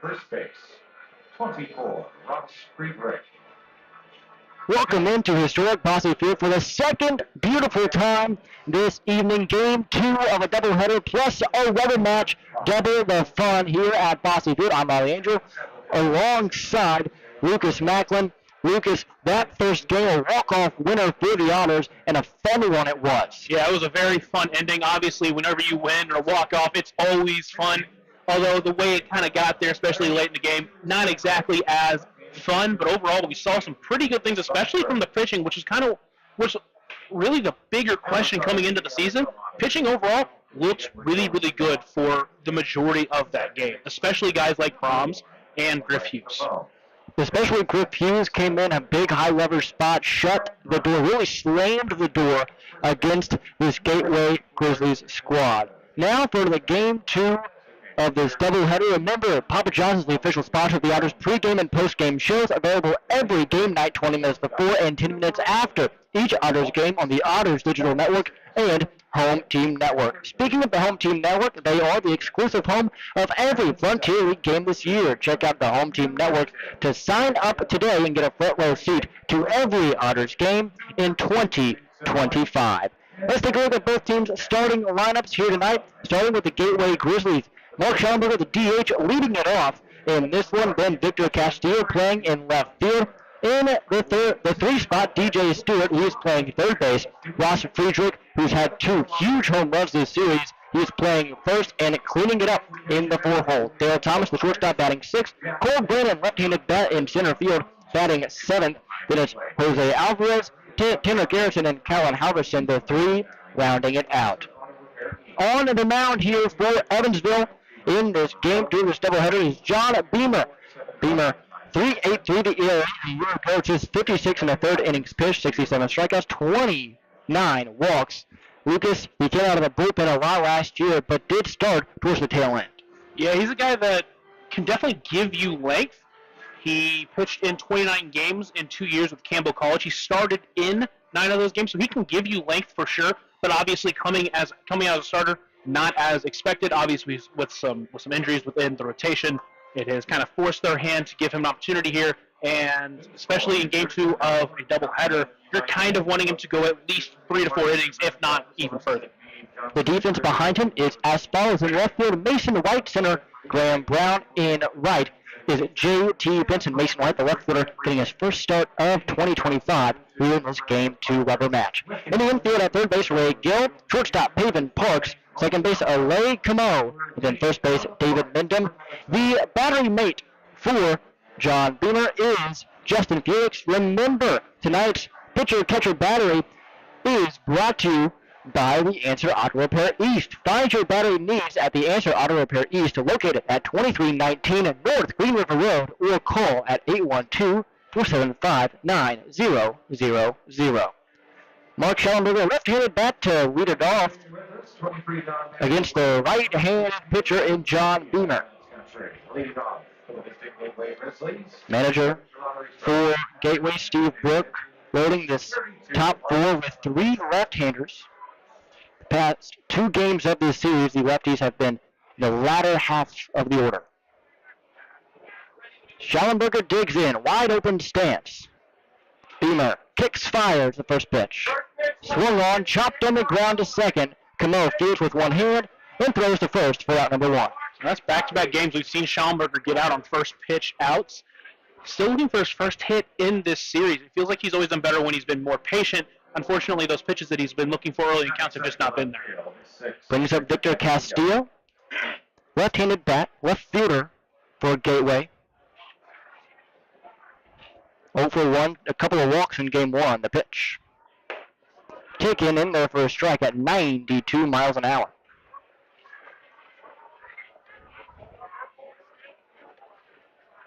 first base, 24, Ross Friedrich. Welcome into historic Bosse Field for the second beautiful time this evening. Game 2 of a doubleheader plus a rubber match. Double the fun here at Bosse Field. I'm Ollie Angel alongside Lucas Macklin. Lucas, that first game, a walk-off winner for the Otters, and a fun one it was. Yeah, it was a very fun ending. Obviously, whenever you win or walk off, it's always fun. Although the way it kind of got there, especially late in the game, not exactly as fun. But overall, we saw some pretty good things, especially from the pitching, which really the bigger question coming into the season. Pitching overall looks really, really good for the majority of that game, especially guys like Brahms and Griff Hughes. Especially Griff Hughes came in a big high leverage spot, shut the door, really slammed the door against this Gateway Grizzlies squad. Now for the game 2 of this doubleheader. Remember, Papa John's is the official sponsor of the Otters pregame and postgame shows, available every game night 20 minutes before and 10 minutes after each Otters game on the Otters Digital Network and Home Team Network. Speaking of the Home Team Network, they are the exclusive home of every Frontier League game this year. Check out the Home Team Network to sign up today and get a front row seat to every Otters game in 2025. Let's take a look at both teams' starting lineups here tonight, starting with the Gateway Grizzlies. Mark Schallenberger, the DH, leading it off in this one. Then Victor Castillo playing in left field. In the 3 spot, DJ Stewart, who is playing third base. Ross Friedrich, who's had 2 huge home runs this series, he's playing first and cleaning it up in the 4 hole. Dale Thomas, the shortstop, batting 6th. Cole Brennan, left-handed bat in center field, batting 7th. Then it's Jose Alvarez, Tanner Garrison, and Callan Halverson, the 3, rounding it out. On the mound here for Evansville in this game 2 of this doubleheader is John Beamer. Beamer, 3.83 the ERA. The year approaches 56 in the third innings pitched, 67 strikeouts, 29 walks. Lucas, he came out of the bullpen a lot last year, but did start towards the tail end. Yeah, he's a guy that can definitely give you length. He pitched in 29 games in 2 years with Campbell College. He started in 9 of those games, so he can give you length for sure. But obviously, coming out as a starter, not as expected. Obviously, with some injuries within the rotation, it has kind of forced their hand to give him an opportunity here. And especially in game 2 of a doubleheader, you're kind of wanting him to go at least 3 to 4 innings, if not even further. The defense behind him is as follows: in left field, Mason White, center Graham Brown. In right is J.T. Benson. Mason White, the left fielder, getting his first start of 2025 here in this game 2 rubber match. In the infield at third base, Ray Gill. Shortstop, Paven Parks. Second base, Alay Camo. Then first base, David Mendham. The battery mate for John Beamer is Justin Felix. Remember, tonight's pitcher-catcher battery is brought to you by the Answer Auto Repair East. Find your battery needs at the Answer Auto Repair East, located at 2319 North Green River Road, or call at 812-475-9000. Mark Schallenberger, left-handed bat to lead it off against the right-handed pitcher in John Beamer. Manager for Gateway, Steve Brook, loading this top 4 with 3 left-handers. The past 2 games of this series, the lefties have been the latter half of the order. Schallenberger digs in, wide open stance. Beamer kicks, fires the first pitch. Swung on, chopped on the ground to second. Camo fields with one hand and throws to first for out number 1. So that's back-to-back games we've seen Schallenberger get out on first pitch outs. Still looking for his first hit in this series. It feels like he's always done better when he's been more patient. Unfortunately, those pitches that he's been looking for early in counts have just not been there. Brings up Victor Castillo. Left-handed bat, left fielder for Gateway. 0 for 1, a couple of walks in game 1. The pitch. Taken in there for a strike at 92 miles an hour.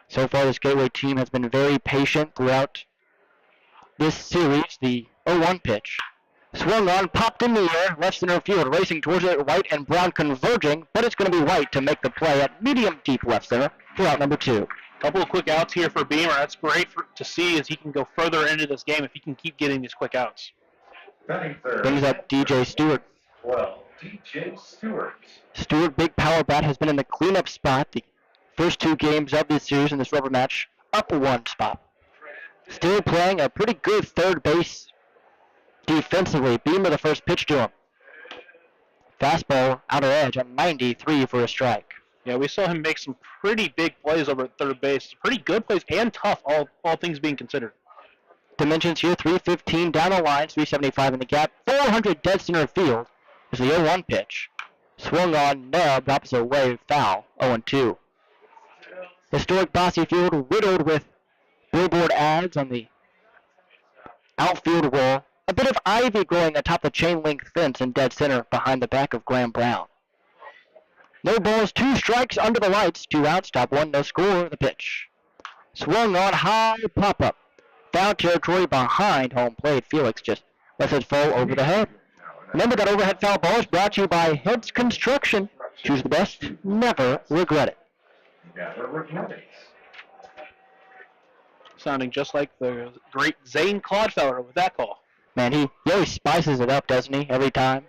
So far, this Gateway team has been very patient throughout this series. The 0-1 pitch. Swung on, popped in the air, left center field, racing towards it, White and Brown converging, but it's going to be White to make the play at medium deep left center for out number 2. Couple of quick outs here for Beamer. That's great to see as he can go further into this game if he can keep getting these quick outs. Brings up DJ Stewart. 12, DJ Stewart. Stewart, big power bat, has been in the cleanup spot. The first 2 games of this series in this rubber match, up 1 spot. Still playing a pretty good third base defensively. Beamer the first pitch to him. Fastball outer edge on 93 for a strike. Yeah, we saw him make some pretty big plays over at third base. Pretty good plays and tough, all things being considered. Dimensions here, 315 down the line, 375 in the gap, 400 dead center field. Is the 0-1 pitch. Swung on, nubbed, opposite way, foul, 0-2. Historic Bossy Field riddled with billboard ads on the outfield wall. A bit of ivy growing atop the chain link fence in dead center behind the back of Graham Brown. No balls, 2 strikes under the lights, 2 outs, top 1, no score, the pitch. Swung on, high pop-up. Foul territory behind home plate. Felix just lets it fall over the head. Remember that overhead foul ball is brought to you by Heads Construction. Choose the best, never regret it. Never regret it. Sounding just like the great Zane Clodfeller with that call. Man, he always spices it up, doesn't he, every time?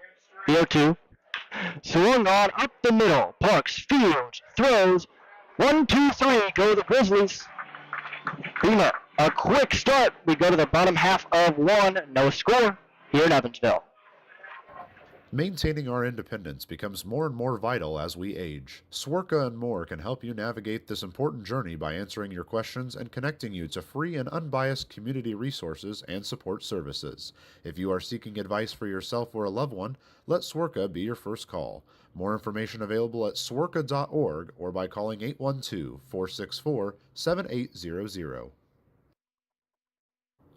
The 0-2. Swung on up the middle. Parks, Fields, throws. 1, 2, 3, go the Grizzlies. Beamer, a quick start. We go to the bottom half of 1, no score here in Evansville. Maintaining our independence becomes more and more vital as we age. Swerka and more can help you navigate this important journey by answering your questions and connecting you to free and unbiased community resources and support services. If you are seeking advice for yourself or a loved one, let Swerka be your first call. More information available at swerka.org or by calling 812-464-7800.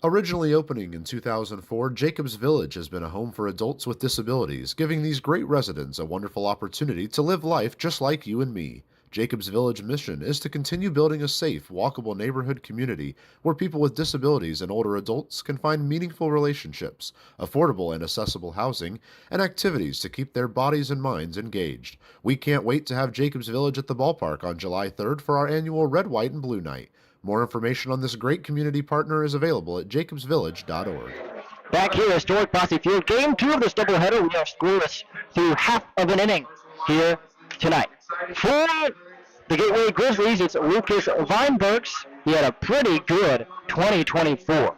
Originally opening in 2004, Jacobs Village has been a home for adults with disabilities, giving these great residents a wonderful opportunity to live life just like you and me. Jacobs Village mission is to continue building a safe, walkable neighborhood community where people with disabilities and older adults can find meaningful relationships, affordable and accessible housing, and activities to keep their bodies and minds engaged. We can't wait to have Jacobs Village at the ballpark on July 3rd for our annual Red, White, and Blue Night. More information on this great community partner is available at jacobsvillage.org. Back here, historic Bossy Field, game 2 of this doubleheader. We are scoreless through half of an inning here tonight. For the Gateway Grizzlies, it's Lucas Weinbergs. He had a pretty good 2024.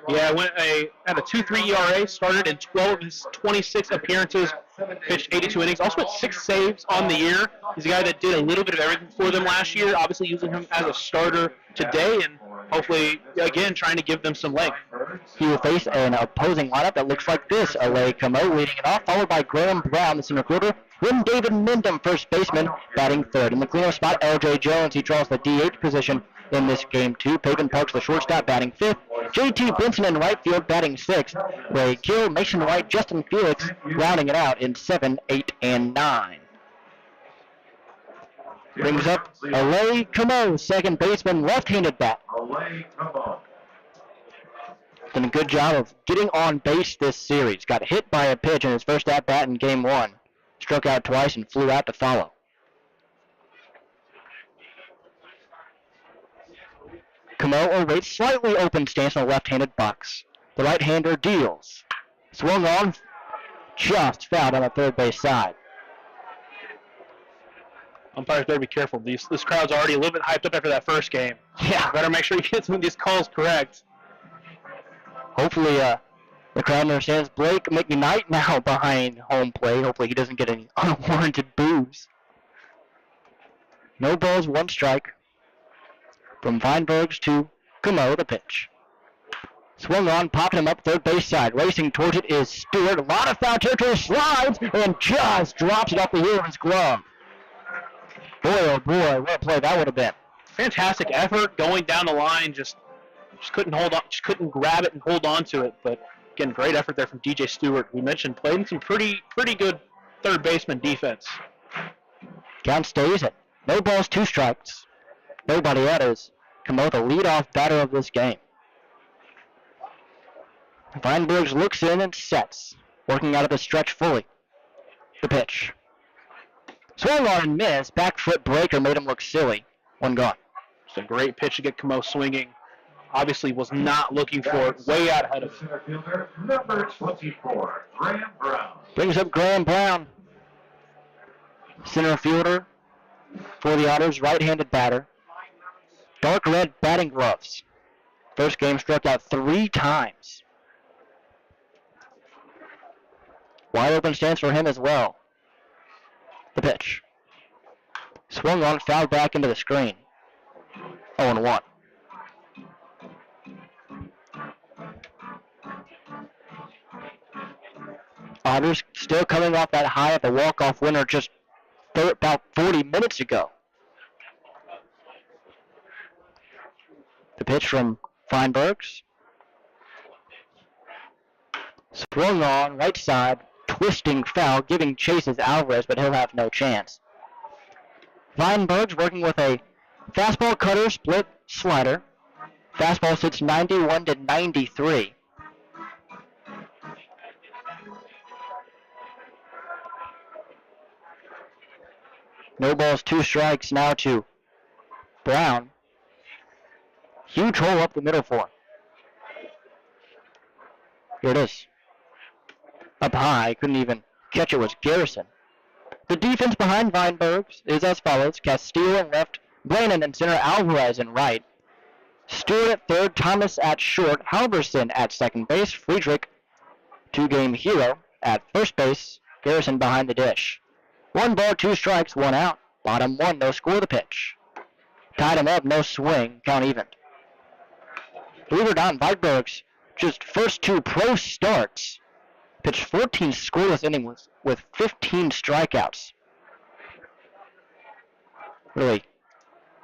Yeah, had a 2.3 ERA, started in 12 of his 26 appearances, pitched 82 innings, also had 6 saves on the year. He's a guy that did a little bit of everything for them last year, obviously using him as a starter today, and hopefully, again, trying to give them some length. He will face an opposing lineup that looks like this. Alay Camo leading it off, followed by Graham Brown, the center fielder. Then David Mindham, first baseman, batting third. In the cleanup spot, L.J. Jones, he draws the DH position in this game 2. Pagan Parks, the shortstop, batting 5th. J.T. Benson in right field, batting 6th. Ray Gill, Mason White, Justin Felix rounding it out in 7, 8, and 9. Brings up Alay Camo, second baseman, left-handed bat. Done a good job of getting on base this series. Got hit by a pitch in his first at-bat in game 1. Struck out twice and flew out to follow. Camo awaits slightly open stance on a left-handed box. The right-hander deals. Swung on, just fouled on the third base side. Umpires better be careful. This crowd's already a little bit hyped up after that first game. Yeah. Better make sure you get some of these calls correct. Hopefully, the crowd understands Blake McKnight now behind home plate. Hopefully he doesn't get any unwarranted boos. No balls, 1 strike. From Weinbergs to Camo, the pitch. Swung on, popped him up third base side. Racing towards it is Stewart. A lot of foul territory, slides, and just drops it off the heel of his glove. Boy, oh boy, what a play that would have been. Fantastic effort going down the line. Just couldn't hold on, just couldn't grab it and hold on to it. But again, great effort there from DJ Stewart. We mentioned playing some pretty good third baseman defense. Count stays at no balls, 2 strikes. Nobody out is Camo, the leadoff batter of this game. Weinbergs looks in and sets, working out of the stretch fully. The pitch. Swung on and missed. Back foot breaker made him look silly. 1 gone. It's a great pitch to get Camo swinging. Obviously was not looking for it. Way out ahead of him. Center fielder, number 24, Graham Brown. Brings up Graham Brown. Center fielder. for the Otters, right-handed batter. Dark red batting gloves. First game struck out 3 times. Wide open stance for him as well. The pitch. Swung on, fouled back into the screen. 0-1. Otters still coming off that high of the walk-off winner just about 40 minutes ago. The pitch from Feinbergs. Swung on, right side, twisting foul, giving chases Alvarez, but he'll have no chance. Feinbergs working with a fastball cutter, split slider. Fastball sits 91 to 93. No balls, 2 strikes now to Brown. Huge hole up the middle for him. Here it is. Up high, couldn't even catch it, was Garrison. The defense behind Feinbergs is as follows. Castillo in left, Blannon in center, Alvarez in right. Stewart at third, Thomas at short, Halverson at second base, Friedrich, 2-game hero, at first base, Garrison behind the dish. 1 ball, 2 strikes, 1 out. Bottom 1, no score the pitch. Tied him up, no swing, count even. Believe it or not, Feinbergs, just first 2 pro starts, pitched 14 scoreless innings with 15 strikeouts. Really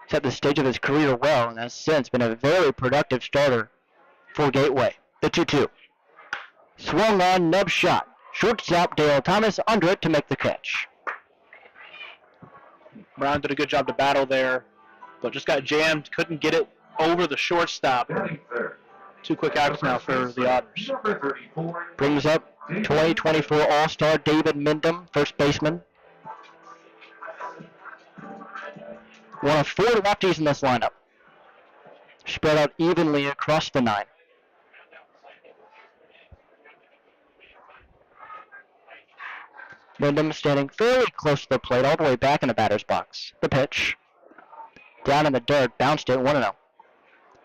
set the stage of his career well, and has since been a very productive starter for Gateway. The 2-2. Swung on, nub shot. Shortstop Dale Thomas under it to make the catch. Brown did a good job to battle there, but just got jammed, couldn't get it over the shortstop. 2 quick outs now for the Otters. Brings up 2024 All-Star David Mindham, first baseman. One of 4 lefties in this lineup. Spread out evenly across the 9. Wyndham standing fairly close to the plate, all the way back in the batter's box. The pitch. Down in the dirt, bounced it, 1-0.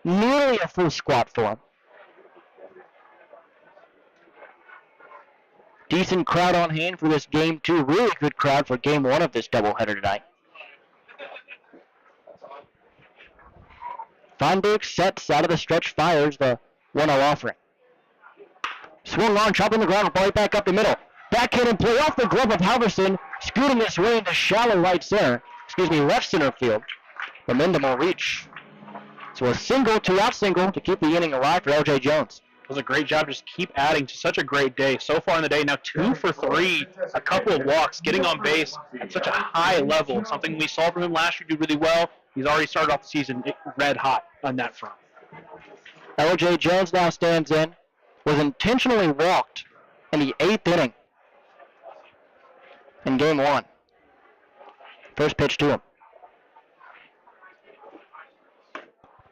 Nearly a full squat for him. Decent crowd on hand for this game 2. Really good crowd for game 1 of this doubleheader tonight. Feinberg sets out of the stretch, fires the 1-0 offering. Swung on, chopping the ground, ball back up the middle. Backhanded play off the glove of Halverson, scooting his way into shallow left center field. The Mindham will reach. So a single, 2-out single to keep the inning alive for L.J. Jones. Does a great job, just keep adding to such a great day. So far in the day, now 2 for 3, a couple of walks, getting on base at such a high level. Something we saw from him last year do really well. He's already started off the season red hot on that front. L.J. Jones now stands in, was intentionally walked in the 8th inning in game 1. First pitch to him.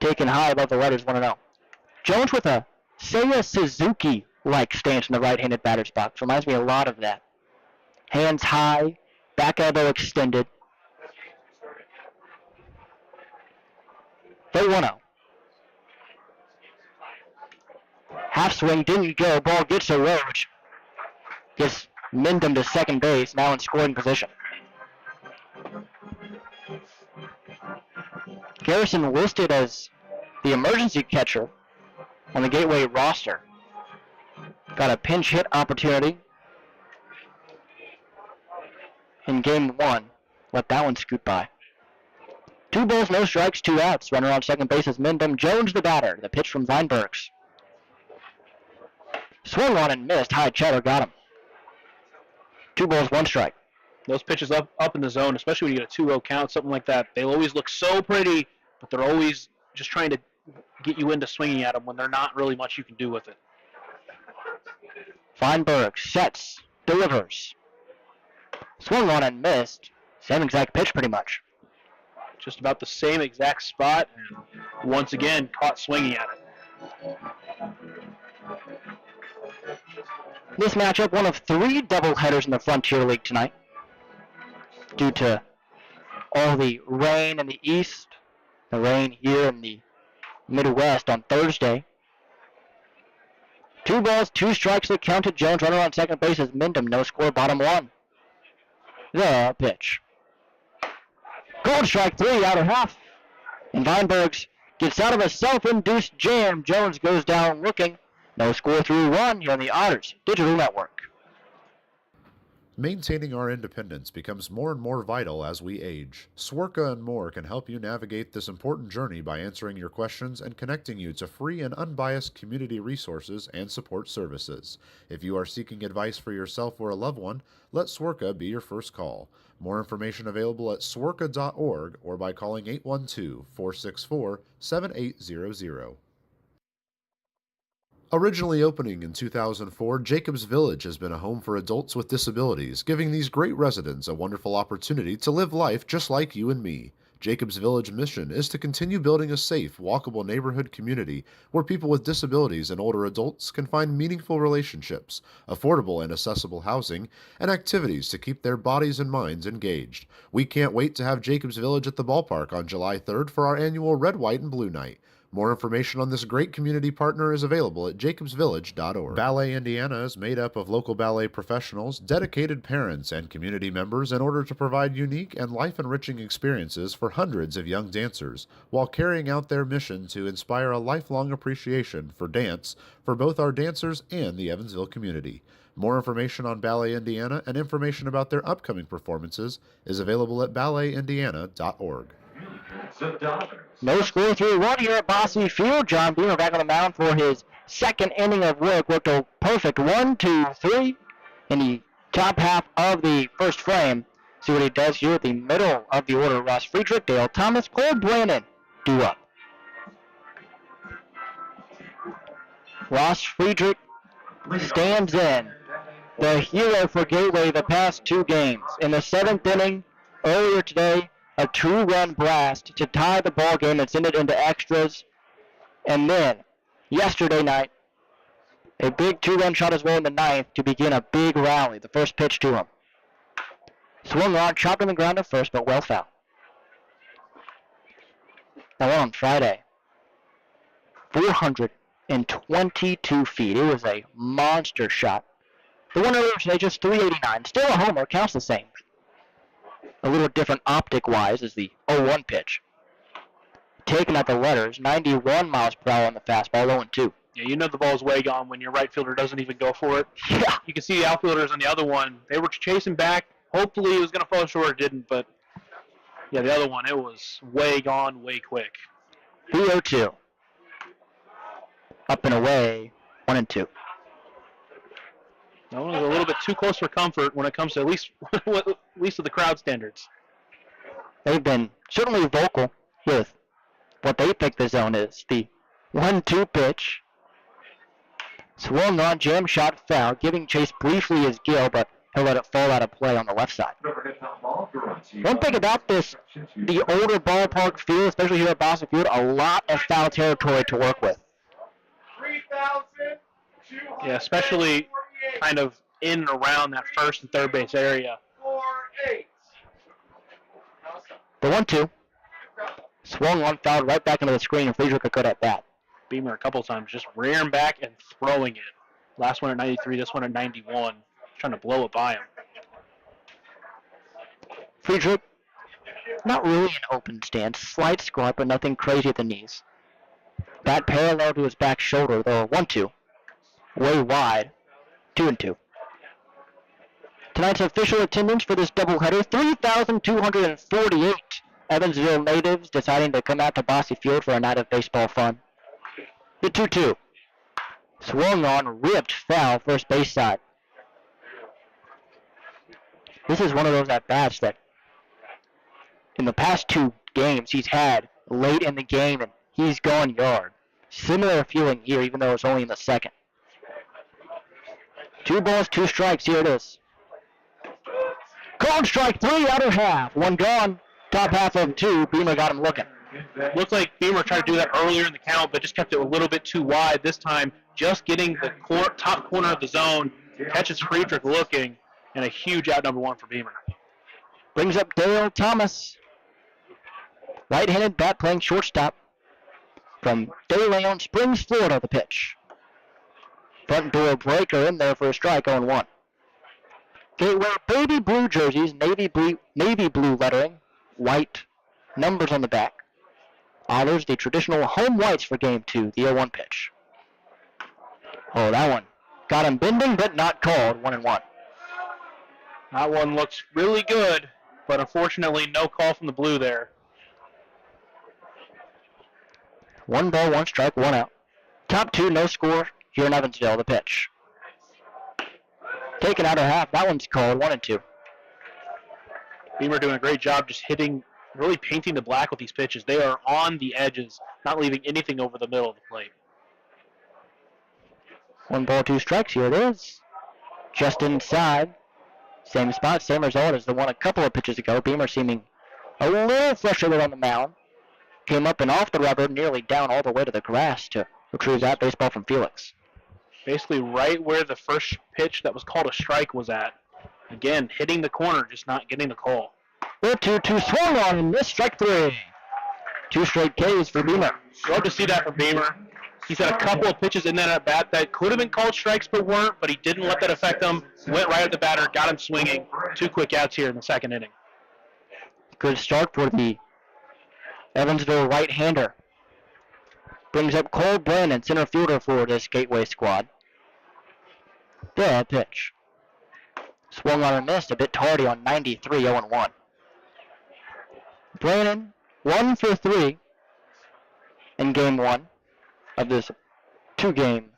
Taken high above the letters, 1-0. Jones with a Seiya Suzuki-like stance in the right-handed batter's box. Reminds me a lot of that. Hands high, back elbow extended. 1-0. Half swing, didn't go. Ball gets away, which gets Mindham to second base, now in scoring position. Garrison listed as the emergency catcher on the Gateway roster. Got a pinch hit opportunity in game 1. Let that one scoot by. 2 balls, no strikes, 2 outs. Runner on second base is Mindham. Jones the batter. The pitch from Feinbergs. Swung on and missed. High cheddar got him. 2 balls, 1 strike. Those pitches up in the zone, especially when you get a 2-0 count, something like that, they'll always look so pretty, but they're always just trying to get you into swinging at them when there's not really much you can do with it. Feinberg sets, delivers. Swung on and missed. Same exact pitch pretty much. Just about the same exact spot, and once again, caught swinging at it. This matchup, one of 3 doubleheaders in the Frontier League tonight, due to all the rain in the east, the rain here in the Midwest on Thursday. 2 balls, 2 strikes to count to Jones. Runner on second base is Mindham. No score, bottom 1. The pitch. Called strike 3, out of half. And Weinbergs gets out of a self-induced jam. Jones goes down looking. No score, 3-1 here on the Otters Digital Network. Maintaining our independence becomes more and more vital as we age. Swerka and more can help you navigate this important journey by answering your questions and connecting you to free and unbiased community resources and support services. If you are seeking advice for yourself or a loved one, let Swerka be your first call. More information available at swerka.org or by calling 812-464-7800. Originally opening in 2004, Jacobs Village has been a home for adults with disabilities, giving these great residents a wonderful opportunity to live life just like you and me. Jacobs Village mission is to continue building a safe, walkable neighborhood community where people with disabilities and older adults can find meaningful relationships, affordable and accessible housing, and activities to keep their bodies and minds engaged. We can't wait to have Jacobs Village at the ballpark on July 3rd for our annual Red, White, and Blue Night. More information on this great community partner is available at jacobsvillage.org. Ballet Indiana is made up of local ballet professionals, dedicated parents, and community members in order to provide unique and life-enriching experiences for hundreds of young dancers, while carrying out their mission to inspire a lifelong appreciation for dance for both our dancers and the Evansville community. More information on Ballet Indiana and information about their upcoming performances is available at balletindiana.org. No score, 3-1 here at Bossy Field. John Beamer back on the mound for his second inning of work. Worked a perfect 1, 2, 3 in the top half of the first frame. See what he does here at the middle of the order. Ross Friedrich, Dale Thomas, Cole Brannon due up. Ross Friedrich stands in, the hero for Gateway the past 2 games. In the 7th inning, earlier today, a 2-run blast to tie the ball game and send it into extras. And then, yesterday night, a big 2-run shot as well in the 9th to begin a big rally. The first pitch to him. Swung on, chopped on the ground at first, but well foul. Now on Friday, 422 feet. It was a monster shot. The one earlier today, just 389. Still a homer, counts the same. A little different optic-wise is the 0-1 pitch. Taken at the letters, 91 miles per hour on the fastball, 0-2. Yeah, you know the ball's way gone when your right fielder doesn't even go for it. Yeah. You can see the outfielders on the other one. They were chasing back. Hopefully it was going to fall short. It didn't, but yeah, the other one, it was way gone, way quick. 3-0-2. Up and away, 1-2. That one was a little bit too close for comfort when it comes to at least to the crowd standards. They've been certainly vocal with what they think the zone is. The 1-2 pitch. Swung on, jam shot, foul, giving chase briefly is Gill, but he'll let it fall out of play on the left side. One thing about this, the older ballpark field, especially here at Boston Field, a lot of foul territory to work with. Yeah, especially kind of in and around that first and third base area. The 1-2. Swung on, fouled right back into the screen, and Friedrich a good at bat. Beamer a couple times just rearing back and throwing it. Last one at 93, this one at 91. Trying to blow it by him. Friedrich, not really an open stance. Slight squat, but nothing crazy at the knees. Bat parallel to his back shoulder, though. 1-2. Way wide. 2-2. Tonight's official attendance for this doubleheader, 3,248 Evansville natives deciding to come out to Bossy Field for a night of baseball fun. The 2-2. Swung on, ripped foul, first base side. This is one of those at-bats that in the past 2 games he's had late in the game and he's gone yard. Similar feeling here, even though it's only in the second. 2 balls, 2 strikes. Here it is. Called strike 3, outer half. 1 gone. Top half of 2. Beamer got him looking. Looked like Beamer tried to do that earlier in the count, but just kept it a little bit too wide. This time, just getting the top corner of the zone, catches Friedrich looking, and a huge out number 1 for Beamer. Brings up Dale Thomas. Right-handed bat playing shortstop from De Leon Springs, Florida, the pitch. Front door breaker in there for a strike, 0-1. Gateway baby blue jerseys, navy blue lettering, white numbers on the back. Otters, the traditional home whites for game 2, the 0-1 pitch. Oh, that one got him bending, but not called, 1-1. That one looks really good, but unfortunately no call from the blue there. 1 ball, 1 strike, 1 out. Top 2, no score here in Evansville, the pitch. Taken out of half, that one's called, 1-2. Beamer doing a great job just hitting, really painting the black with these pitches. They are on the edges, not leaving anything over the middle of the plate. 1 ball, 2 strikes, here it is. Just inside. Same spot, same result as the one a couple of pitches ago. Beamer seeming a little frustrated on the mound. Came up and off the rubber, nearly down all the way to the grass to retrieve that baseball from Felix. Basically right where the first pitch that was called a strike was at. Again, hitting the corner, just not getting the call. 2-2 swung on and missed, strike 3. 2 straight Ks for Beamer. Love to see that from Beamer. He's had a couple of pitches in that at bat that could have been called strikes but weren't, but he didn't let that affect him. Went right at the batter, got him swinging. 2 quick outs here in the second inning. Good start for the Evansville right-hander. Brings up Cole Brennan, center fielder for this Gateway squad. The pitch. Swung on and missed, a bit tardy on 93, 0-1. Brennan, 1 for 3 in game 1 of this 2-game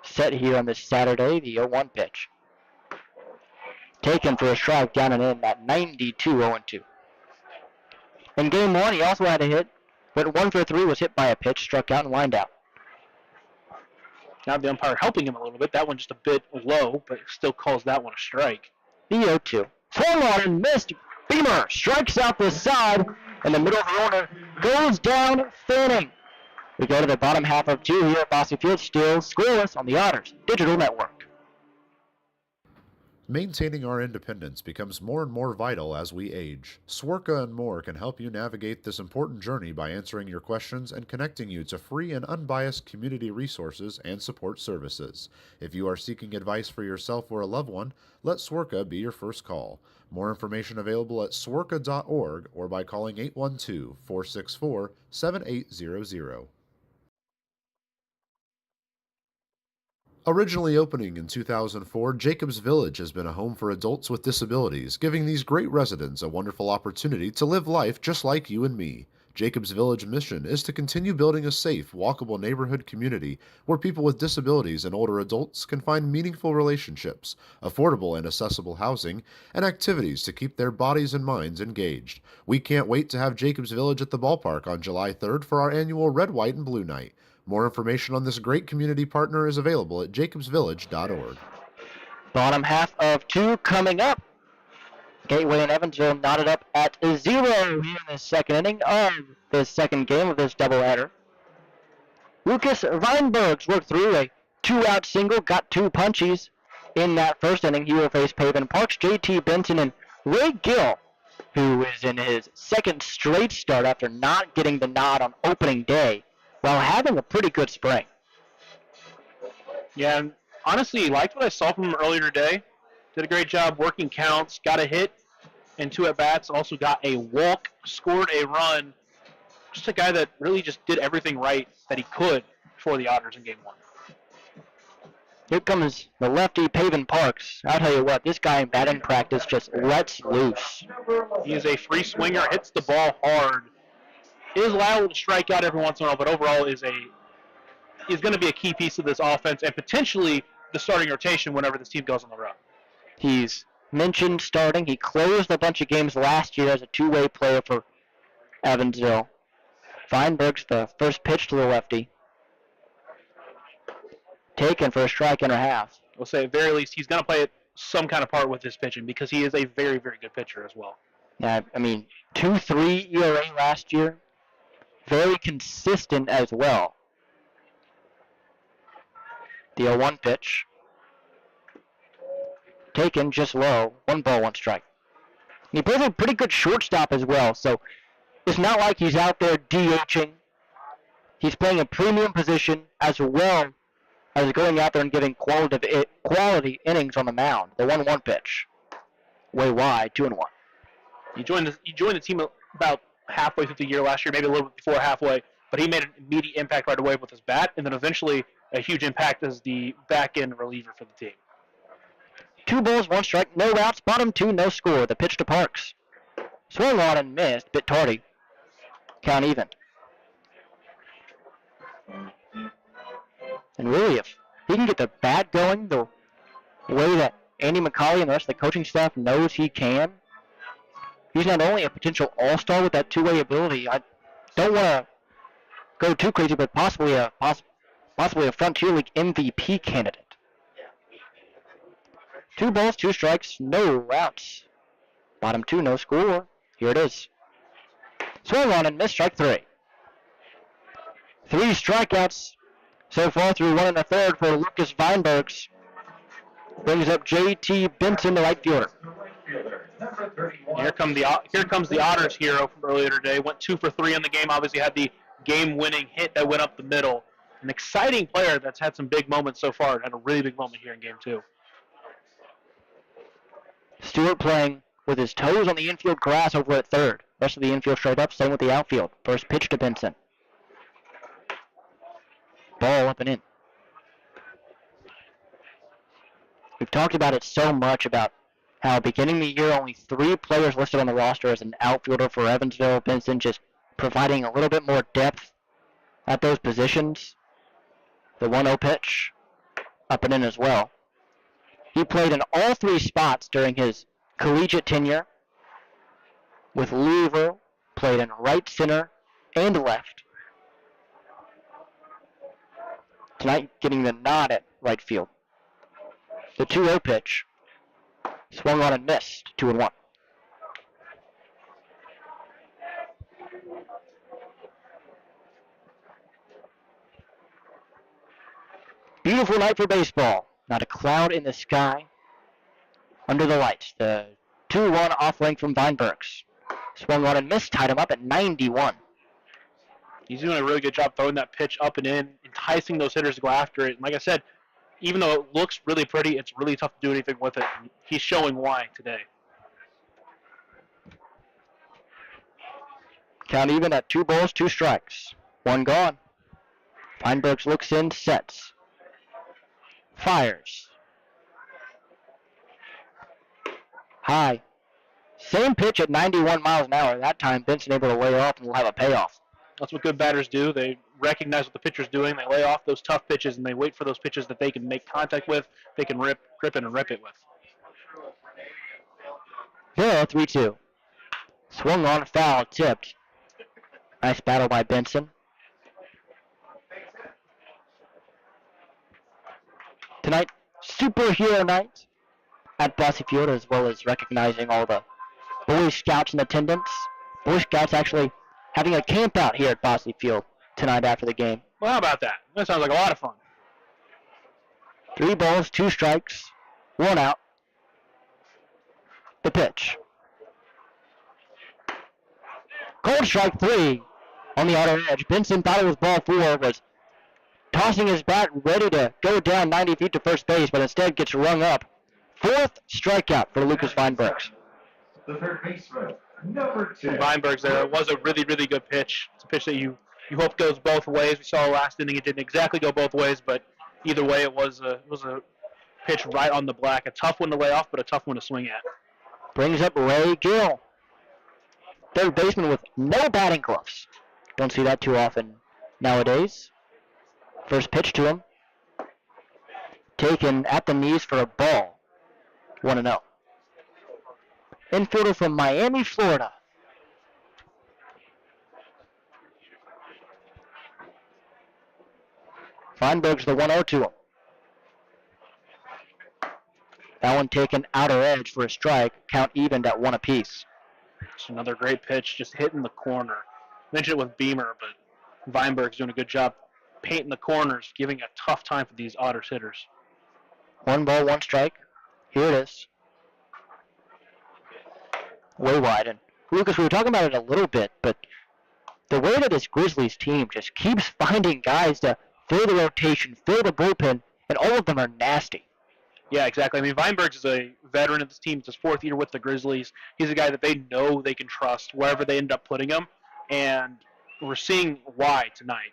set here on this Saturday, the 0-1 pitch. Taken for a strike down and in at 92, 0-2. In game 1, he also had a hit, but 1 for 3 was hit by a pitch, struck out and lined out. Now the umpire helping him a little bit. That one just a bit low, but still calls that one a strike. The 0-2. Swung on and missed. Beamer strikes out the side, and the middle of the order goes down, fanning. We go to the bottom half of 2 here at Bossy Field, still scoreless on the Otters Digital Network. Maintaining our independence becomes more and more vital as we age. Swerka and more can help you navigate this important journey by answering your questions and connecting you to free and unbiased community resources and support services. If you are seeking advice for yourself or a loved one, let Swerka be your first call. More information available at swerka.org or by calling 812-464-7800. Originally opening in 2004, Jacobs Village has been a home for adults with disabilities, giving these great residents a wonderful opportunity to live life just like you and me. Jacobs Village mission is to continue building a safe, walkable neighborhood community where people with disabilities and older adults can find meaningful relationships, affordable and accessible housing, and activities to keep their bodies and minds engaged. We can't wait to have Jacobs Village at the ballpark on July 3rd for our annual Red, White, and Blue Night. More information on this great community partner is available at jacobsvillage.org. Bottom half of 2 coming up. Gateway and Evansville knotted up at 0 here in the second inning of this second game of this doubleheader. Lucas Weinbergs worked through a 2-out single, got 2 punchies in that first inning. He will face Paven Parks, J.T. Benson, and Ray Gill, who is in his second straight start after not getting the nod on opening day, while having a pretty good spring. Yeah, and honestly, liked what I saw from him earlier today. Did a great job working counts, got a hit and 2 at-bats, also got a walk, scored a run. Just a guy that really just did everything right that he could for the Otters in game 1. Here comes the lefty Paven Parks. I'll tell you what, this guy in batting practice just lets loose. He is a free swinger, hits the ball hard. Is liable to strike out every once in a while, but overall is going to be a key piece of this offense and potentially the starting rotation whenever this team goes on the road. He's mentioned starting. He closed a bunch of games last year as a 2-way player for Evansville. Feinberg's the first pitch to the lefty. Taken for a strike and a half. We'll say at the very least he's going to play some kind of part with his pitching because he is a very, very good pitcher as well. Yeah, I mean, 2.3 ERA last year. Very consistent as well. The 0-1 pitch. Taken just low. 1 ball, 1 strike. He plays a pretty good shortstop as well, so It's not like he's out there DHing. He's playing a premium position as well as going out there and giving quality innings on the mound. The 1-1 pitch. Way wide, 2-1. He joined the team about halfway through the year last year, maybe a little bit before halfway, but he made an immediate impact right away with his bat, and then eventually a huge impact as the back-end reliever for the team. 2 balls, 1 strike, no outs, bottom 2, no score. The pitch to Parks. Swung on and missed, bit tardy. Count even. And really, if he can get the bat going the way that Andy McCauley and the rest of the coaching staff knows he can, he's not only a potential all-star with that two-way ability. I don't want to go too crazy, but possibly a Frontier League MVP candidate. 2 balls, 2 strikes, no outs. Bottom 2, no score. Here it is. Swung on and missed, strike 3. 3 strikeouts so far through 1 1/3 for Lucas Weinbergs. Brings up J.T. Benson, the right fielder. Here comes the Otters hero from earlier today. Went 2 for 3 in the game. Obviously had the game-winning hit that went up the middle. An exciting player that's had some big moments so far. Had a really big moment here in Game 2. Stewart playing with his toes on the infield grass over at third. Rest of the infield straight up, same with the outfield. First pitch to Benson. Ball up and in. We've talked about it so much about how beginning the year only 3 players listed on the roster as an outfielder for Evansville. Benson just providing a little bit more depth at those positions. The 1-0 pitch up and in as well. He played in all 3 spots during his collegiate tenure. With Louisville, played in right center and left. Tonight getting the nod at right field. The 2-0 pitch. Swung on and missed. 2-1. Beautiful night for baseball. Not a cloud in the sky. Under the lights. The 2-1 offering from Weinbergs. Swung on and missed. Tied him up at 91. He's doing a really good job throwing that pitch up and in, enticing those hitters to go after it. And like I said, even though it looks really pretty, it's really tough to do anything with it. And he's showing why today. Count even at 2 balls, 2 strikes. 1 gone. Weinbergs looks in, sets. Fires. High. Same pitch at 91 miles an hour. That time, Benson able to lay off and will have a payoff. That's what good batters do. They recognize what the pitcher's doing. They lay off those tough pitches, and they wait for those pitches that they can make contact with, they can grip it and rip it with. Yeah, 3-2. Swung on, foul, tipped. Nice battle by Benson. Tonight, superhero night at Bossy Field, as well as recognizing all the Boy Scouts in attendance. Boy Scouts actually having a camp out here at Bossy Field tonight after the game. Well, how about that? That sounds like a lot of fun. 3 balls, 2 strikes, 1 out. The pitch. Cold strike 3 on the outer edge. Benson thought it was ball 4, was tossing his bat ready to go down 90 feet to first base, but instead gets rung up. 4th strikeout for Lucas Weinbergs. The third baseman, number 2. Weinbergs there. It was a really, really good pitch. It's a pitch that you hope goes both ways. We saw last inning it didn't exactly go both ways, but either way it was a pitch right on the black. A tough one to lay off, but a tough one to swing at. Brings up Ray Gill. Third baseman with no batting gloves. Don't see that too often nowadays. First pitch to him. Taken at the knees for a ball. 1-0. Infielder from Miami, Florida. Feinberg's the 1-0 to him. That one taken outer edge for a strike. Count evened at 1 apiece. It's another great pitch, just hitting the corner. Mentioned it with Beamer, but Weinberg's doing a good job painting the corners, giving a tough time for these Otters hitters. 1 ball, 1 strike. Here it is. Way wide. And Lucas, we were talking about it a little bit, but the way that this Grizzlies team just keeps finding guys to fill the rotation, fill the bullpen, and all of them are nasty. Yeah, exactly. I mean, Weinberg is a veteran of this team. It's his 4th year with the Grizzlies. He's a guy that they know they can trust wherever they end up putting him, and we're seeing why tonight.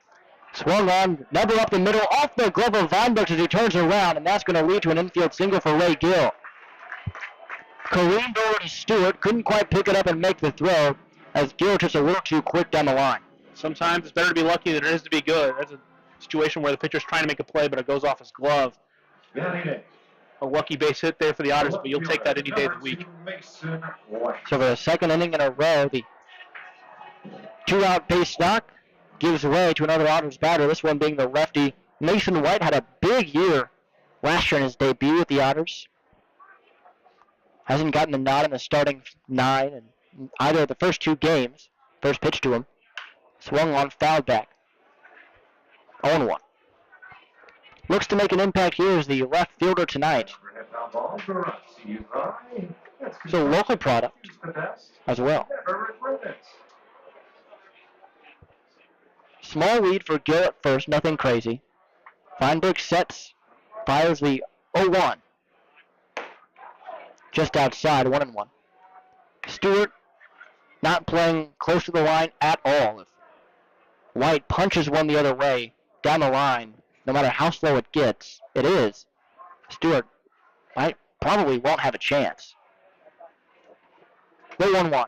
Swung on, never up the middle, off the glove of Weinberg as he turns around, and that's going to lead to an infield single for Ray Gill. Careened over to Stewart, couldn't quite pick it up and make the throw, as Gill just a little too quick down the line. Sometimes it's better to be lucky than it is to be good. That's a situation where the pitcher's trying to make a play, but it goes off his glove. A lucky base hit there for the Otters, but you'll take that any day of the week. So for the second inning in a row, the 2-out base knock gives way to another Otters batter, this one being the lefty. Mason White had a big year last year in his debut with the Otters. Hasn't gotten the nod in the starting 9 in either of the first 2 games. First pitch to him. Swung on, fouled back. 0-1. Looks to make an impact here as the left fielder tonight. So local product as well. Small lead for Gill at first, nothing crazy. Feinberg sets, fires the 0-1. Just outside, 1-1. Stewart not playing close to the line at all. If White punches one the other way down the line, no matter how slow it gets, it is. Stewart probably won't have a chance. The 1-1.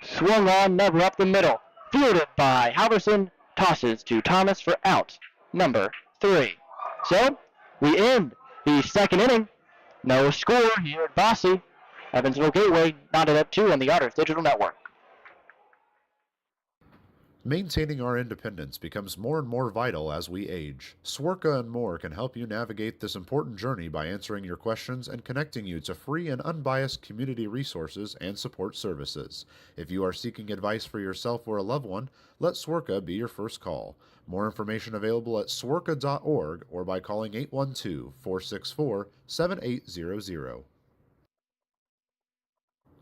Swung on, never up the middle. Fielded by Halverson, tosses to Thomas for out number 3. So, we end the second inning. No score here at Bosse. Evansville Gateway knotted at 2 on the Otters Digital Network. Maintaining our independence becomes more and more vital as we age. Swerka and more can help you navigate this important journey by answering your questions and connecting you to free and unbiased community resources and support services. If you are seeking advice for yourself or a loved one, let Swerka be your first call. More information available at swerka.org or by calling 812-464-7800.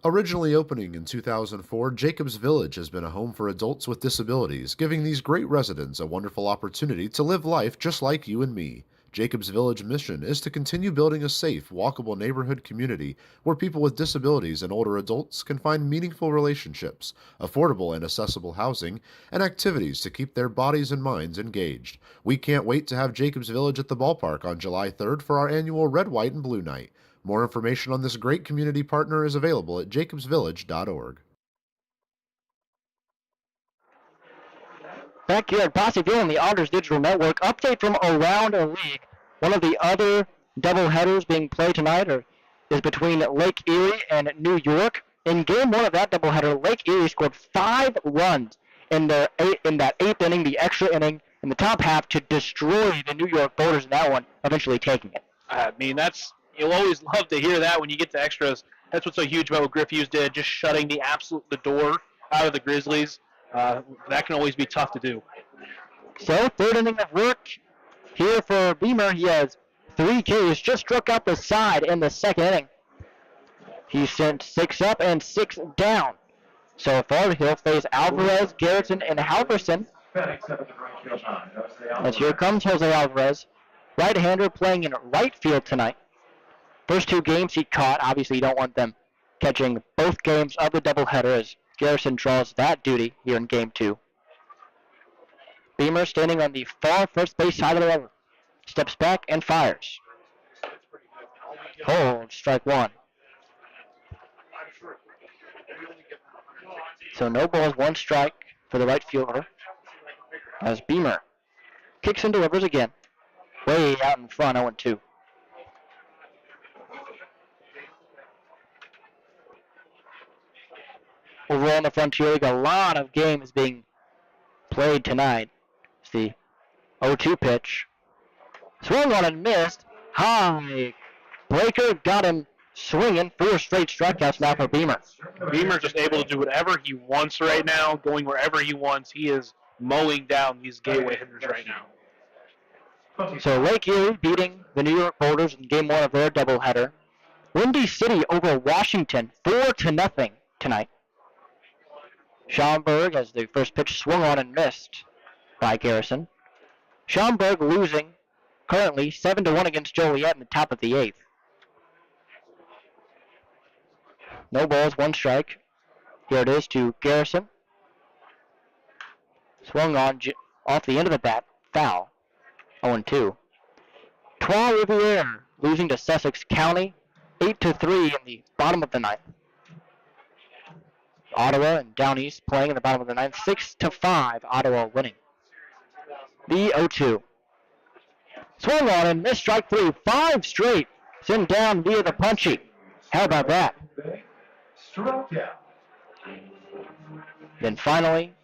Originally opening in 2004, Jacobs Village has been a home for adults with disabilities, giving these great residents a wonderful opportunity to live life just like you and me. Jacobs Village mission is to continue building a safe, walkable neighborhood community where people with disabilities and older adults can find meaningful relationships, affordable and accessible housing, and activities to keep their bodies and minds engaged. We can't wait to have Jacobs Village at the ballpark on July 3rd for our annual Red, White, and Blue Night. More information on this great community partner is available at jacobsvillage.org. Back here at Bosseville on the Otters Digital Network, update from around the league. One of the other doubleheaders being played tonight is between Lake Erie and New York. In game 1 of that doubleheader, Lake Erie scored 5 runs in that 8th inning, the extra inning, in the top half to destroy the New York Boulders in that one, eventually taking it. I mean, you'll always love to hear that when you get to extras. That's what's so huge about what Griff Hughes did, just shutting the door out of the Grizzlies. That can always be tough to do. So, 3rd inning of work here for Beamer. He has 3 Ks, just struck out the side in the 2nd inning. He sent 6 up and 6 down. So far, he'll face Alvarez, Garrettson, and Halverson. As here comes Jose Alvarez, right-hander playing in right field tonight. First 2 games he caught. Obviously, you don't want them catching both games of the doubleheader as Garrison draws that duty here in game 2. Beamer standing on the far first base side of the rubber. Steps back and fires. Hold, strike 1. So no balls, 1 strike for the right fielder as Beamer kicks and delivers again. Way out in front, 0-2. Overall in the Frontier League, a lot of games being played tonight. It's the 0-2 pitch. Swung on and missed. High. Breaker got him swinging. 4 straight strikeouts now for Beamer. Beamer just able to do whatever he wants right now, going wherever he wants. He is mowing down these gateway hitters right now. So Lake Erie beating the New York Boulders in game 1 of their doubleheader. Windy City over Washington, 4-0 tonight. Schaumburg as the first pitch swung on and missed by Garrison. Schaumburg losing currently 7-1 against Joliet in the top of the 8th. No balls, 1 strike. Here it is to Garrison. Swung on off the end of the bat. Foul. 0-2. Trois Riviere losing to Sussex County 8-3 in the bottom of the 9th. Ottawa and Down East playing in the bottom of the 9th. 6-5. Ottawa winning. The 0-2. Swung on and missed strike 3. 5 straight. Sent down via the punchy. How about that? Then finally,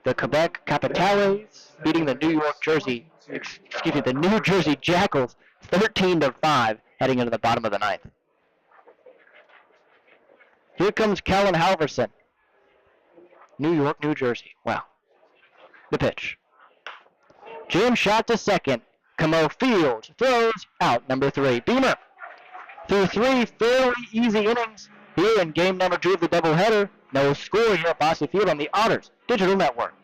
the Quebec Capitales beating the New Jersey Jackals 13-5 heading into the bottom of the 9th. Here comes Callan Halverson. New York, New Jersey. Wow. The pitch. Jam shot to second. Camo Fields throws out number 3. Beamer. Through 3 fairly easy innings here in game number 2 of the doubleheader. No score here at Bossy Field on the Otters Digital Network.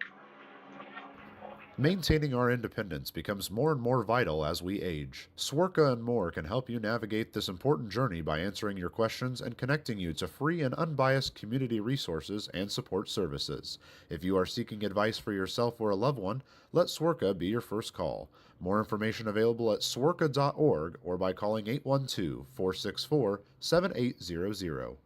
Maintaining our independence becomes more and more vital as we age. Swerka and more can help you navigate this important journey by answering your questions and connecting you to free and unbiased community resources and support services. If you are seeking advice for yourself or a loved one, let Swerka be your first call. More information available at swerka.org or by calling 812-464-7800.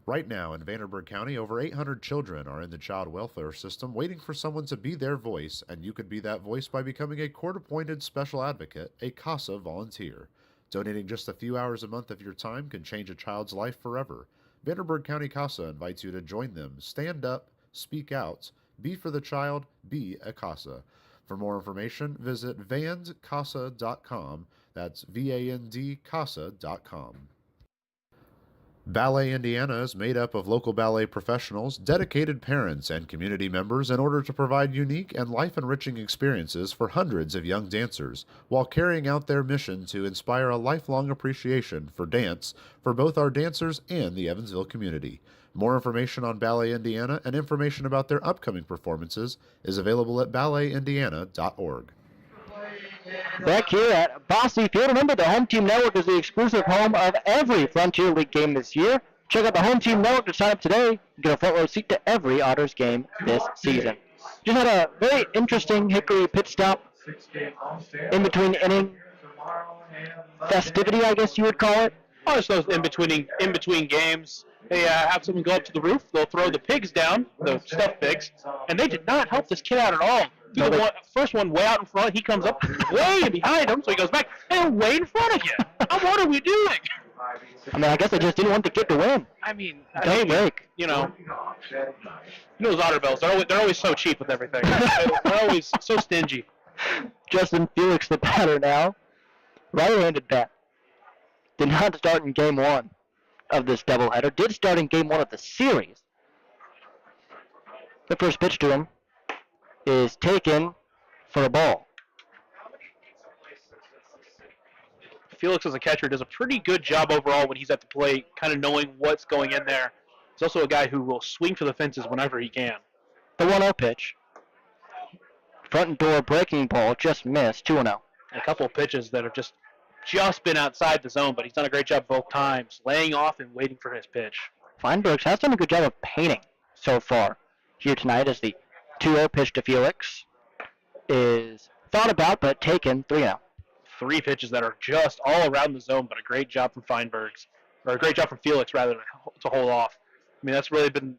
Right now in Vanderburgh County, over 800 children are in the child welfare system waiting for someone to be their voice, and you could be that voice by becoming a court-appointed special advocate, a CASA volunteer. Donating just a few hours a month of your time can change a child's life forever. Vanderburgh County CASA invites you to join them. Stand up, speak out, be for the child, be a CASA. For more information, visit vandcasa.com. That's VAND-CASA.com. Ballet Indiana is made up of local ballet professionals, dedicated parents, and community members in order to provide unique and life-enriching experiences for hundreds of young dancers, while carrying out their mission to inspire a lifelong appreciation for dance for both our dancers and the Evansville community. More information on Ballet Indiana and information about their upcoming performances is available at balletindiana.org. Back here at Bossy Field, remember the Home Team Network is the exclusive home of every Frontier League game this year. Check out the Home Team Network to sign up today and get a front row seat to every Otters game this season. Just had a very interesting Hickory pit stop in between inning festivity, I guess you would call it. Oh, it's those in between games. They have someone go up to the roof. They'll throw the pigs down, the stuffed pigs, and they did not help this kid out at all. First one way out in front, he comes up way behind him, so he goes back, and way in front of you. What are we doing? I mean, I guess they just didn't want the kid to win. I mean, break. Those Otter Bells, they're always so cheap with everything. They're always so stingy. Justin Felix, the batter now. Right-handed bat. Did not start in game 1 of this doubleheader. Did start in game 1 of the series. The first pitch to him is taken for a ball. Felix as a catcher does a pretty good job overall when he's at the plate, kind of knowing what's going in there. He's also a guy who will swing for the fences whenever he can. The 1-0 pitch. Front door breaking ball just missed. 2-0. A couple of pitches that have just been outside the zone, but he's done a great job both times, laying off and waiting for his pitch. Feinbergs has done a good job of painting so far here tonight as the 2-0 pitch to Felix is thought about but taken. 3-0. 3 pitches that are just all around the zone, but a great job from Feinbergs, or a great job from Felix rather to hold off. I mean, that's really been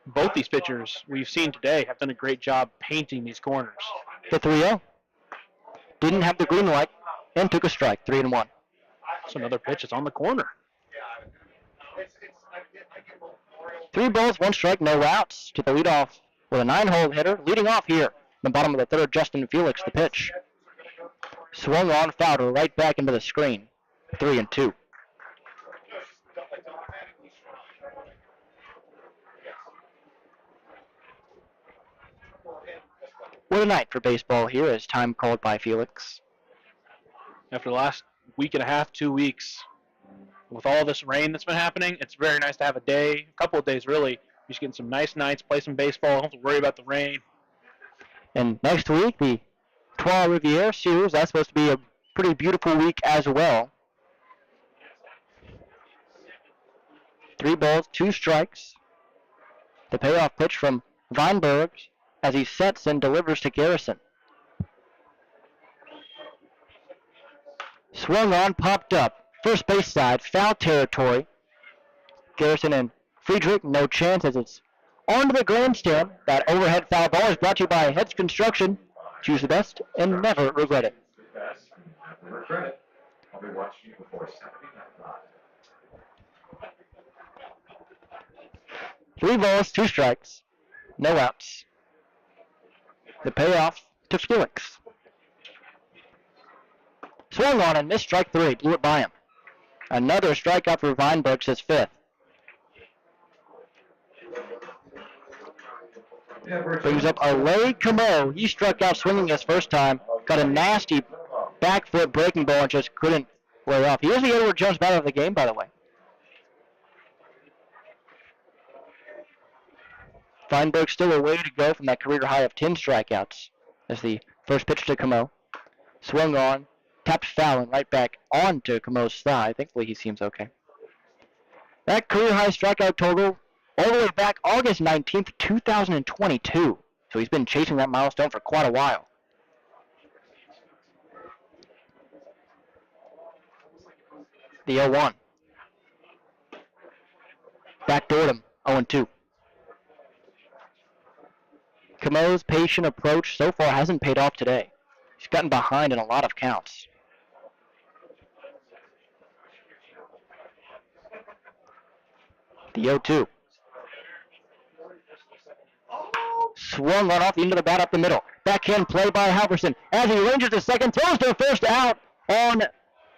both these pitchers we've seen today have done a great job painting these corners. The 3-0 didn't have the green light and took a strike. 3-1. So another pitch is on the corner. 3 balls, 1 strike, no outs to the leadoff with a 9-hole hitter. Leading off here in the bottom of the 3rd, Justin Felix, the pitch. Swung on, foul right back into the screen. 3-2. What a night for baseball here as time called by Felix. After the last week and a half, 2 weeks, with all this rain that's been happening, it's very nice to have a couple of days really, He's getting some nice nights, play some baseball. Don't have to worry about the rain. And next week, the Trois Rivières Series, that's supposed to be a pretty beautiful week as well. 3 balls, 2 strikes. The payoff pitch from Weinberg as he sets and delivers to Garrison. Swung on, popped up. First base side, foul territory. Garrison and Friedrich, no chance as it's onto the grandstand. That overhead foul ball is brought to you by Heads Construction. Choose the best and never regret it. Never regret it. I'll be watching you before Saturday Night Live. 3 balls, 2 strikes, no outs. The payoff to Felix. Swung on and missed strike 3, blew it by him. Another strikeout for Weinberg, his 5th. Brings up Alay Camo. He struck out swinging his first time. Got a nasty back foot breaking ball and just couldn't lay off. He is the Edward Jones batter of the game, by the way. Weinberg still a way to go from that career high of 10 strikeouts. As the first pitch to Camo. Swung on, tapped foul and right back onto Camo's thigh. Thankfully he seems okay. That career high strikeout total all the way back August 19th, 2022. So he's been chasing that milestone for quite a while. The 0-1. Backdoored him, 0-2. Camo's patient approach so far hasn't paid off today. He's gotten behind in a lot of counts. The 0-2. Swung on off the end of the bat up the middle. Backhand play by Halverson. As he ranges to second, throws to first out on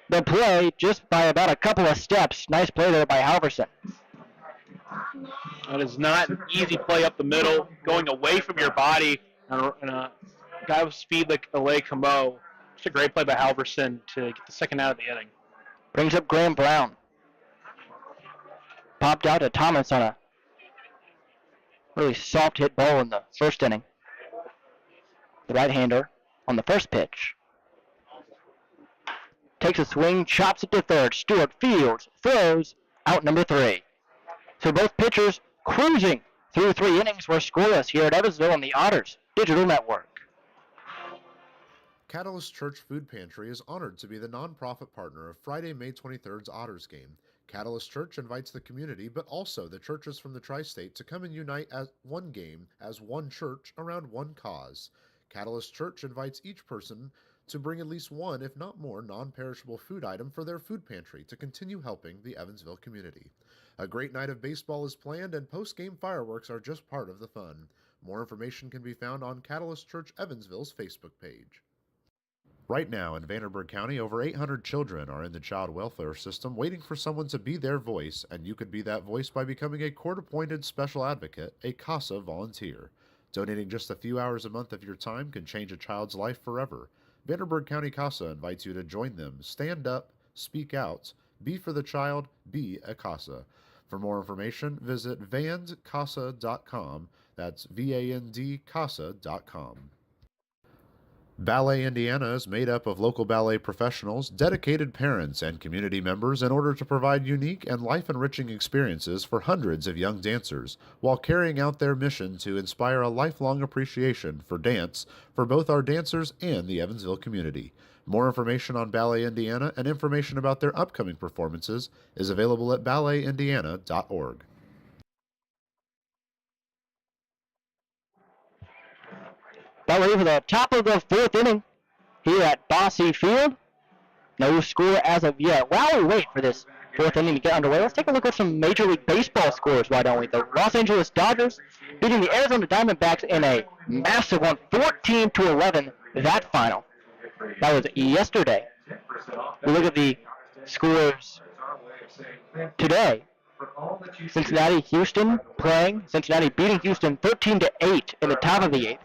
the play just by about a couple of steps. Nice play there by Halverson. That is not an easy play up the middle, going away from your body, and a guy with speed like Alay Camo. It's a great play by Halverson to get the second out of the inning. Brings up Graham Brown. Popped out to Thomas on a really soft hit ball in the first inning. The right-hander on the first pitch. Takes a swing, chops it to third. Stewart fields, throws, out number 3. So both pitchers cruising through 3 innings. We're scoreless here at Evansville on the Otters Digital Network. Catalyst Church Food Pantry is honored to be the nonprofit partner of Friday, May 23rd's Otters game. Catalyst Church invites the community, but also the churches from the tri-state to come and unite as one game, as one church, around one cause. Catalyst Church invites each person to bring at least one, if not more, non-perishable food item for their food pantry to continue helping the Evansville community. A great night of baseball is planned, and post-game fireworks are just part of the fun. More information can be found on Catalyst Church Evansville's Facebook page. Right now in Vanderburgh County, over 800 children are in the child welfare system waiting for someone to be their voice, and you could be that voice by becoming a court-appointed special advocate, a CASA volunteer. Donating just a few hours a month of your time can change a child's life forever. Vanderburgh County CASA invites you to join them. Stand up, speak out, be for the child, be a CASA. For more information, visit vandcasa.com. That's VAND CASA.com. Ballet Indiana is made up of local ballet professionals, dedicated parents, and community members in order to provide unique and life-enriching experiences for hundreds of young dancers, while carrying out their mission to inspire a lifelong appreciation for dance for both our dancers and the Evansville community. More information on Ballet Indiana and information about their upcoming performances is available at balletindiana.org. Ballet for the top of the 4th inning here at Bossy Field. No score as of yet. While we wait for this 4th inning to get underway, let's take a look at some Major League Baseball scores, why don't we? The Los Angeles Dodgers beating the Arizona Diamondbacks in a massive one, 14-11, that final. That was yesterday. We look at the scores today. Cincinnati-Houston playing. Cincinnati beating Houston 13-8 in the top of the 8th.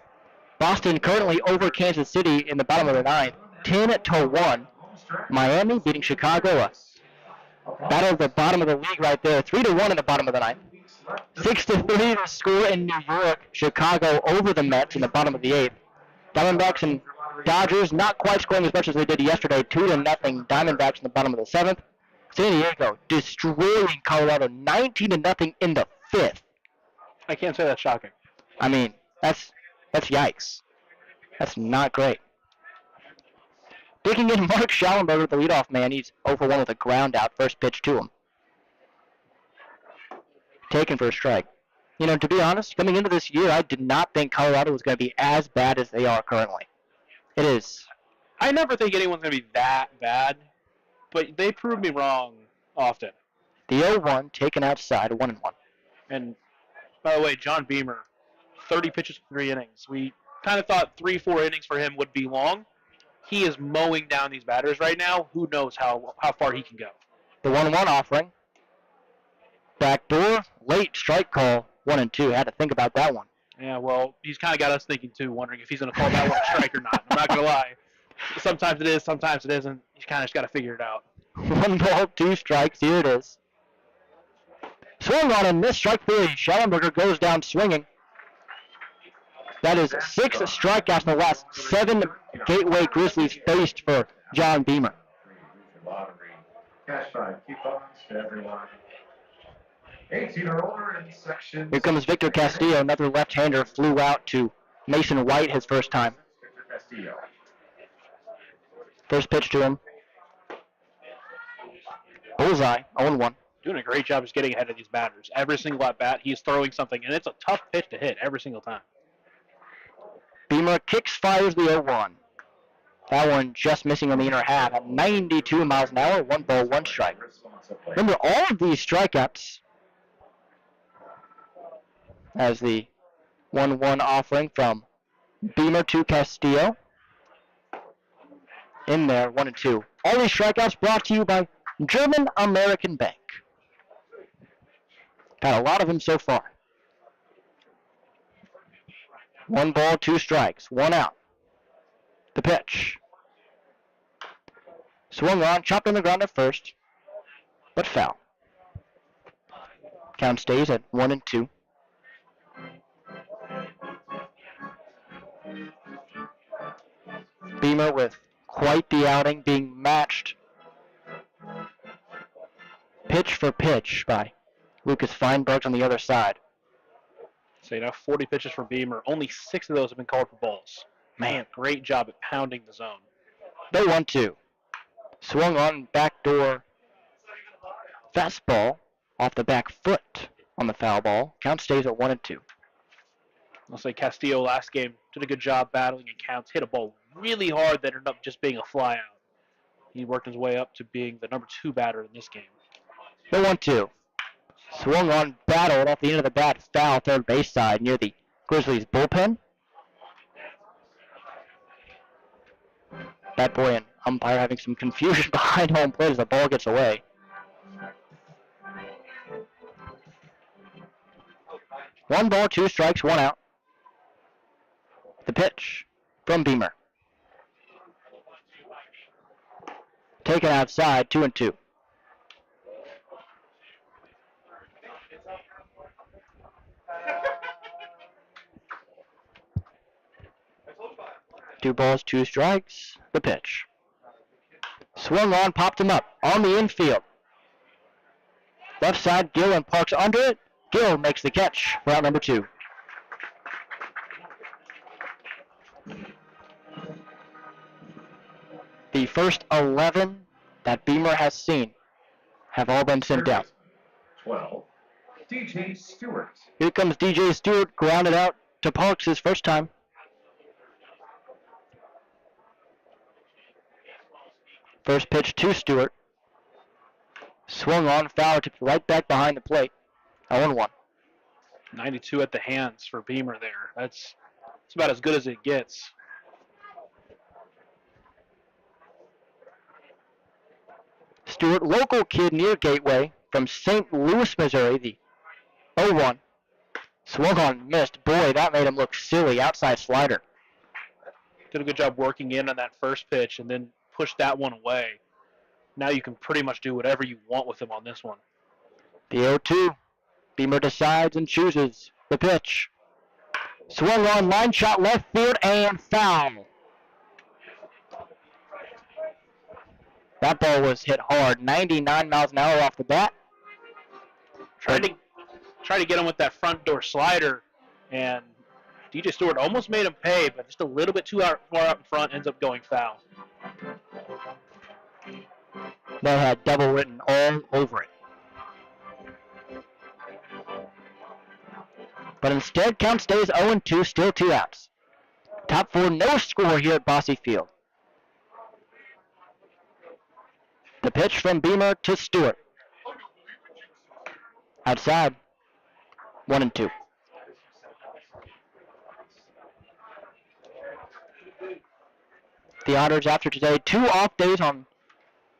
Boston currently over Kansas City in the bottom of the 9th, 10-1. Miami beating Chicago. Battle of the bottom of the league right there, 3-1 in the bottom of the 9th. 6-3 to score in New York. Chicago over the Mets in the bottom of the 8th. Diamondbacks and Dodgers not quite scoring as much as they did yesterday. 2-0 Diamondbacks in the bottom of the 7th. San Diego destroying Colorado 19-0 in the 5th. I can't say that's shocking. I mean, that's yikes. That's not great. Digging in Mark Schallenberger, the leadoff man. He's 0-for-1 with a ground out. First pitch to him. Taken for a strike. You know, to be honest, coming into this year, I did not think Colorado was going to be as bad as they are currently. It is. I never think anyone's going to be that bad, but they prove me wrong often. The 0-1 taken outside, 1-1. And, by the way, John Beamer, 30 pitches, 3 innings. We kind of thought 3-4 innings for him would be long. He is mowing down these batters right now. Who knows how far he can go. The 1-1 offering. Backdoor, late strike call, 1-2. Had to think about that one. Yeah, well, he's kind of got us thinking, too, wondering if he's going to call that one a strike or not. I'm not going to lie. Sometimes it is, sometimes it isn't. You kind of just got to figure it out. 1 ball, 2 strikes. Here it is. Swung on and missed, strike 3. Schallenberger goes down swinging. That is 6 strikeouts in the last 7 Gateway Grizzlies faced for John Beamer. Cash 5 coupons to everyone. 18 or older in section. Here comes Victor Castillo, another left-hander, flew out to Mason White his first time. Victor Castillo. First pitch to him. Bullseye, 0-1. Doing a great job just getting ahead of these batters. Every single at-bat, he's throwing something, and it's a tough pitch to hit every single time. Beamer kicks, fires the 0-1. That one just missing on the inner half at 92 miles an hour, 1 ball, 1 strike. Remember, all of these strikeouts as the 1-1 offering from Beamer to Castillo. In there, 1-2. All these strikeouts brought to you by German American Bank. Got a lot of them so far. 1 ball, 2 strikes, 1 out. The pitch. Swung on, chopped on the ground at first, but foul. Count stays at 1-2. Beamer with quite the outing, being matched pitch for pitch by Lucas Feinberg on the other side. So, 40 pitches for Beamer. Only 6 of those have been called for balls. Man, great job at pounding the zone. The 1-2. Swung on, backdoor fastball off the back foot on the foul ball. Count stays at 1-2. I'll say Castillo last game did a good job battling in counts. Hit a ball really hard that ended up just being a fly out. He worked his way up to being the number 2 batter in this game. The 1-2. Swung on, battled off the end of the bat, foul third base side near the Grizzlies bullpen. Bat boy and umpire having some confusion behind home plate as the ball gets away. 1 ball, 2 strikes, 1 out. The pitch from Beamer. Taken outside, 2-2. Two balls, 2 strikes. The pitch. Swung on, popped him up on the infield. Left side, Gill and Parks under it. Gill makes the catch for out number 2. The first 11 that Beamer has seen have all been sent down. 12. DJ Stewart. Here comes DJ Stewart, grounded out to Parks his first time. First pitch to Stewart. Swung on, foul, tipped right back behind the plate. 0-1. 92 at the hands for Beamer there. That's about as good as it gets. Stewart, local kid near Gateway from St. Louis, Missouri. The 0-1. Swung on, missed. Boy, that made him look silly. Outside slider. Did a good job working in on that first pitch and then pushed that one away. Now you can pretty much do whatever you want with him on this one. The 0-2. Beamer decides and chooses the pitch. Swung on, line shot left field, and foul. That ball was hit hard, 99 miles an hour off the bat. Try to get him with that front door slider, and DJ Stewart almost made him pay, but just a little bit too far out in front, ends up going foul. That had double written all over it. But instead, count stays 0-2, still 2 outs. Top 4, no score here at Bosse Field. The pitch from Beamer to Stewart. Outside, 1-2. The Otters, after today, 2 off days on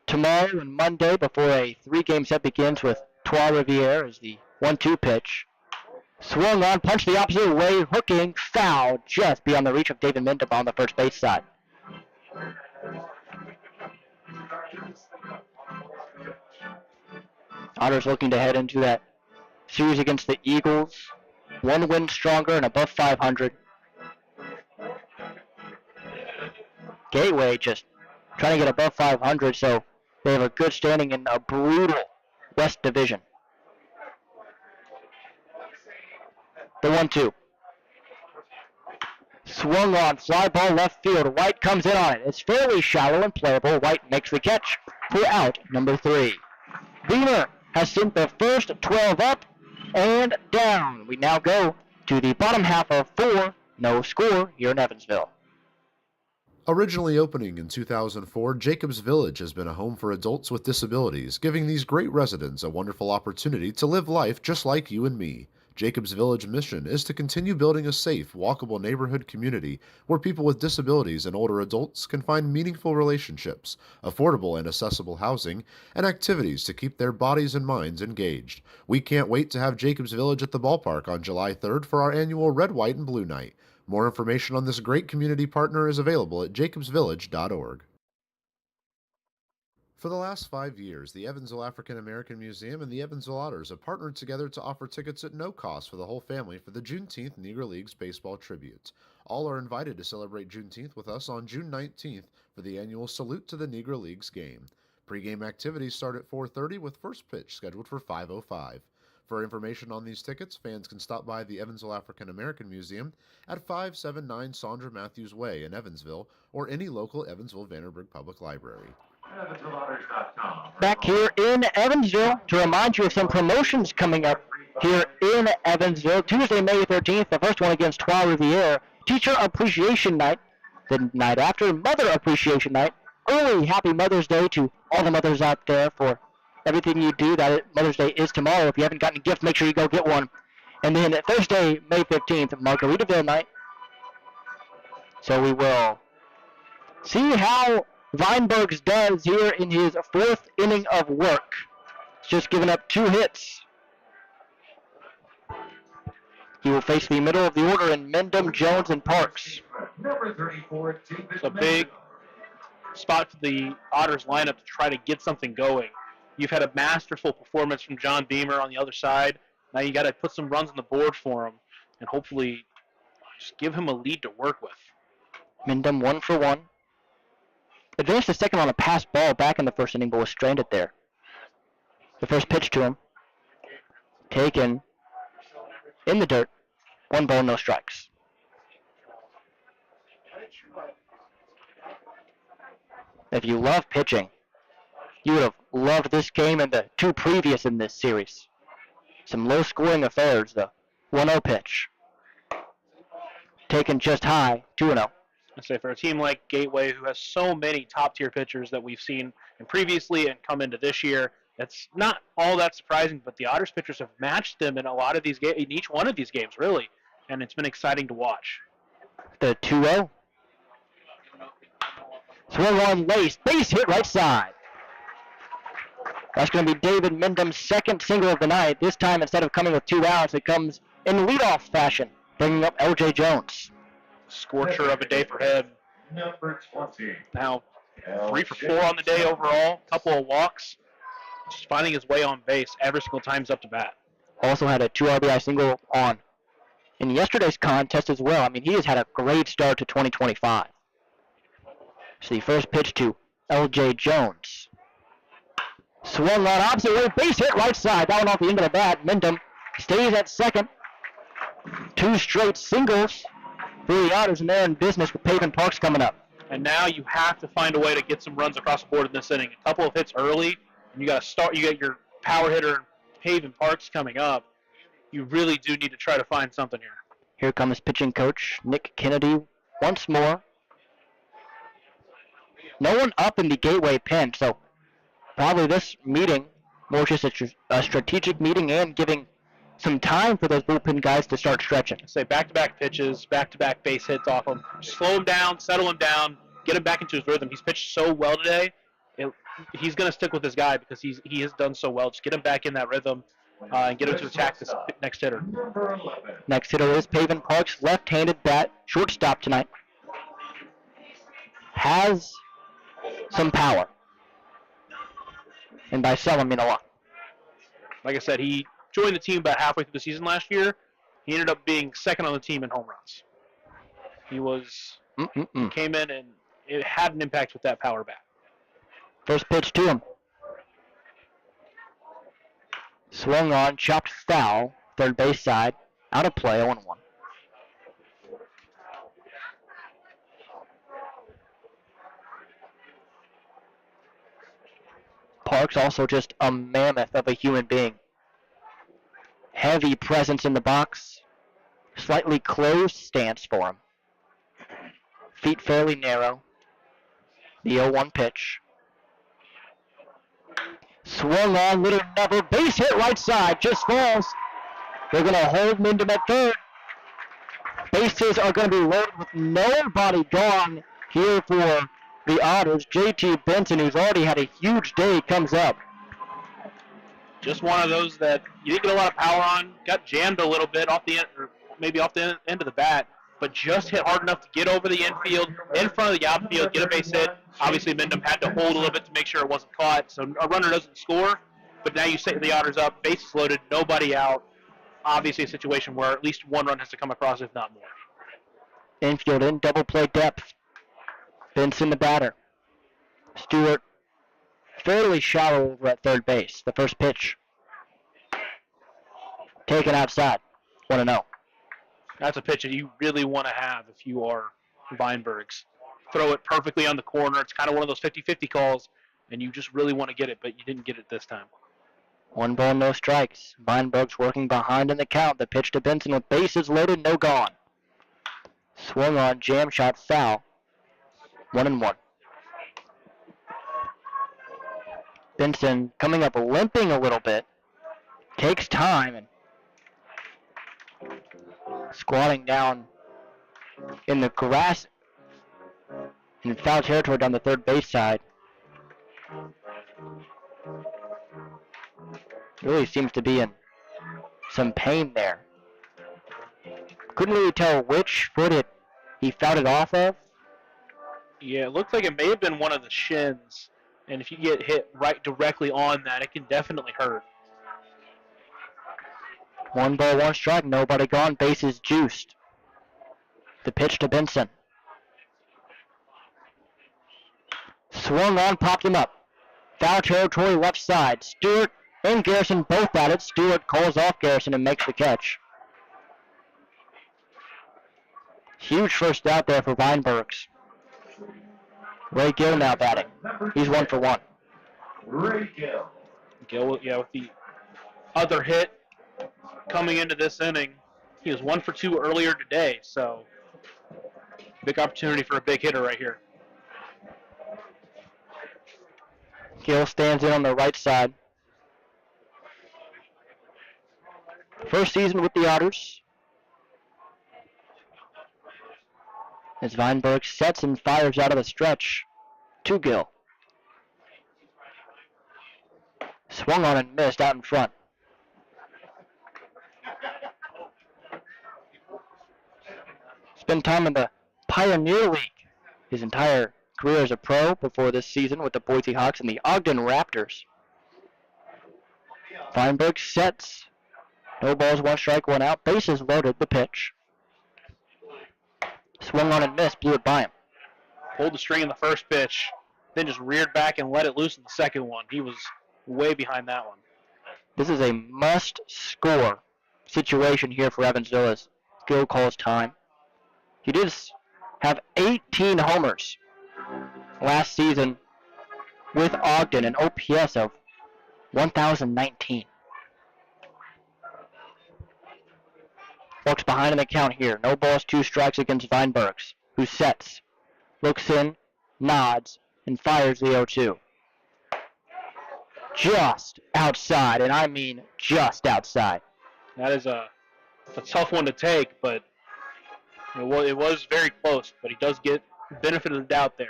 tomorrow and Monday before a 3-game set begins with Trois Riviere as the 1-2 pitch. Swung on, punched the opposite way, hooking, foul, just beyond the reach of David Mintum on the first base side. Otters looking to head into that series against the Eagles. 1 win stronger and above 500. Gateway just trying to get above 500, so they have a good standing in a brutal West Division. The 1-2. Swung on, fly ball left field. White comes in on it. It's fairly shallow and playable. White makes the catch for out number 3. Beamer has sent the first 12 up and down. We now go to the bottom half of 4, no score here in Evansville. Originally opening in 2004, Jacobs Village has been a home for adults with disabilities, giving these great residents a wonderful opportunity to live life just like you and me. Jacobs Village mission is to continue building a safe, walkable neighborhood community where people with disabilities and older adults can find meaningful relationships, affordable and accessible housing, and activities to keep their bodies and minds engaged. We can't wait to have Jacobs Village at the ballpark on July 3rd for our annual Red, White, and Blue Night. More information on this great community partner is available at jacobsvillage.org. For the last 5 years, the Evansville African American Museum and the Evansville Otters have partnered together to offer tickets at no cost for the whole family for the Juneteenth Negro Leagues Baseball Tribute. All are invited to celebrate Juneteenth with us on June 19th for the annual Salute to the Negro Leagues game. Pre-game activities start at 4:30 with first pitch scheduled for 5:05. For information on these tickets, fans can stop by the Evansville African American Museum at 579 Sandra Matthews Way in Evansville or any local Evansville Vanderburgh Public Library. Back here in Evansville to remind you of some promotions coming up here in Evansville. Tuesday, May 13th, the first one against Trois Riviere. Teacher Appreciation Night. The night after, Mother Appreciation Night. Early Happy Mother's Day to all the mothers out there for everything you do. That Mother's Day is tomorrow. If you haven't gotten a gift, make sure you go get one. And then Thursday, May 15th, Margaritaville Night. So we will see how Weinbergs does here in his 4th inning of work. He's just given up 2 hits. He will face the middle of the order in Mendham, Jones, and Parks. It's a big spot for the Otters lineup to try to get something going. You've had a masterful performance from John Beamer on the other side. Now you got to put some runs on the board for him and hopefully just give him a lead to work with. Mendham 1 for 1. Advanced the second on a pass ball back in the first inning, but was stranded there. The first pitch to him. Taken in the dirt. 1 ball, no strikes. If you love pitching, you would have loved this game and the 2 previous in this series. Some low-scoring affairs, the 1-0 pitch. Taken just high, 2-0. I say for a team like Gateway, who has so many top-tier pitchers that we've seen and previously and come into this year, it's not all that surprising. But the Otters pitchers have matched them in a lot of these games, in each one of these games, really, and it's been exciting to watch. The 2-0. Swung on Lace, base hit right side. That's going to be David Mendham's second single of the night. This time, instead of coming with 2 outs, it comes in leadoff fashion, bringing up L.J. Jones. Scorcher of a day for him. Number 20. Now 3 for 4 on the day overall. Couple of walks. Just finding his way on base every single time he's up to bat. also had a 2 RBI single on in yesterday's contest as well. I mean, he has had a great start to 2025. So the first pitch to L.J. Jones. Swung on opposite way, base hit right side. That one off the end of the bat. Mendham stays at second. 2 straight singles for the Otters, and they're in business with Pavin Parks coming up. And now you have to find a way to get some runs across the board in this inning. A couple of hits early, and you got to start. You got your power hitter, Pavin Parks, coming up. You really do need to try to find something here. Here comes pitching coach Nick Kennedy once more. No one up in the Gateway pen, so probably this meeting more just a strategic meeting and giving some time for those bullpen guys to start stretching. Say back-to-back pitches, back-to-back base hits off him. Slow him down, settle him down, get him back into his rhythm. He's pitched so well today. He's going to stick with this guy because he has done so well. Just get him back in that rhythm and get him to attack this next hitter. Next hitter is Pavin Parks, left-handed bat, shortstop tonight. Has some power. And by some, I mean a lot. Like I said, he joined the team about halfway through the season last year. He ended up being second on the team in home runs. He came in and it had an impact with that power bat. First pitch to him. Swung on, chopped foul, third base side, out of play, 0-1. Parks also just a mammoth of a human being. Heavy presence in the box, slightly closed stance for him. Feet fairly narrow. The 0-1 pitch. Swung on, little never, base hit right side, just falls. They're going to hold Mendham at third. Bases are going to be loaded with nobody gone here for the Otters. JT Benson, who's already had a huge day, comes up. Just one of those that you didn't get a lot of power on, got jammed a little bit off the end, or maybe off the end of the bat, but just hit hard enough to get over the infield, in front of the outfield, get a base hit. Obviously, Mendham had to hold a little bit to make sure it wasn't caught, so a runner doesn't score, but now you set the Otters up, bases loaded, nobody out. Obviously a situation where at least one run has to come across, if not more. Infield in, double play depth. Benson the batter. Stewart fairly shallow over at third base. The first pitch. Taken outside. 1-0. That's a pitch that you really want to have if you are Weinbergs. Throw it perfectly on the corner. It's kind of one of those 50-50 calls, and you just really want to get it, but you didn't get it this time. 1 ball, no strikes. Weinberg's working behind in the count. The pitch to Benson with bases loaded, no gone. Swung on, jam shot, foul. 1-1. Benson coming up limping a little bit. Takes time and squatting down in the grass in foul territory down the third base side. Really seems to be in some pain there. Couldn't really tell which foot he fouled it off of. Yeah, it looks like it may have been one of the shins, and if you get hit right directly on that, it can definitely hurt. 1 ball, 1 strike, nobody gone, bases juiced. The pitch to Benson. Swung on, popped him up. Foul territory, left side. Stewart and Garrison both at it. Stewart calls off Garrison and makes the catch. Huge first out there for Weinbergs. Ray Gill now batting. He's 1 for 1. Ray Gill. Gill, yeah, with the other hit coming into this inning. He was 1 for 2 earlier today, so big opportunity for a big hitter right here. Gill stands in on the right side. First season with the Otters. As Weinberg sets and fires out of the stretch to Gill. Swung on and missed out in front. Spent time in the Pioneer League his entire career as a pro before this season with the Boise Hawks and the Ogden Raptors. Weinberg sets No balls, 1 strike, 1 out. Bases loaded. The pitch. Swung on and missed. Blew it by him. Pulled the string in the first pitch, then just reared back and let it loose in the second one. He was way behind that one. This is a must-score situation here for Evansville as Gill calls time. He did have 18 homers last season with Ogden, an OPS of 1,019. Looks behind in the count here. No balls, 2 strikes against Weinbergs, who sets, looks in, nods, and fires the 0-2. Just outside, and I mean just outside. That is a tough one to take, but it was very close. But he does get the benefit of the doubt there.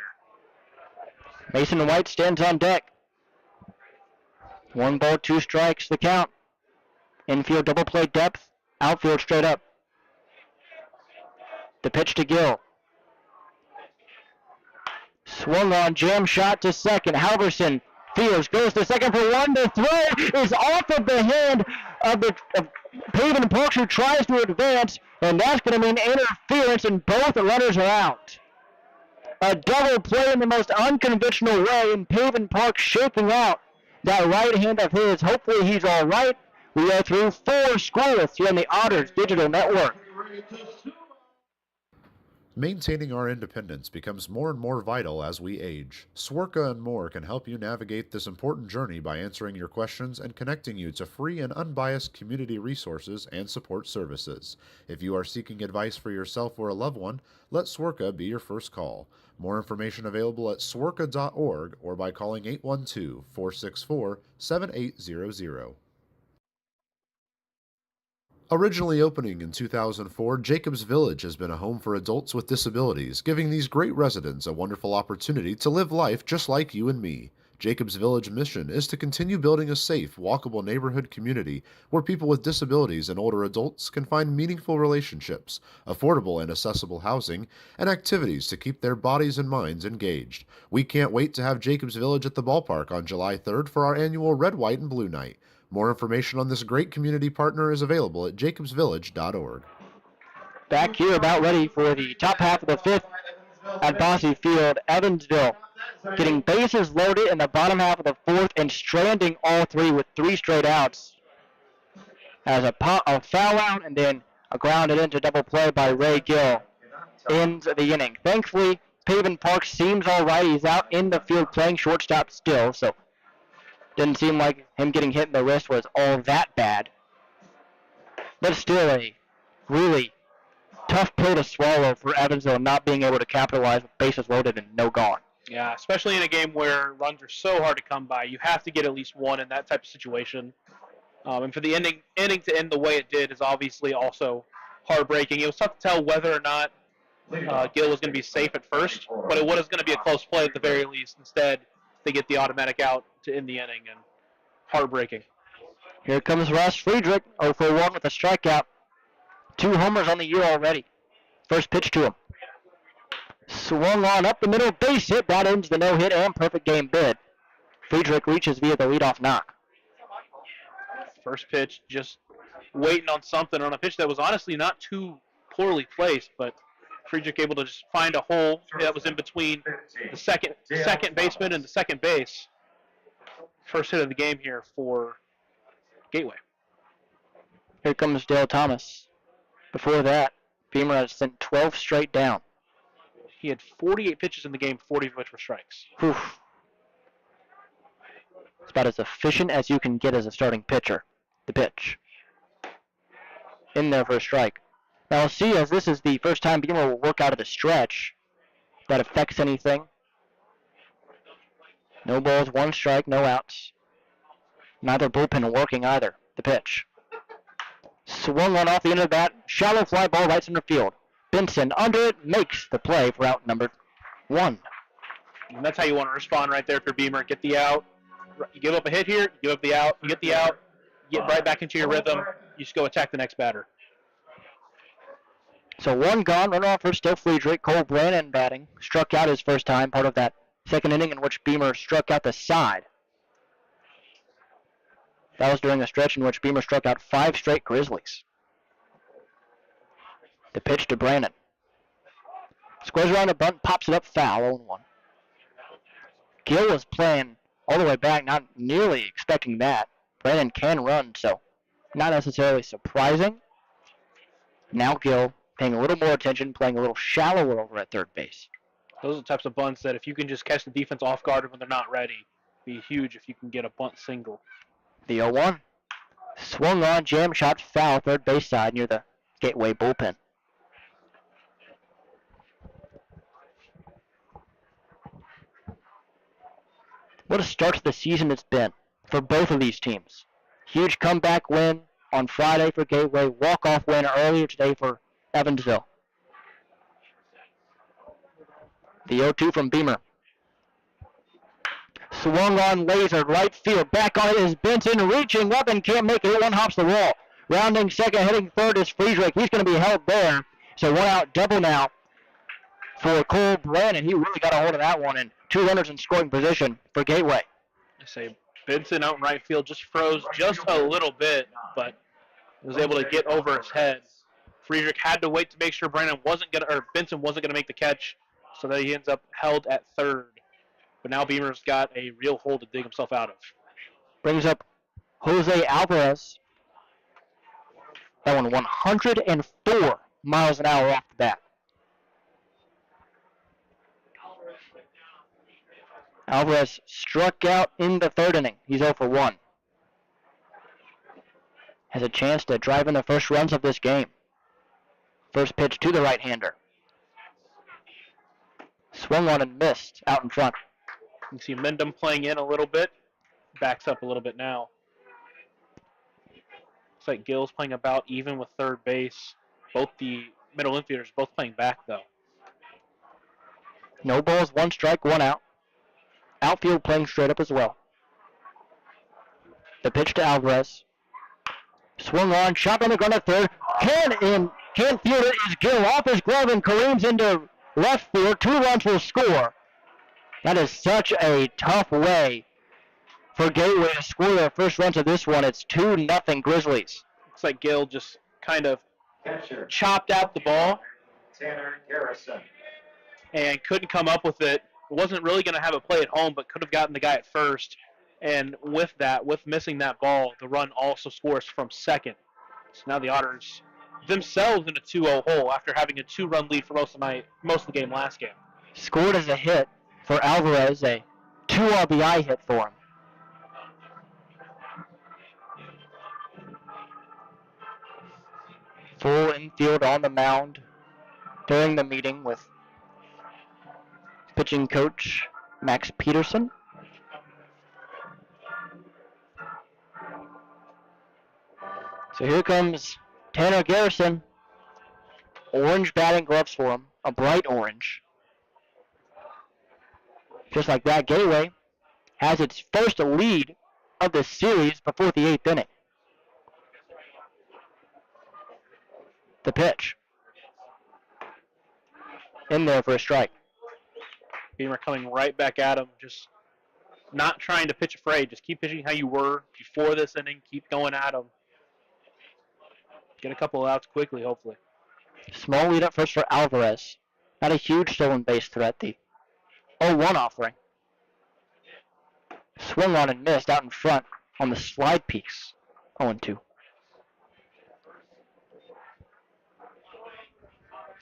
Mason White stands on deck. 1 ball, 2 strikes, the count. Infield double play depth, outfield straight up. The pitch to Gill. Swung on, jam shot to second. Halverson fields, goes to second for 1. The throw is off of the hand of Pavin Parks, who tries to advance, and that's going to mean interference, and both runners are out. A double play in the most unconventional way, and Pavin Parks shaking out that right hand of his. Hopefully he's all right. We are through 4 scoreless here on the Otters Digital Network. Maintaining our independence becomes more and more vital as we age. Swerka and more can help you navigate this important journey by answering your questions and connecting you to free and unbiased community resources and support services. If you are seeking advice for yourself or a loved one, let Swerka be your first call. More information available at swerka.org or by calling 812-464-7800. Originally opening in 2004, Jacobs Village has been a home for adults with disabilities, giving these great residents a wonderful opportunity to live life just like you and me. Jacobs Village mission is to continue building a safe, walkable neighborhood community where people with disabilities and older adults can find meaningful relationships, affordable and accessible housing, and activities to keep their bodies and minds engaged. We can't wait to have Jacobs Village at the ballpark on July 3rd for our annual Red, White, and Blue Night. More information on this great community partner is available at jacobsvillage.org. Back here about ready for the top half of the 5th at Bosse Field. Evansville getting bases loaded in the bottom half of the 4th and stranding all 3 with 3 straight outs. As a foul out and then a grounded into double play by Ray Gill ends the inning. Thankfully, Pavin Parks seems all right. He's out in the field playing shortstop still, so didn't seem like him getting hit in the wrist was all that bad. But still a really tough pill to swallow for Evansville not being able to capitalize with bases loaded and no gone. Yeah, especially in a game where runs are so hard to come by. You have to get at least 1 in that type of situation. And for the inning to end the way it did is obviously also heartbreaking. It was tough to tell whether or not Gill was going to be safe at first, but it was going to be a close play at the very least. Instead, they get the automatic out to end the inning, and heartbreaking. Here comes Ross Friedrich, 0 for 1 with a strikeout. 2 homers on the year already. First pitch to him. Swung on up the middle, base hit. That ends the no-hit and perfect game bid. Friedrich reaches via the leadoff knock. First pitch, just waiting on something on a pitch that was honestly not too poorly placed, but Friedrich able to just find a hole that was in between the second baseman and the second base. First hit of the game here for Gateway. Here comes Dale Thomas. Before that, Beamer has sent 12 straight down. He had 48 pitches in the game, 40 of which were strikes. Whew. It's about as efficient as you can get as a starting pitcher. The pitch. In there for a strike. Now we'll see, as this is the first time Beamer will work out of the stretch, if that affects anything. No balls, 1 strike, no outs. Neither bullpen working either. The pitch. Swung on off the end of that. Shallow fly ball right center field. Benson under it, makes the play for out number 1. And that's how you want to respond right there for Beamer. Get the out. You give up a hit here, you give up the out, you get the out, get right back into your rhythm. You just go attack the next batter. So 1 gone, runoff for still Friedrich. Cole Brannon batting. Struck out his first time, part of that second inning in which Beamer struck out the side. That was during a stretch in which Beamer struck out 5 straight Grizzlies. The pitch to Brandon. Squares around a bunt, pops it up, foul, 0-1. Gill was playing all the way back, not nearly expecting that. Brandon can run, so not necessarily surprising. Now Gill paying a little more attention, playing a little shallower over at third base. Those are the types of bunts that if you can just catch the defense off guard when they're not ready, be huge if you can get a bunt single. The 0-1. Swung on, jam shot, foul, third base side near the Gateway bullpen. What a start to the season it's been for both of these teams. Huge comeback win on Friday for Gateway, walk-off win earlier today for Evansville. The 0-2 from Beamer. Swung on, laser, right field. Back on it is Benson, reaching up and can't make it. One hops the wall. Rounding second, heading third is Friedrich. He's going to be held there. So 1 out, double now for Cole Brandon. He really got a hold of that one, and 2 runners in scoring position for Gateway. I say Benson out in right field just froze just a little bit, but was able to get over his head. Friedrich had to wait to make sure Benson wasn't going to make the catch, so that he ends up held at third. But now Beamer's got a real hole to dig himself out of. Brings up Jose Alvarez. That one 104 miles an hour off the bat. Alvarez struck out in the third inning. He's 0 for 1. Has a chance to drive in the first runs of this game. First pitch to the right-hander. Swung on and missed out in front. You can see Mendham playing in a little bit. Backs up a little bit now. Looks like Gill's playing about even with third base. Both the middle infielders both playing back, though. No balls, 1 strike, 1 out. Outfield playing straight up as well. The pitch to Alvarez. Swung on, shot on the ground at third. Can't field it is Gill off his glove and careens into left field. 2 runs will score. That is such a tough way for Gateway to score their first runs of this one. It's 2-0 Grizzlies. Looks like Gill just kind of chopped out the ball Tanner Garrison. and couldn't come up with it. Wasn't really going to have a play at home, but could have gotten the guy at first. And with missing that ball, the run also scores from second. So now the Otters themselves in a 2-0 hole after having a 2-run lead for most of the game last game. Scored as a hit for Alvarez, a 2 RBI hit for him. Full infield on the mound during the meeting with pitching coach Max Peterson. So here comes Tanner Garrison. Orange batting gloves for him, a bright orange. Just like that, Gateway has its first lead of the series before the 8th inning. The pitch. In there for a strike. Beamer coming right back at him, just not trying to pitch afraid. Just keep pitching how you were before this inning. Keep going at him. Get a couple of outs quickly, hopefully. Small lead up first for Alvarez. Not a huge stolen base threat. The 0-1 offering. Swung on and missed out in front on the slide piece. 0-2.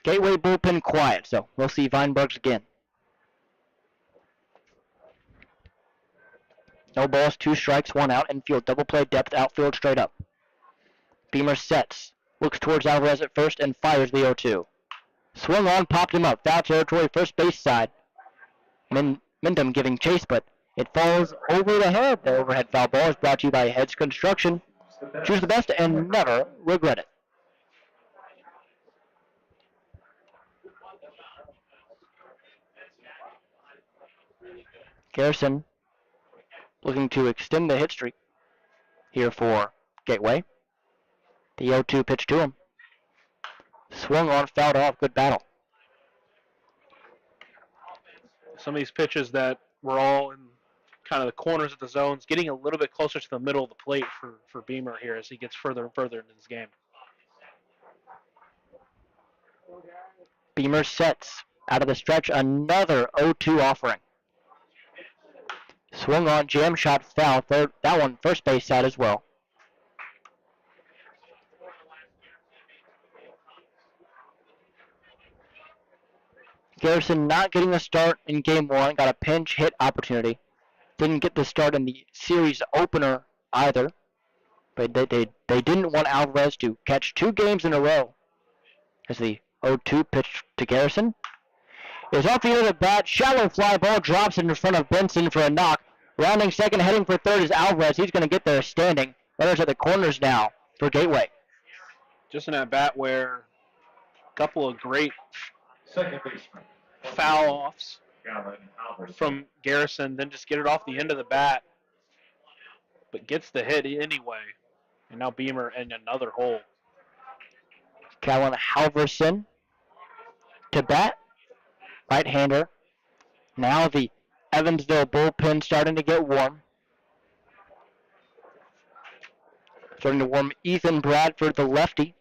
Gateway bullpen quiet, so we'll see Weinbergs again. No balls, 2 strikes, 1 out. Infield double play depth, outfield straight up. Beamer sets, looks towards Alvarez at first, and fires the 0-2. Swung on, popped him up. Foul territory, first base side. Mendham giving chase, but it falls over the head. The overhead foul ball is brought to you by Heads Construction. Choose the best and never regret it. Garrison looking to extend the hit streak here for Gateway. The 0-2 pitch to him. Swung on, fouled off. Good battle. Some of these pitches that were all in kind of the corners of the zones, getting a little bit closer to the middle of the plate for Beamer here as he gets further and further into this game. Beamer sets out of the stretch, another 0-2 offering. Swung on, jam shot, foul. That one first base side as well. Garrison not getting a start in game one. Got a pinch hit opportunity. Didn't get the start in the series opener either. But they didn't want Alvarez to catch 2 games in a row. As the 0-2 pitch to Garrison is off the end of the bat. Shallow fly ball drops in front of Benson for a knock. Rounding second, heading for third is Alvarez. He's going to get there standing. Runners at the corners now for Gateway. Just an at-bat where a couple of great Second baseman. foul offs Alvarez. from Garrison, then just get it off the end of the bat, but gets the hit anyway. And now Beamer in another hole. Callan Halverson to bat. Right-hander. Now the Evansville bullpen starting to get warm. Starting to warm Ethan Bradford, the lefty.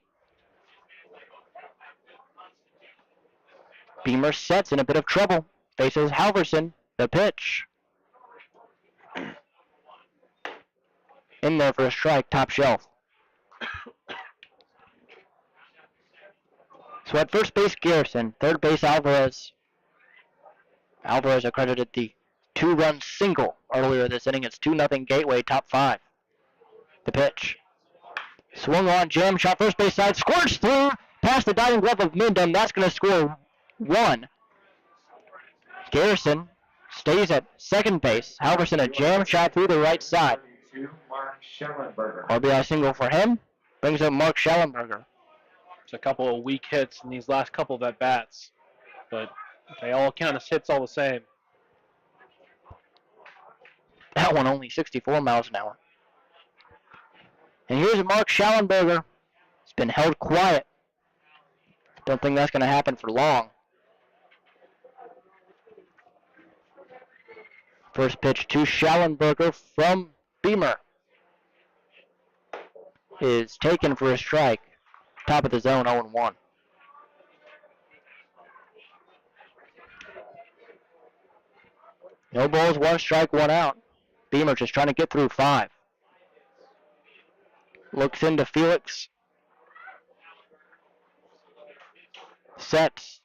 Beamer sets in a bit of trouble. Faces Halverson, the pitch. In there for a strike, top shelf. So at first base, Garrison. Third base, Alvarez. Alvarez accredited the 2-run single earlier this inning. It's 2-0 Gateway, top 5. The pitch. Swung on, jam shot, first base side, squirts through, past the diving glove of Mindham. That's going to score 1. Garrison stays at second base. Halverson a jam shot through the right side. Mark Schellenberger. RBI single for him. Brings up Mark Schellenberger. It's a couple of weak hits in these last couple of at-bats, but they all count as hits all the same. That one only 64 miles an hour. And here's Mark Schellenberger. He's been held quiet. Don't think that's going to happen for long. First pitch to Schellenberger from Beamer is taken for a strike. Top of the zone, 0-1. No balls, 1 strike, 1 out. Beamer just trying to get through 5. Looks into Felix. Sets.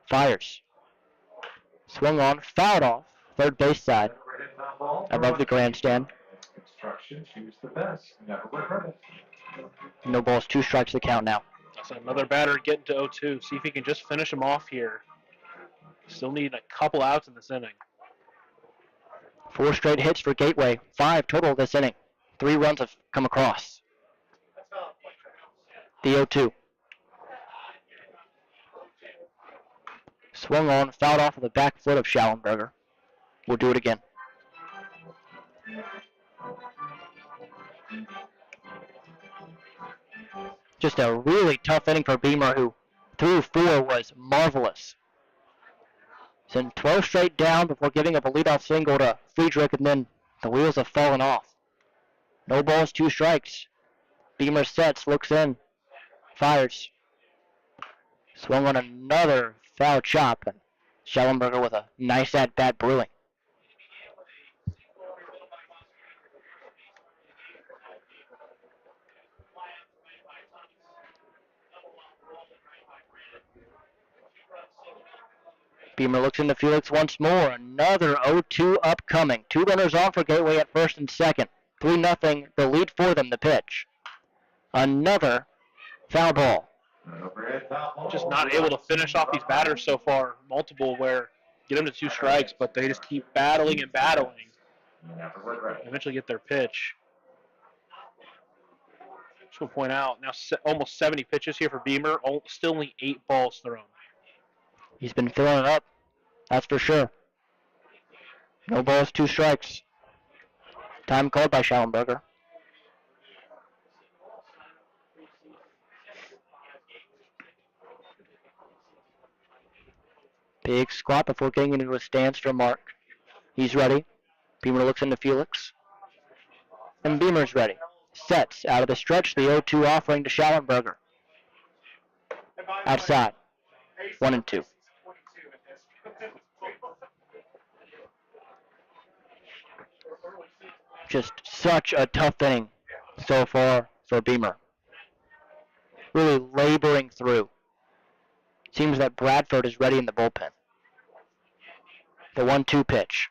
Fires. Swung on, fouled off. Third base side. Above the grandstand. Construction, choose the best. Never regret it. No balls, 2 strikes to count now. That's another batter getting to 0-2. See if he can just finish him off here. Still need a couple outs in this inning. 4 straight hits for Gateway. 5 total this inning. 3 runs have come across. The 0-2. Swung on, fouled off of the back foot of Schellenberger. We'll do it again. Just a really tough inning for Beamer, who through 4 was marvelous. Sent 12 straight down before giving up a leadoff single to Friedrich, and then the wheels have fallen off. No balls, 2 strikes. Beamer sets, looks in, fires. Swung on another foul chop, and Schellenberger with a nice at-bat brewing. Beamer looks into Felix once more. Another 0-2 upcoming. 2 runners on for Gateway at first and second. 3-0, the lead for them, the pitch. Another foul ball. Just not able to finish off these batters so far. Multiple where get them to 2 strikes, but they just keep battling and battling. Eventually get their pitch. Just want to point out, now almost 70 pitches here for Beamer. Still only 8 balls thrown. He's been filling it up, that's for sure. No balls, 2 strikes. Time called by Schellenberger. Big squat before getting into a stance for Mark. He's ready. Beamer looks into Felix. And Beamer's ready. Sets out of the stretch. The 0-2 offering to Schallenberger. Outside. 1-2. Just such a tough inning so far for Beamer. Really laboring through. Seems that Bradford is ready in the bullpen. The 1-2 pitch.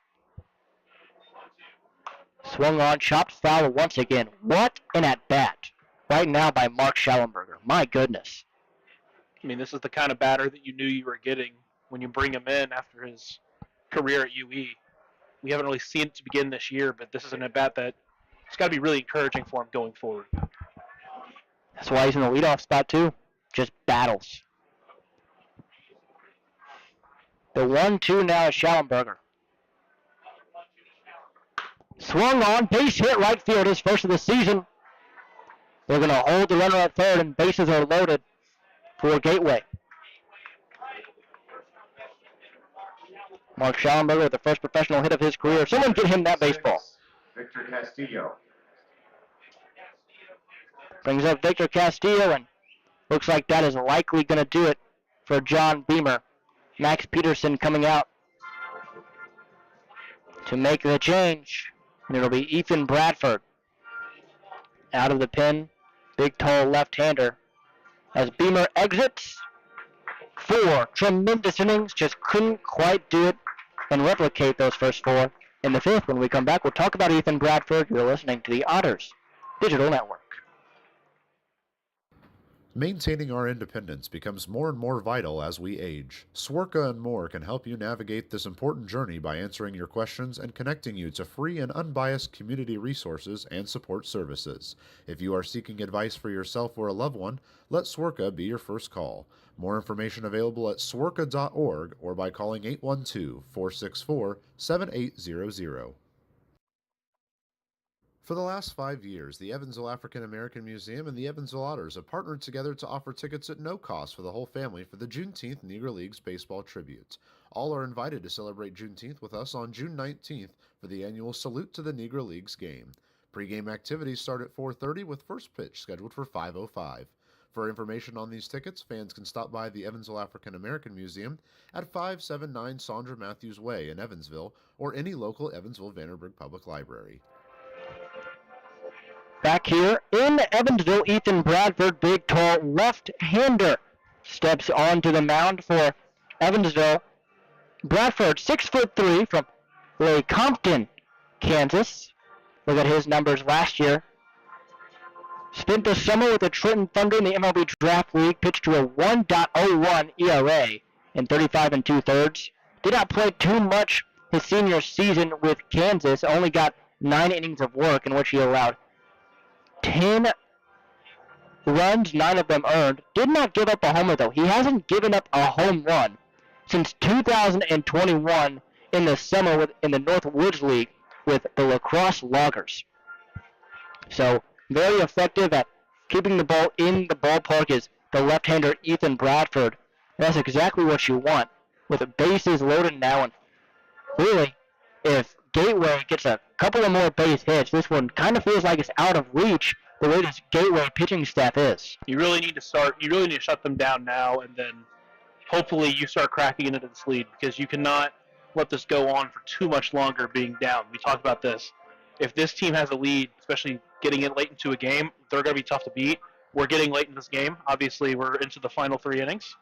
Swung on, chopped foul once again. What an at-bat. Right now by Mark Schallenberger. My goodness. I mean, this is the kind of batter that you knew you were getting when you bring him in after his career at UE. We haven't really seen it to begin this year, but this is an at-bat that it's got to be really encouraging for him going forward. That's why he's in the leadoff spot, too. Just battles. The 1-2 now is Schallenberger. Swung on, base hit right field, his first of the season. They're going to hold the runner at third, and bases are loaded for Gateway. Mark Schallenberger with the first professional hit of his career. Someone get him that baseball. Victor Castillo. Brings up Victor Castillo, and looks like that is likely going to do it for John Beamer. Max Peterson coming out to make the change. And it'll be Ethan Bradford out of the pen. Big, tall left-hander. As Beamer exits, 4 tremendous innings. Just couldn't quite do it and replicate those first 4. In the 5th, when we come back, we'll talk about Ethan Bradford. You're listening to the Otters Digital Network. Maintaining our independence becomes more and more vital as we age. Swerka and more can help you navigate this important journey by answering your questions and connecting you to free and unbiased community resources and support services. If you are seeking advice for yourself or a loved one, let Swerka be your first call. More information available at swerka.org or by calling 812-464-7800. For the last 5 years, the Evansville African American Museum and the Evansville Otters have partnered together to offer tickets at no cost for the whole family for the Juneteenth Negro Leagues Baseball Tribute. All are invited to celebrate Juneteenth with us on June 19th for the annual Salute to the Negro Leagues game. Pre-game activities start at 4:30 with first pitch scheduled for 5:05. For information on these tickets, fans can stop by the Evansville African American Museum at 579 Sandra Matthews Way in Evansville or any local Evansville-Vanderburgh Public Library. Back here in Evansville, Ethan Bradford, big, tall left-hander, steps onto the mound for Evansville. Bradford, 6'3" from Lake Compton, Kansas. Look at his numbers last year. Spent the summer with the Trenton Thunder in the MLB Draft League, pitched to a 1.01 ERA in 35 2/3. Did not play too much his senior season with Kansas, only got 9 innings of work in which he allowed 10 runs, 9 of them earned. Did not give up a homer, though. He hasn't given up a home run since 2021 in the summer in the North Woods League with the Lacrosse Loggers. So, very effective at keeping the ball in the ballpark is the left-hander Ethan Bradford. And that's exactly what you want with the bases loaded now. And really, if Gateway gets a couple of more base hits, this one kind of feels like it's out of reach the way this Gateway pitching staff is. You really need to shut them down now, and then hopefully you start cracking into this lead, because you cannot let this go on for too much longer being down. We talked about this. If this team has a lead, especially getting in late into a game, they're going to be tough to beat. We're getting late in this game. Obviously, we're into the final 3 innings,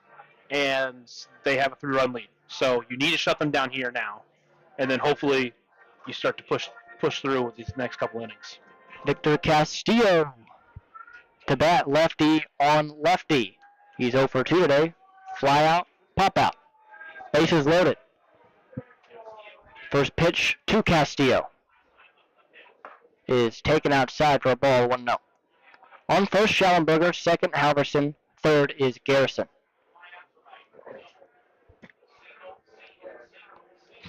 and they have a 3-run lead. So you need to shut them down here now, and then hopefully you start to push through with these next couple innings. Victor Castillo to bat, lefty on lefty. He's 0 for 2 today. Fly out, pop out. Bases loaded. First pitch to Castillo is taken outside for a ball, 1-0. On first, Schallenberger. Second, Halverson. Third is Garrison.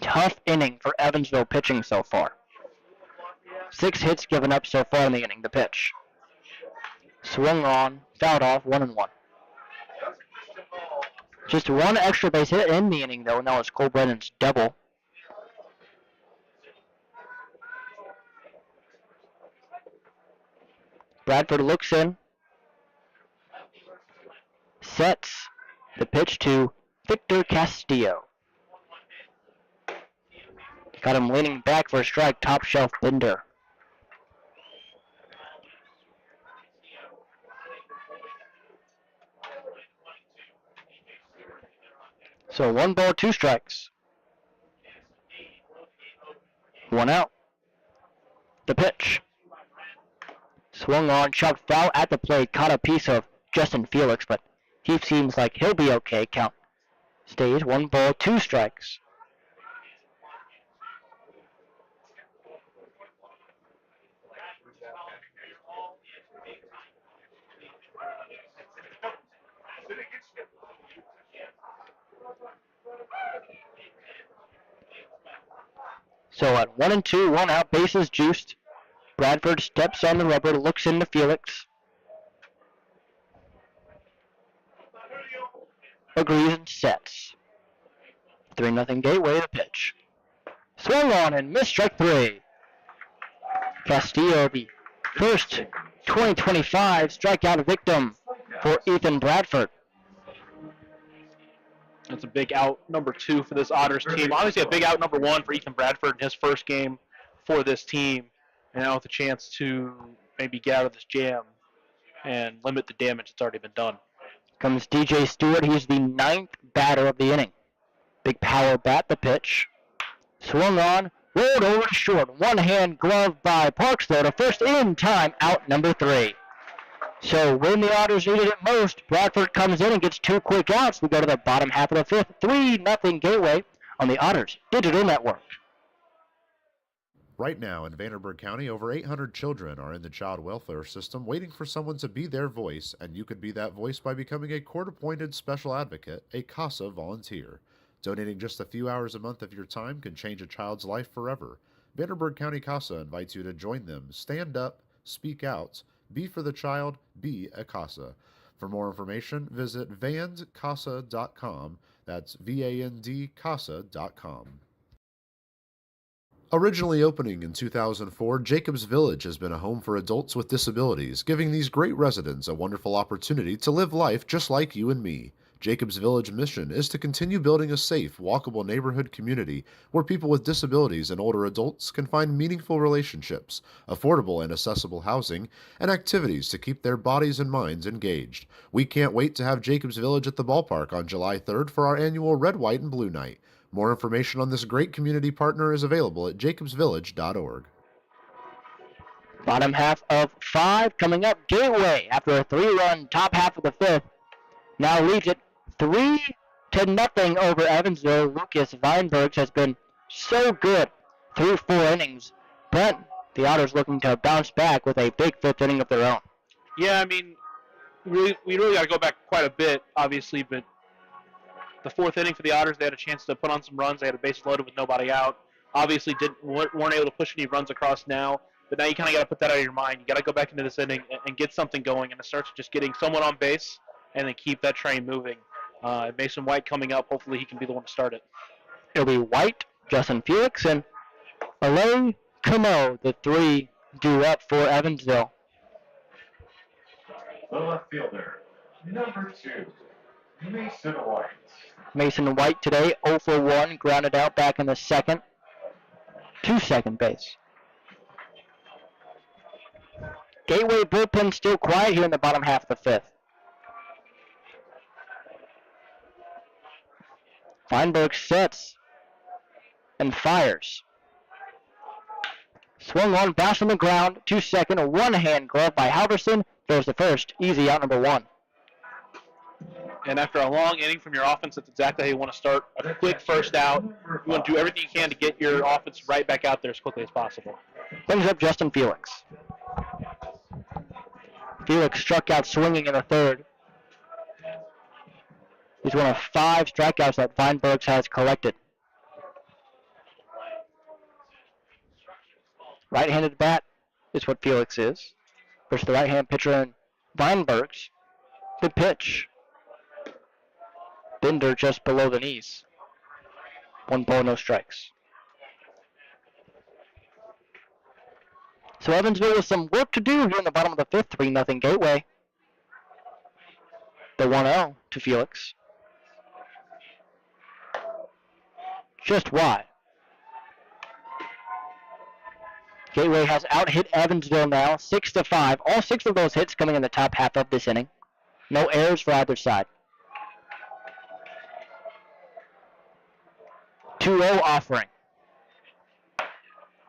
Tough inning for Evansville pitching so far. 6 hits given up so far in the inning. The pitch. Swung on, fouled off, 1-1. Just 1 extra base hit in the inning, though, and that was Cole Brennan's double. Bradford looks in. Sets the pitch to Victor Castillo. Got him leaning back for a strike, top shelf Bender. So 1 ball, 2 strikes. 1 out. The pitch. Swung on, chopped foul at the plate, caught a piece of Justin Felix, but he seems like he'll be okay. Count stays 1 ball, 2 strikes. So at 1 and 2, 1 out, bases juiced. Bradford steps on the rubber, looks into Felix. Agrees and sets. 3-0 Gateway, the pitch. Swung on and missed, strike 3. Castillo, the first 2025 strikeout victim for Ethan Bradford. That's a big out number 2 for this Otters team. Obviously a big out number 1 for Ethan Bradford in his first game for this team. And now with a chance to maybe get out of this jam and limit the damage that's already been done. Comes DJ Stewart. He's the 9th batter of the inning. Big power bat, the pitch. Swung on, rolled over to short. One-hand glove by Parks, though, to first in time, out number 3. So when the Otters needed it most, Bradford comes in and gets 2 quick outs. We go to the bottom half of the 5th. 3-0 Gateway on the Otters Digital Network. Right now in Vanderburgh County, over 800 children are in the child welfare system waiting for someone to be their voice, and you could be that voice by becoming a court-appointed special advocate, a CASA volunteer. Donating just a few hours a month of your time can change a child's life forever. Vanderburgh County CASA invites you to join them. Stand up, speak out, be for the child, be a CASA. For more information, visit vandcasa.com. That's VAND CASA.com. Originally opening in 2004, Jacobs Village has been a home for adults with disabilities, giving these great residents a wonderful opportunity to live life just like you and me. Jacobs Village mission is to continue building a safe, walkable neighborhood community where people with disabilities and older adults can find meaningful relationships, affordable and accessible housing, and activities to keep their bodies and minds engaged. We can't wait to have Jacobs Village at the ballpark on July 3rd for our annual Red, White, and Blue Night. More information on this great community partner is available at jacobsvillage.org. Bottom half of 5 coming up. Gateway, after a 3-run top half of the 5th, now leads it 3-0 over Evansville. Lucas Weinbergs has been so good through 4 innings, but the Otters looking to bounce back with a big 5th inning of their own. Yeah, I mean, we really got to go back quite a bit, obviously, but the 4th inning for the Otters, they had a chance to put on some runs. They had a base loaded with nobody out. Obviously, weren't able to push any runs across now, but now you kind of got to put that out of your mind. You got to go back into this inning and get something going, and it starts just getting someone on base and then keep that train moving. Mason White coming up. Hopefully, he can be the one to start it. It'll be White, Justin Felix, and Alain Camo, the 3 due up for Evansville. The left fielder, number 2, Mason White. Mason White today, 0 for 1, grounded out back in the 2nd to second base. Gateway bullpen still quiet here in the bottom half of the 5th. Feinberg sets and fires. Swung on, bounced on the ground to second. A one-hand glove by Halverson. Throws the first. Easy out number 1. And after a long inning from your offense, that's exactly how you want to start. A quick first out. You want to do everything you can to get your offense right back out there as quickly as possible. Brings up Justin Felix. Felix struck out swinging in the 3rd. He's one of 5 strikeouts that Feinbergs has collected. Right-handed bat is what Felix is. Versus the right-hand pitcher in Feinbergs. Good pitch. Bender just below the knees. 1 ball, no strikes. So Evansville with some work to do here in the bottom of the fifth. 3-0 Gateway. The 1-0 to Felix. Just wide. Gateway has out-hit Evansville now, 6-5. All 6 of those hits coming in the top half of this inning. No errors for either side. 2-0 offering.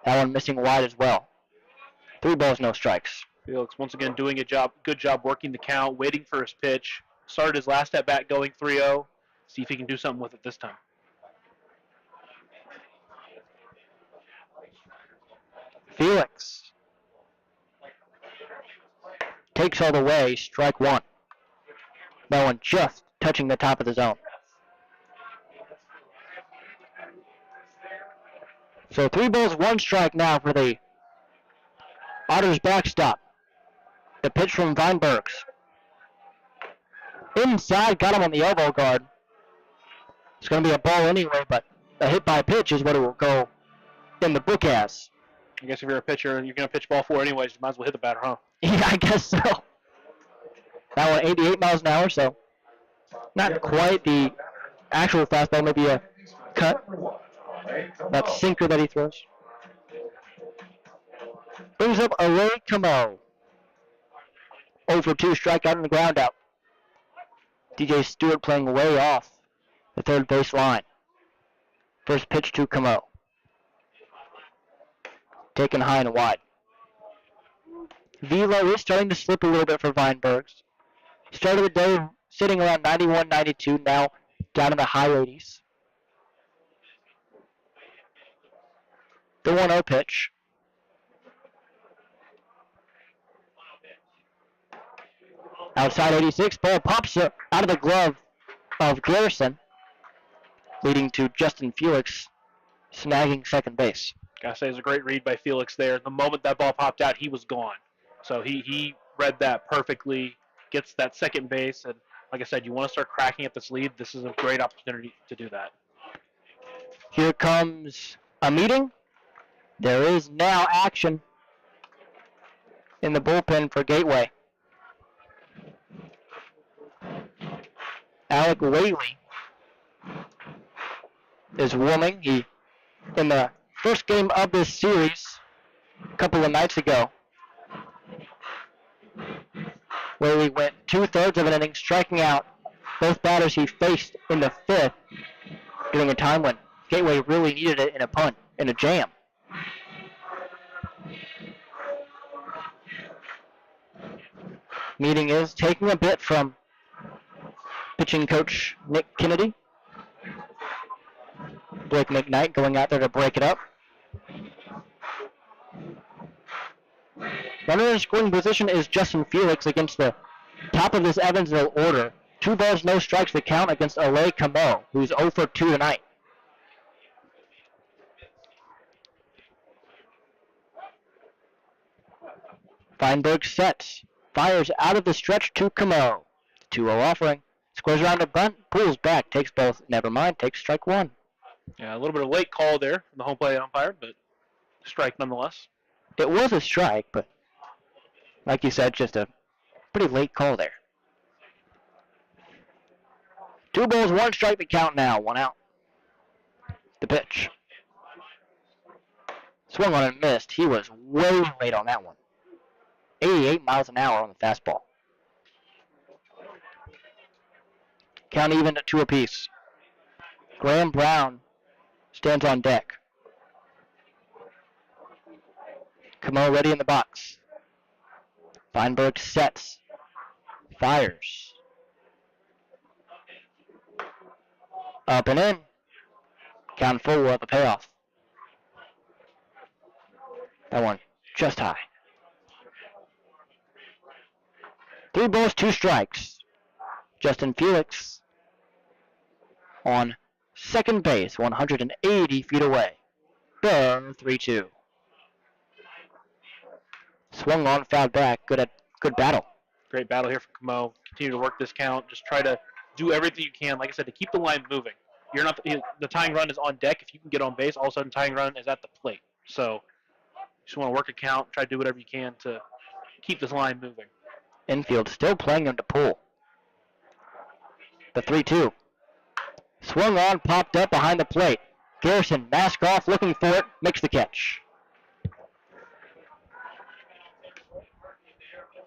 That one missing wide as well. 3 balls, no strikes. Felix once again doing a good job working the count, waiting for his pitch. Started his last at bat going 3-0. See if he can do something with it this time. Felix takes all the way, strike 1. That one just touching the top of the zone. So 3 balls, 1 strike now for the Otters backstop. The pitch from Weinbergs. Inside, got him on the elbow guard. It's going to be a ball anyway, but a hit by pitch is what it will go in the book as. I guess if you're a pitcher and you're going to pitch ball 4 anyways, you might as well hit the batter, huh? Yeah, I guess so. That one 88 miles an hour, so not quite the actual fastball, maybe a cut. That sinker that he throws. Brings up Ray Camo. 0 for 2, strikeout and the ground out. DJ Stewart playing way off the third base line. First pitch to Camo. Taken high and wide. Velo is starting to slip a little bit for Weinbergs. Started the day sitting around 91, 92, now down in the high 80s. The 1-0 pitch. Outside 86, ball pops out of the glove of Garrison, leading to Justin Felix snagging second base. Gotta say, it was a great read by Felix there. The moment that ball popped out, he was gone. So he read that perfectly, gets that second base, and like I said, you want to start cracking at this lead. This is a great opportunity to do that. Here comes a meeting. There is now action in the bullpen for Gateway. Alec Whaley is warming. He, in the first game of this series, a couple of nights ago, Whaley went 2/3 of an inning, striking out both batters he faced in the fifth during a time when Gateway really needed it in a punt, in a jam. Meeting is taking a bit from pitching coach Nick Kennedy. Blake McKnight going out there to break it up. Runner in scoring position is Justin Felix against the top of this Evansville order. 2 balls, no strikes to count against Alay Camo, who's 0 for 2 tonight. Feinberg sets, fires out of the stretch to Camo. 2-0 offering. Squares around the bunt, pulls back, takes both. Never mind, takes strike 1. Yeah, a little bit of late call there from the home plate umpire, but strike nonetheless. It was a strike, but like you said, just a pretty late call there. 2 balls, 1 strike to count now. 1 out. The pitch. Swung on and missed. He was way late on that one. 88 miles an hour on the fastball. Count even at 2 apiece. Graham Brown stands on deck. Camo ready in the box. Feinberg sets. Fires. Up and in. Count full of a payoff. That one just high. 3 balls, 2 strikes. Justin Felix on second base, 180 feet away. The 3-2. Swung on, fouled back. Good battle. Great battle here for Camo. Continue to work this count. Just try to do everything you can, like I said, to keep the line moving. The tying run is on deck. If you can get on base, all of a sudden tying run is at the plate. So just want to work a count, try to do whatever you can to keep this line moving. Infield still playing him to pull. The 3-2. Swung on, popped up behind the plate. Garrison, mask off, looking for it, makes the catch.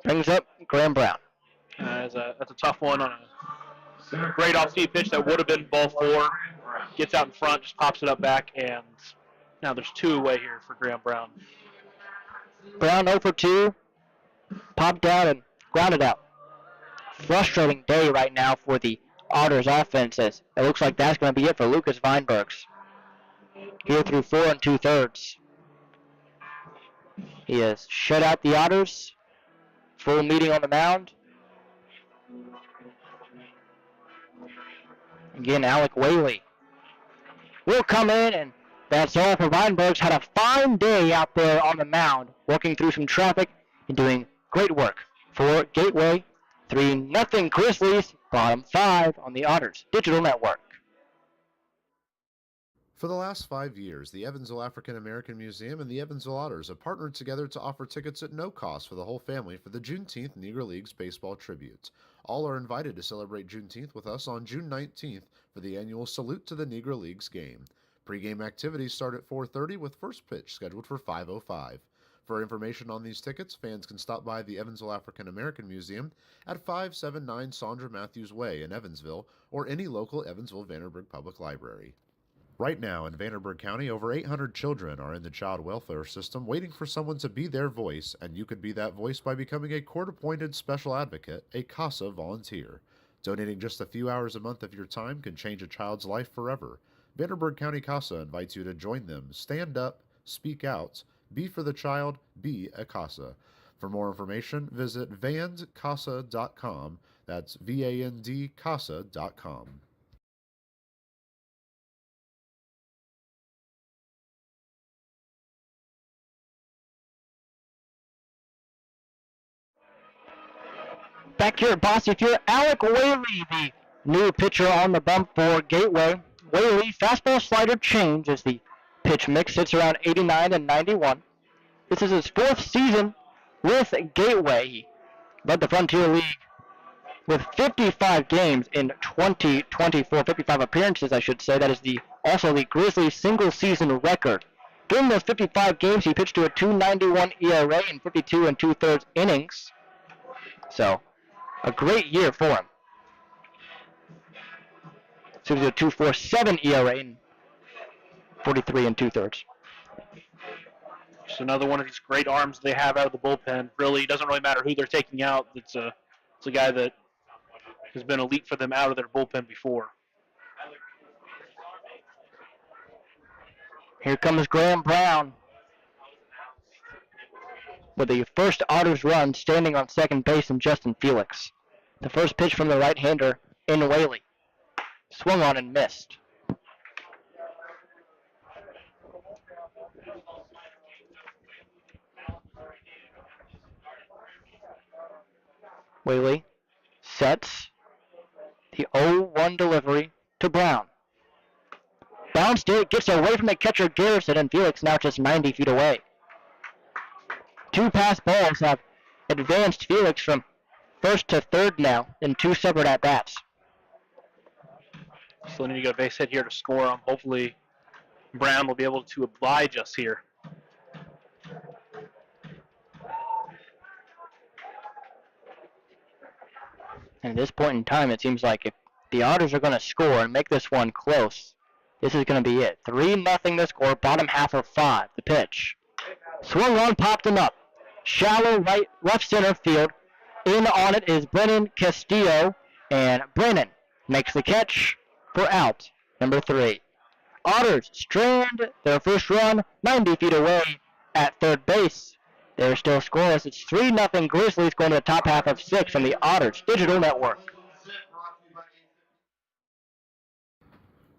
Brings up Graham Brown. That's a tough one on a great off-speed pitch that would have been ball 4. Gets out in front, just pops it up back, and now there's 2 away here for Graham Brown. Brown 0 for 2. Popped down and grounded out. Frustrating day right now for the Otters offenses. It looks like that's going to be it for Lucas Weinbergs. Here through 4 2/3. He has shut out the Otters. Full meeting on the mound. Again, Alec Whaley will come in, and that's all for Weinbergs. Had a fine day out there on the mound, working through some traffic and doing great work for Gateway. 3-0 Grizzlies, bottom 5 on the Otters Digital Network. For the last 5 years, the Evansville African American Museum and the Evansville Otters have partnered together to offer tickets at no cost for the whole family for the Juneteenth Negro Leagues Baseball Tribute. All are invited to celebrate Juneteenth with us on June 19th for the annual Salute to the Negro Leagues game. Pre-game activities start at 4:30 with first pitch scheduled for 5:05. For information on these tickets, fans can stop by the Evansville African American Museum at 579 Sandra Matthews Way in Evansville or any local Evansville-Vanderburgh Public Library. Right now in Vanderburgh County, over 800 children are in the child welfare system waiting for someone to be their voice, and you could be that voice by becoming a court-appointed special advocate, a CASA volunteer. Donating just a few hours a month of your time can change a child's life forever. Vanderburgh County CASA invites you to join them. Stand up, speak out, be for the child, be a CASA. For more information, visit vandcasa.com. That's VAND CASA.com. Back here at Bossy Field, Alec Whaley, the new pitcher on the bump for Gateway. Whaley, fastball slider change as the pitch mix sits around 89 and 91. This is his 4th season with Gateway. He led the Frontier League with 55 games in 2024, 55 appearances, I should say. That is also the Grizzlies single season record. During those 55 games, he pitched to a 2.91 ERA in 52 2/3 innings. So, a great year for him. So he's a 2.47 ERA in 43 2/3. Just another one of these great arms they have out of the bullpen. Really, doesn't really matter who they're taking out. It's a guy that has been elite for them out of their bullpen before. Here comes Graham Brown with the first Otters run standing on second base in Justin Felix. The first pitch from the right-hander in Whaley. Swung on and missed. Whaley sets the 0-1 delivery to Brown. Bounced it, gets away from the catcher Garrison, and Felix now just 90 feet away. 2 pass balls have advanced Felix from first to third now in 2 separate at-bats. Still need to get a base hit here to score on. Hopefully Brown will be able to oblige us here. And at this point in time, it seems like if the Otters are going to score and make this one close, this is going to be it. 3-0 the score, bottom half of 5. The pitch. Swung on, popped him up. Shallow left center field. In on it is Brennan Castillo, and Brennan makes the catch for out number 3. Otters strand their first run 90 feet away at third base. They're still scoreless. It's 3-0 Grizzlies going to the top half of 6 on the Otters Digital Network.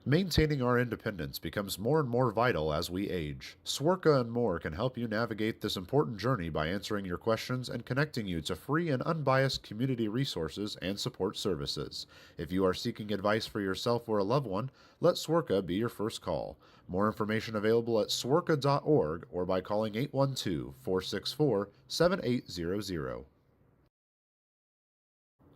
Maintaining our independence becomes more and more vital as we age. Swerka and more can help you navigate this important journey by answering your questions and connecting you to free and unbiased community resources and support services. If you are seeking advice for yourself or a loved one, let Swerka be your first call. More information available at swerka.org or by calling 812-464-7800.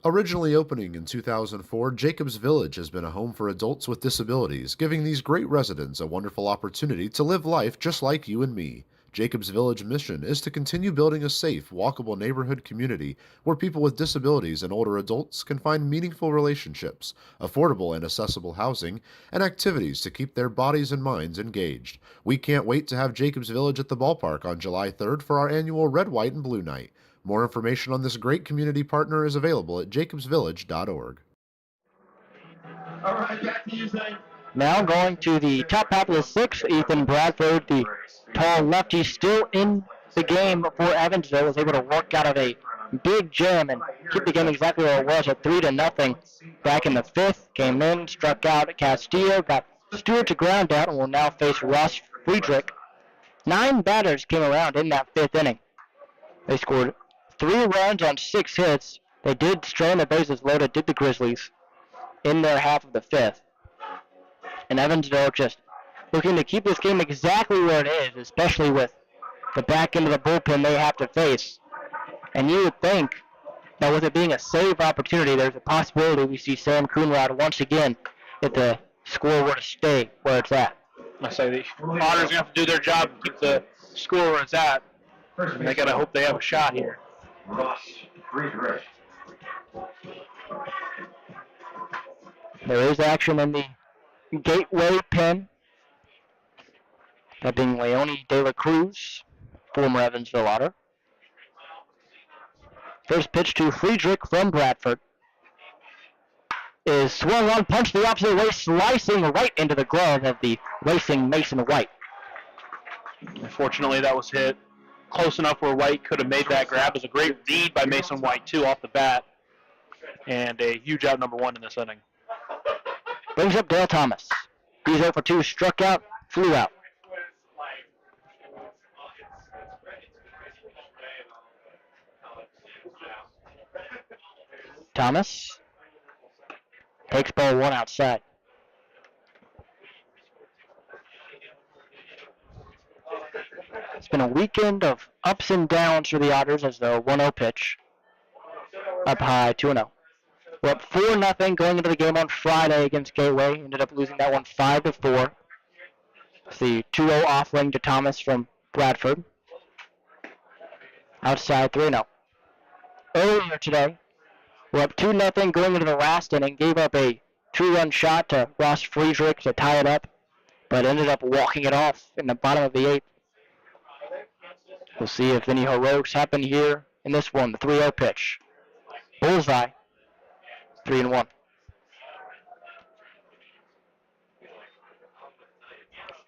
Originally opening in 2004, Jacobs Village has been a home for adults with disabilities, giving these great residents a wonderful opportunity to live life just like you and me. Jacobs Village mission is to continue building a safe, walkable neighborhood community where people with disabilities and older adults can find meaningful relationships, affordable and accessible housing, and activities to keep their bodies and minds engaged. We can't wait to have Jacobs Village at the ballpark on July 3rd for our annual Red, White, and Blue Night. More information on this great community partner is available at jacobsvillage.org. All right, back to you, Zane. Now going to the top half of the sixth, Ethan Bradford, the tall lefty, still in the game for Evansville, was able to work out of a big jam and keep the game exactly where it was at 3-0 back in the fifth. Came in, struck out Castillo, got Stewart to ground out, and will now face Ross Friedrich. 9 batters came around in that fifth inning. They scored 3 runs on 6 hits. They did strand the bases loaded, did the Grizzlies, in their half of the fifth. And Evansville just looking to keep this game exactly where it is, especially with the back end of the bullpen they have to face. And you would think that with it being a save opportunity, there's a possibility we see Sam Coonrod once again if the score were to stay where it's at. I say the Otters are going to have to do their job and keep the score where it's at. And they got to hope they have a shot here. Ross Friedrich. There is action in the Gateway pen. That being Leone De La Cruz, former Evansville Otter. First pitch to Friedrich from Bradford is swung on, punch the opposite way, slicing right into the glove of the racing Mason White. Unfortunately, that was hit close enough where White could have made that grab. It was a great read by Mason White, too, off the bat. And a huge out number 1 in this inning. Brings up Dale Thomas. He's 0 for 2, struck out, flew out. Thomas takes ball 1 outside. It's been a weekend of ups and downs for the Otters as the 1-0 pitch. Up high, 2-0. We're up 4-0 going into the game on Friday against Gateway. Ended up losing that one 5-4. It's the 2-0 offering to Thomas from Bradford. Outside 3-0. Earlier today, we're up 2-0 going into the last inning. Gave up a 2-run shot to Ross Friedrich to tie it up, but ended up walking it off in the bottom of the 8th. We'll see if any heroics happen here in this one, the 3-0 pitch. Bullseye, 3-1.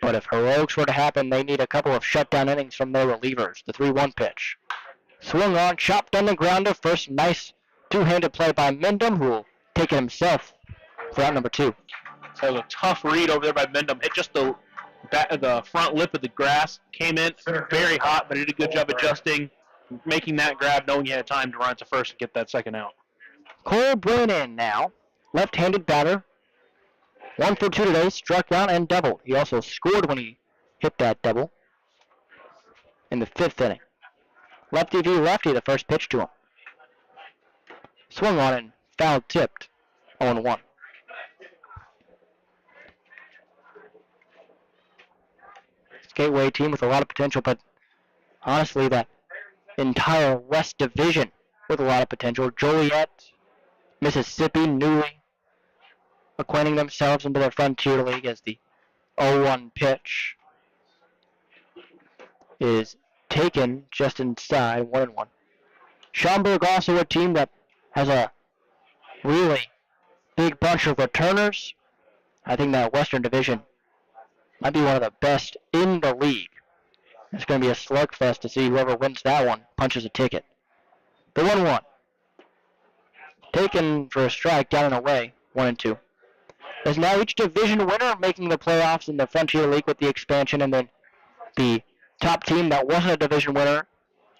But if heroics were to happen, they need a couple of shutdown innings from their relievers. The 3-1 pitch. Swung on, chopped on the grounder. First nice two-handed play by Mendham, who will take it himself for out number 2. So it was a tough read over there by Mendham. Hit just the front lip of the grass. Came in very hot, but he did a good job adjusting, making that grab, knowing he had time to run to first and get that second out. Cole Brennan now, left-handed batter. 1 for 2 today, struck out and doubled. He also scored when he hit that double in the 5th inning. Lefty v lefty, the first pitch to him. Swung on and foul tipped, 0-1. Gateway team with a lot of potential, but honestly, that entire West Division with a lot of potential. Joliet, Mississippi, newly acquainting themselves into their Frontier League as the 0-1 pitch is taken just inside 1-1. Schaumburg also a team that has a really big bunch of returners. I think that Western Division might be one of the best in the league. It's going to be a slugfest to see whoever wins that one punches a ticket. The 1-1. Taken for a strike, down and away, 1-2. is now each division winner making the playoffs in the Frontier League with the expansion, and then the top team that wasn't a division winner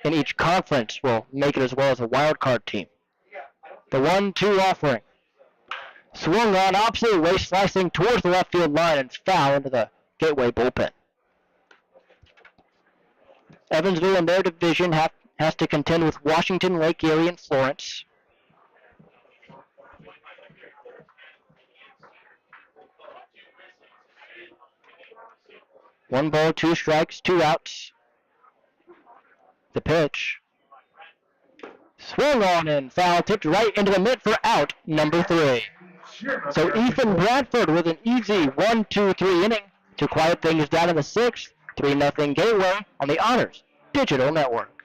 in each conference will make it as well as a wild card team. The 1-2 offering. Swung on opposite way, slicing towards the left field line and foul into the Gateway bullpen. Evansville in their division has to contend with Washington, Lake Erie, and Florence. One ball, 2 strikes, 2 outs. The pitch. Swung on and foul, tipped right into the mitt for out number 3. So Ethan Bradford with an easy 1-2-3 inning to quiet things down in the 6th. 3-0 Gateway on the Otters Digital Network.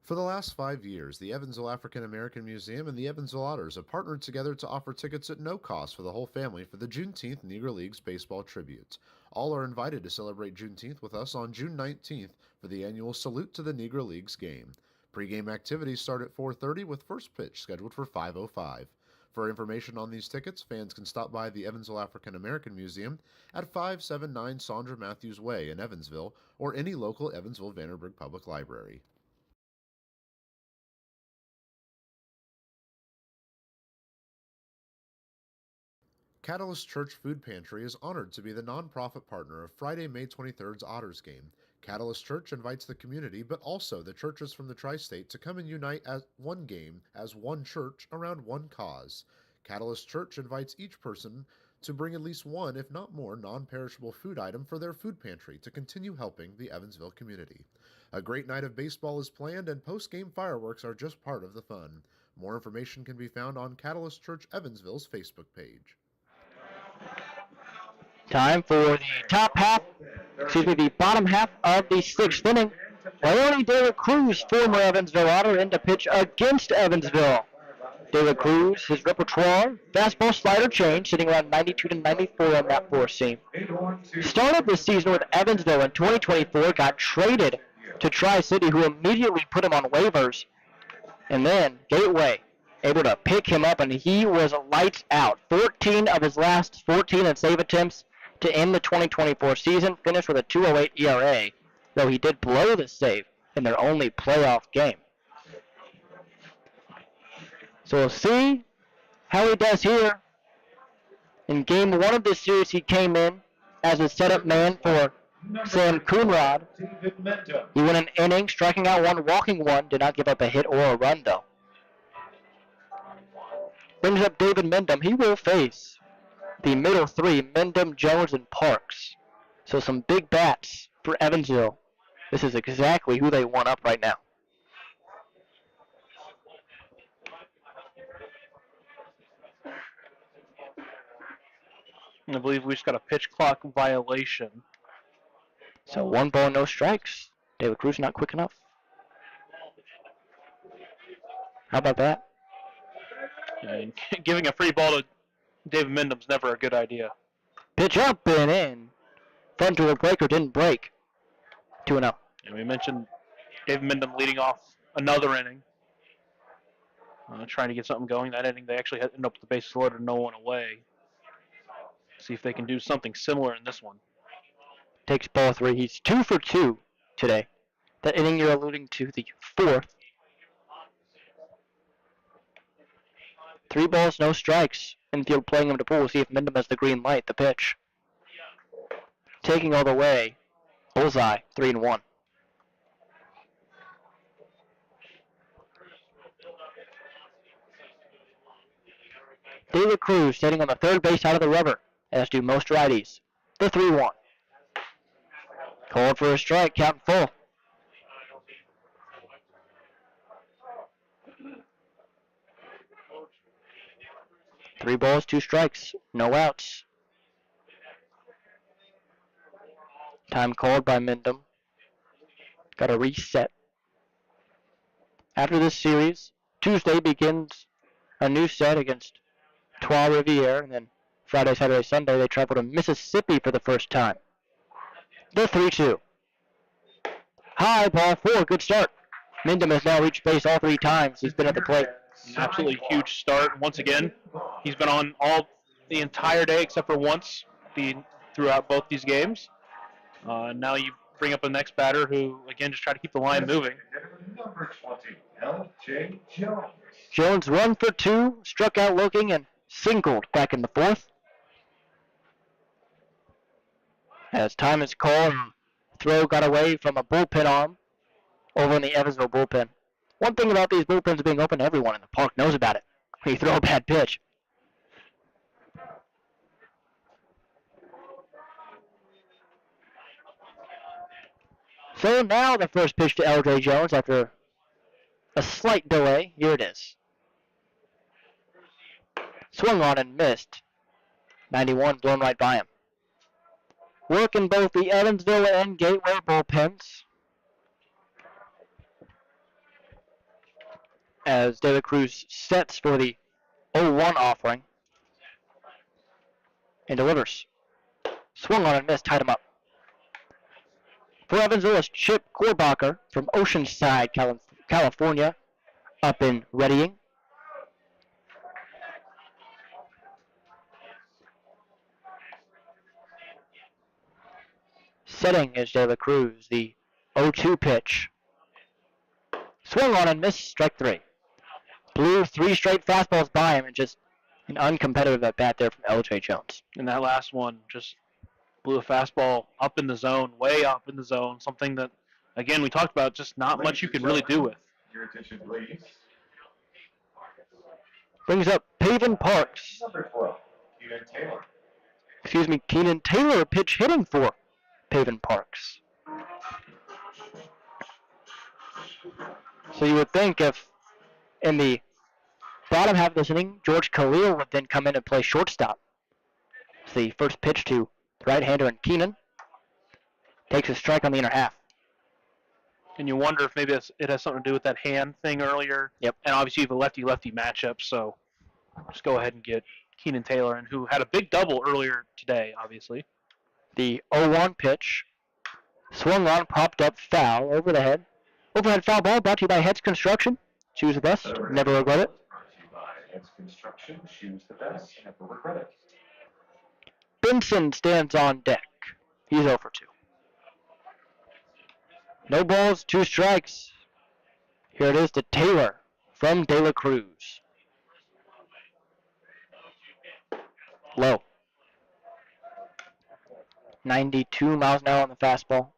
For the last 5 years, the Evansville African American Museum and the Evansville Otters have partnered together to offer tickets at no cost for the whole family for the Juneteenth Negro Leagues Baseball Tribute. All are invited to celebrate Juneteenth with us on June 19th for the annual Salute to the Negro Leagues game. Pre-game activities start at 4:30 with first pitch scheduled for 5:05. For information on these tickets, fans can stop by the Evansville African American Museum at 579 Sandra Matthews Way in Evansville or any local Evansville-Vanderburgh Public Library. Catalyst Church Food Pantry is honored to be the nonprofit partner of Friday, May 23rd's Otters game. Catalyst Church invites the community, but also the churches from the tri-state to come and unite as one game, as one church, around one cause. Catalyst Church invites each person to bring at least one, if not more, non-perishable food item for their food pantry to continue helping the Evansville community. A great night of baseball is planned, and post-game fireworks are just part of the fun. More information can be found on Catalyst Church Evansville's Facebook page. Time for the bottom half of the 6th inning. Leone De La Cruz, former Evansville Otter, in to pitch against Evansville. De La Cruz, his repertoire, fastball, slider, change, sitting around 92 to 94 on that 4-seam. Started this season with Evansville in 2024, got traded to Tri-City, who immediately put him on waivers. And then Gateway able to pick him up, and he was lights out. 14 of his last 14 and save attempts to end the 2024 season, finished with a 2.08 ERA, though he did blow the save in their only playoff game. So we'll see how he does here. In game 1 of this series, he came in as a setup man for Sam Coonrod. He went an inning, striking out 1, walking 1, did not give up a hit or a run, though. Brings up David Mendham. He will face the middle 3, Mendham, Jones, and Parks. So some big bats for Evansville. This is exactly who they want up right now. I believe we just got a pitch clock violation. So 1 ball, no strikes. De La Cruz not quick enough. How about that? And giving a free ball to David Mendham's never a good idea. Pitch up and in. Front to a breaker, didn't break. 2-0. And we mentioned David Mendham leading off another inning. Trying to get something going. That inning, they actually ended up with the bases loaded, no one away. See if they can do something similar in this one. Takes ball 3. He's 2 for 2 today. That inning you're alluding to, the 4th. 3 balls, no strikes. Infield playing him to pull. We'll see if Mendham has the green light. The pitch. Taking all the way. Bullseye, 3-1. De La Cruz sitting on the third base side of the rubber, as do most righties. The 3-1. Called for a strike, count full. Three balls, 2 strikes, no outs. Time called by Mendham. Got a reset. After this series, Tuesday begins a new set against Trois Rivières, and then Friday, Saturday, Sunday, they travel to Mississippi for the first time. The 3-2. High, ball 4, good start. Mendham has now reached base all 3 times he's been at the plate. An absolutely huge start. Once again, he's been on the entire day except for once throughout both these games. Now you bring up the next batter who, again, just try to keep the line moving. Number 20, L.J. Jones. Jones run for 2, struck out looking, and singled back in the 4th. As time is called, throw got away from a bullpen arm over in the Evansville bullpen. One thing about these bullpens being open, everyone in the park knows about it. When you throw a bad pitch. So now the first pitch to L.J. Jones after a slight delay. Here it is. Swung on and missed. 91 blown right by him. Working both the Evansville and Gateway bullpens. As De La Cruz sets for the 0-1 offering. And delivers. Swung on and missed, tied him up. For Evansville is Chip Korbacher from Oceanside, California, up in readying. Setting is De La Cruz, the 0-2 pitch. Swung on and missed, strike 3. Blew 3 straight fastballs by him, and just an uncompetitive at bat there from L.J. Jones. And that last one just blew a fastball up in the zone, way up in the zone, something that, again, we talked about, just not much you can really do with. Your attention, please. Brings up Paven Parks. Number 12, Keenan Taylor. Keenan Taylor pitch hitting for Paven Parks. So you would think if in the bottom half of this inning, George Khalil would then come in and play shortstop. It's the first pitch to the right-hander, and Keenan takes a strike on the inner half. And you wonder if maybe it has something to do with that hand thing earlier. Yep. And obviously you have a lefty-lefty matchup, so just go ahead and get Keenan Taylor, and who had a big double earlier today, obviously. The 0-1 pitch. Swung on, popped up, foul, over the head. Overhead foul ball brought to you by Heads Construction. Choose the best, never regret it. Brought to you by Heads Construction. Choose the best, never regret it. Benson stands on deck. He's 0 for 2. No balls, 2 strikes. Here it is to Taylor from De La Cruz. Low. 92 miles an hour on the fastball.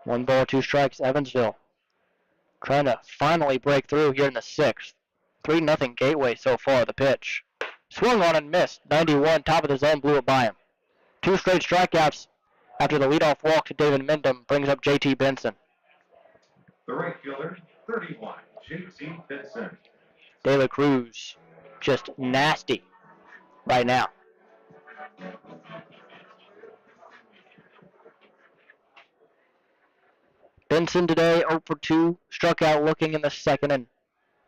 One ball, 2 strikes, Evansville. Trying to finally break through here in the 6th. 3-0 Gateway so far, the pitch. Swung on and missed. 91, top of the zone, blew it by him. 2 straight strikeouts after the leadoff walk to David Mendham brings up J.T. Benson. The right fielder, 31, J.T. Benson. De La Cruz, just nasty right now. Benson today 0 for 2, struck out looking in the 2nd and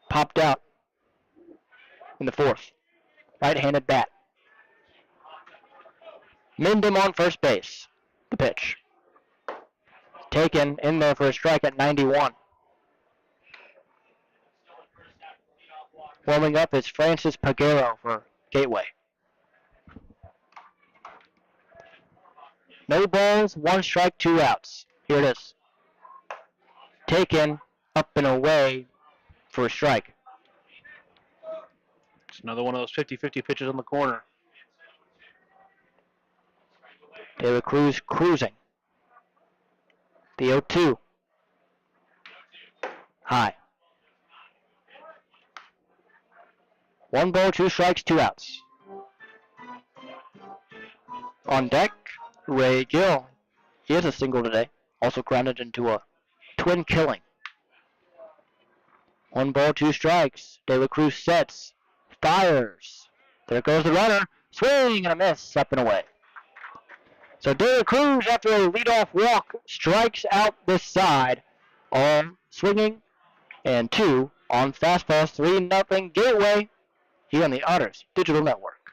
popped out in the 4th. Right-handed bat. Mendham on first base. The pitch. Taken in there for a strike at 91. Warming up is Francis Pagero for Gateway. No balls, 1 strike, 2 outs. Here it is. Taken up and away for a strike. It's another one of those 50-50 pitches on the corner. De La Cruz cruising. The 0-2. High. 1 ball, 2 strikes, 2 outs. On deck, Ray Gill. He has a single today. Also grounded into a twin killing. 1 ball, 2 strikes. De La Cruz sets. Fires. There goes the runner. Swing and a miss. Up and away. So De La Cruz, after a leadoff walk, strikes out this side on swinging, and 2 on fastballs. 3-0 Gateway here on the Otters Digital Network.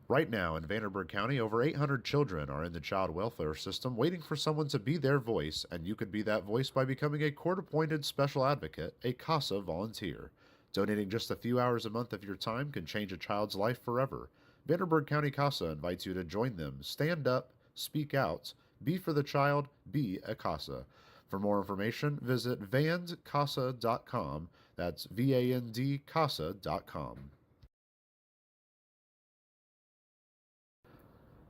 Right now in Vanderburgh County, over 800 children are in the child welfare system waiting for someone to be their voice, and you could be that voice by becoming a court-appointed special advocate, a CASA volunteer. Donating just a few hours a month of your time can change a child's life forever. Vanderburgh County CASA invites you to join them. Stand up, speak out, be for the child, be a CASA. For more information, visit vandcasa.com. That's VAND-CASA.com.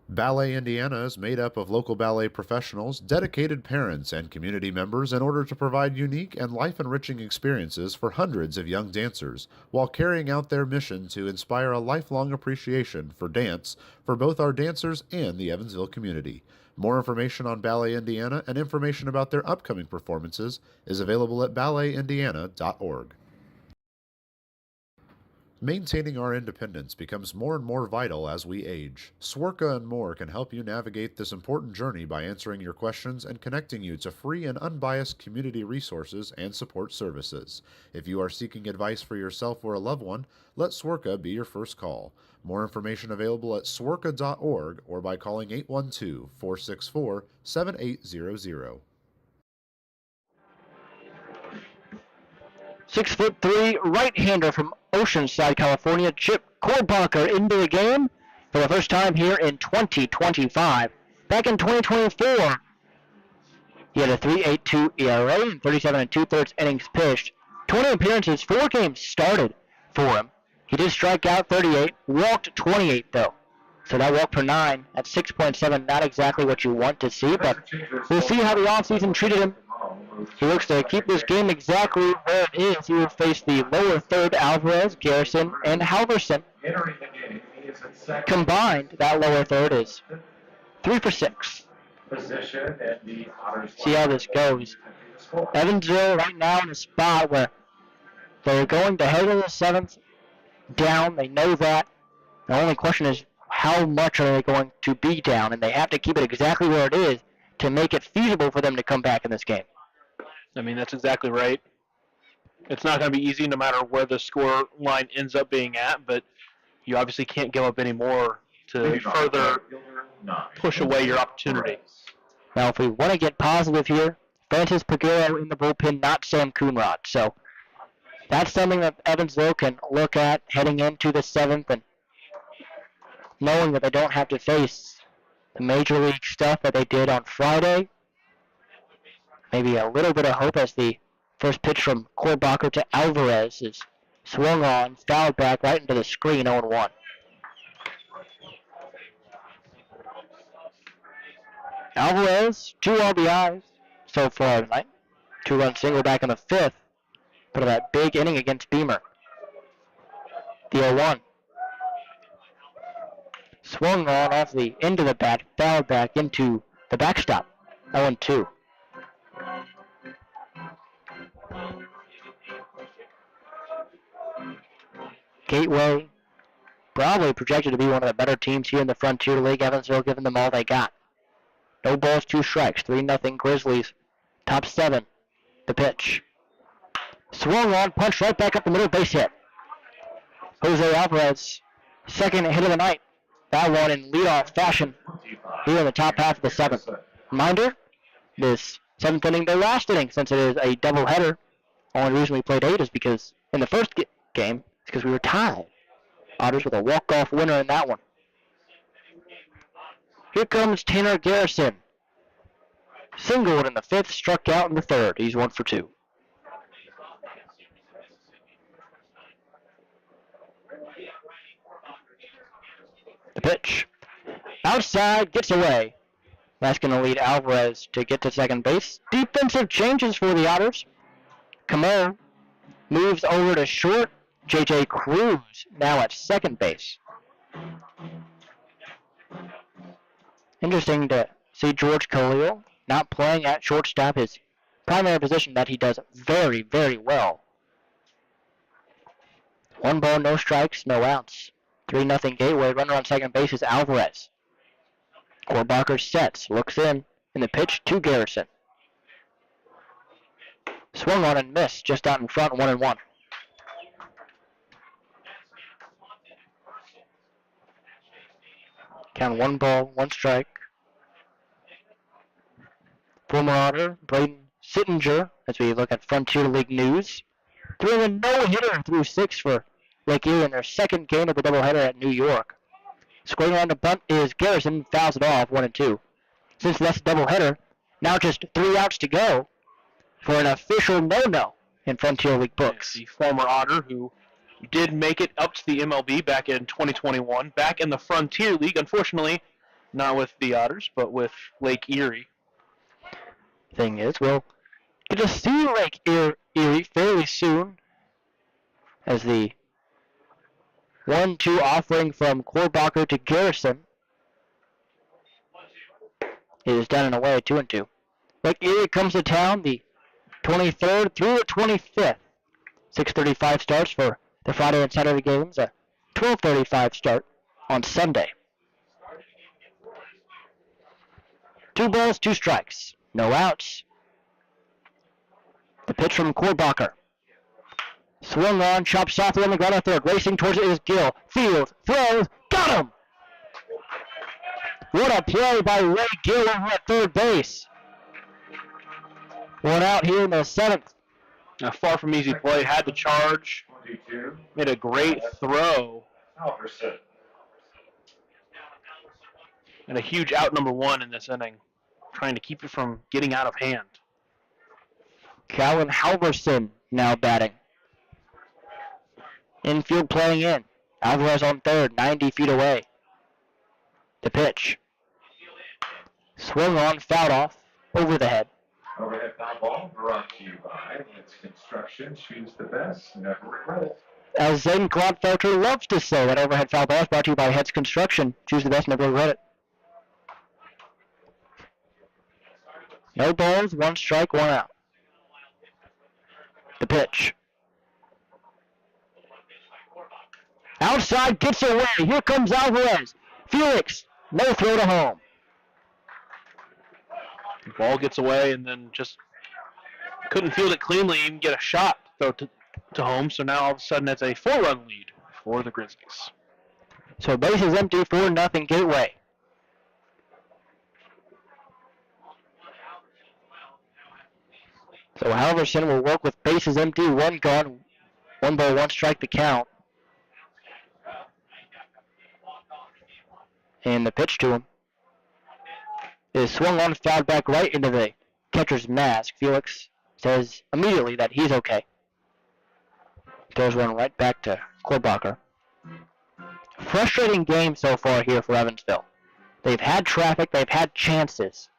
Ballet Indiana is made up of local ballet professionals, dedicated parents, and community members in order to provide unique and life-enriching experiences for hundreds of young dancers, while carrying out their mission to inspire a lifelong appreciation for dance for both our dancers and the Evansville community. More information on Ballet Indiana and information about their upcoming performances is available at balletindiana.org. Maintaining our independence becomes more and more vital as we age. Swerka and More can help you navigate this important journey by answering your questions and connecting you to free and unbiased community resources and support services. If you are seeking advice for yourself or a loved one, let Swerka be your first call. More information available at swerka.org or by calling 812-464-7800. 6'3" right-hander from Oceanside, California, Chip Korbacher into the game for the first time here in 2025. Back in 2024, he had a 3.82 ERA and 37 and 2/3 innings pitched. 20 appearances, 4 games started for him. He did strike out 38, walked 28 though. So that walk per 9 at 6.7, not exactly what you want to see, but we'll see how the offseason treated him. He looks to keep this game exactly where it is. He will face the lower third Alvarez, Garrison, and Halverson. Combined, that lower third is 3 for 6. See how this goes. Evansville right now in a spot where they're going to head to the 7th down. They know that. The only question is how much are they going to be down, and they have to keep it exactly where it is to make it feasible for them to come back in this game. I mean, that's exactly right. It's not going to be easy no matter where the score line ends up being at, but you obviously can't give up any more to further push away your opportunity. Now, if we want to get positive here, Francis Paguro in the bullpen, not Sam Coonrod. So that's something that Evansville can look at heading into the 7th and knowing that they don't have to face the major league stuff that they did on Friday. Maybe a little bit of hope as the first pitch from Korbacher to Alvarez is swung on, fouled back right into the screen, 0-1. Alvarez, 2 RBIs so far tonight. 2-run single back in the 5th. Part of that big inning against Beamer. The 0-1. Swung on off the end of the bat, fouled back into the backstop. 0-2. Gateway, probably projected to be one of the better teams here in the Frontier League. Evansville giving them all they got. No balls, 2 strikes. 3-0 Grizzlies. Top 7. The pitch. Swung on, punched right back up the middle, base hit. Jose Alvarez, second hit of the night. That one in leadoff fashion here in the top half of the 7th. Reminder, this 7th inning, their last inning, since it is a doubleheader. Only reason we played 8 is because in the first game, it's because we were tied. Otters with a walk-off winner in that one. Here comes Tanner Garrison. Singled in the 5th, struck out in the 3rd. He's 1 for 2. The pitch. Outside, gets away. That's going to lead Alvarez to get to second base. Defensive changes for the Otters. Camo moves over to short. J.J. Cruz now at second base. Interesting to see George Khalil not playing at shortstop, his primary position that he does very, very well. 1 ball, no strikes, no outs. 3-0 Gateway. Runner on second base is Alvarez. Korbacher sets, looks in the pitch to Garrison. Swung on and missed, just out in front, 1-1. Count 1 ball, 1 strike. Former Otter, Braden Sittinger, as we look at Frontier League news, threw a no-hitter through 6 for Lake Erie in their second game of the doubleheader at New York. Scoring on the bunt is Garrison, fouls it off 1-2. Since that's a doubleheader, now just 3 outs to go for an official no-no in Frontier League books. The former Otter who did make it up to the MLB back in 2021, back in the Frontier League, unfortunately, not with the Otters, but with Lake Erie. Thing is, we'll get to see Lake Erie fairly soon as the 1-2 offering from Korbacher to Garrison is down and away, 2-2. Lake Erie comes to town the 23rd through the 25th. 6:35 starts for the Friday and Saturday games. A 12:35 start on Sunday. 2 balls, 2 strikes. No outs. The pitch from Korbacher. Swung on, chopped softly on the ground at third. Racing towards it is Gill. Field, throws, got him! What a play by Ray Gill over at third base. One out here in the 7th. A far from easy play, had to charge, 22. made a great throw, Halverson. and a huge out number 1 in this inning, trying to keep it from getting out of hand. Calvin Halverson now batting. Infield playing in. Alvarez on third, 90 feet away. The pitch. Swung on, fouled off, over the head. Overhead foul ball brought to you by It's Construction. Choose the best. Never regret it. As Zayden Gladfelter loves to say, that overhead foul ball is brought to you by Heads Construction. Choose the best, never regret it. No balls, 1 strike, 1 out. The pitch. Outside, gets away. Here comes Alvarez. Felix, no throw to home. The ball gets away and then just couldn't field it cleanly, even get a shot throw to home. So now all of a sudden it's a 4-run lead for the Grizzlies. So base is empty, 4-0 Gateway. So Halverson will work with bases empty, 1 gone, 1 ball, 1 strike to count. And the pitch to him is swung on, fouled back right into the catcher's mask. Felix says immediately that he's okay. Throws one right back to Korbacher. Frustrating game so far here for Evansville. They've had traffic, they've had chances,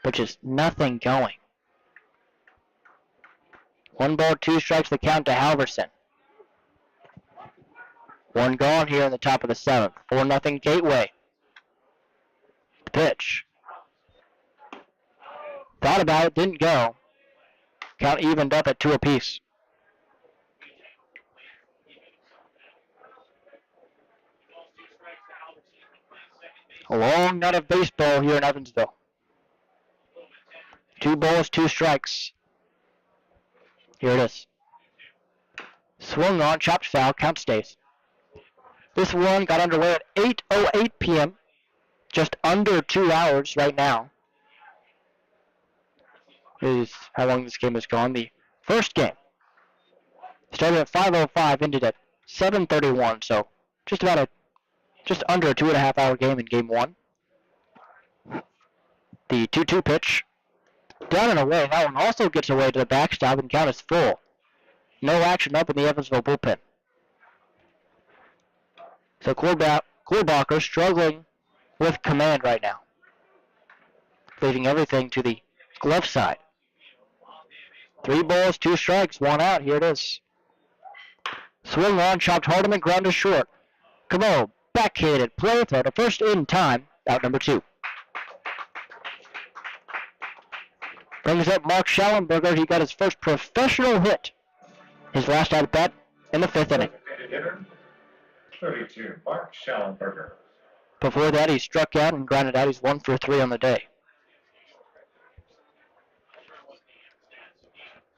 but just nothing going. 1 ball, 2 strikes, the count to Halverson. 1 gone here in the top of the 7th. 4-0 Gateway. The pitch. Thought about it, didn't go. Count evened up at 2 apiece. A long night of baseball here in Evansville. 2 balls, 2 strikes. Here it is. Swung on, chopped foul, count stays. This one got underway at 8:08 p.m. Just under 2 hours right now is how long this game has gone. The first game started at 5:05, ended at 7:31, so just under a 2.5 hour game in game 1. The 2-2 pitch, down and away. That one also gets away to the backstop and count is full. No action up in the Evansville bullpen. So Korbacher struggling with command right now, leaving everything to the glove side. 3 balls, 2 strikes, 1 out. Here it is. Swing on, chopped hard on the ground to short. Camo, backhanded, play throw to first in time, out number 2. Brings up Mark Schallenberger. He got his first professional hit. His last at bat in the 5th inning. 32, Mark Schallenberger. Before that, he struck out and grounded out. He's 1 for 3 on the day.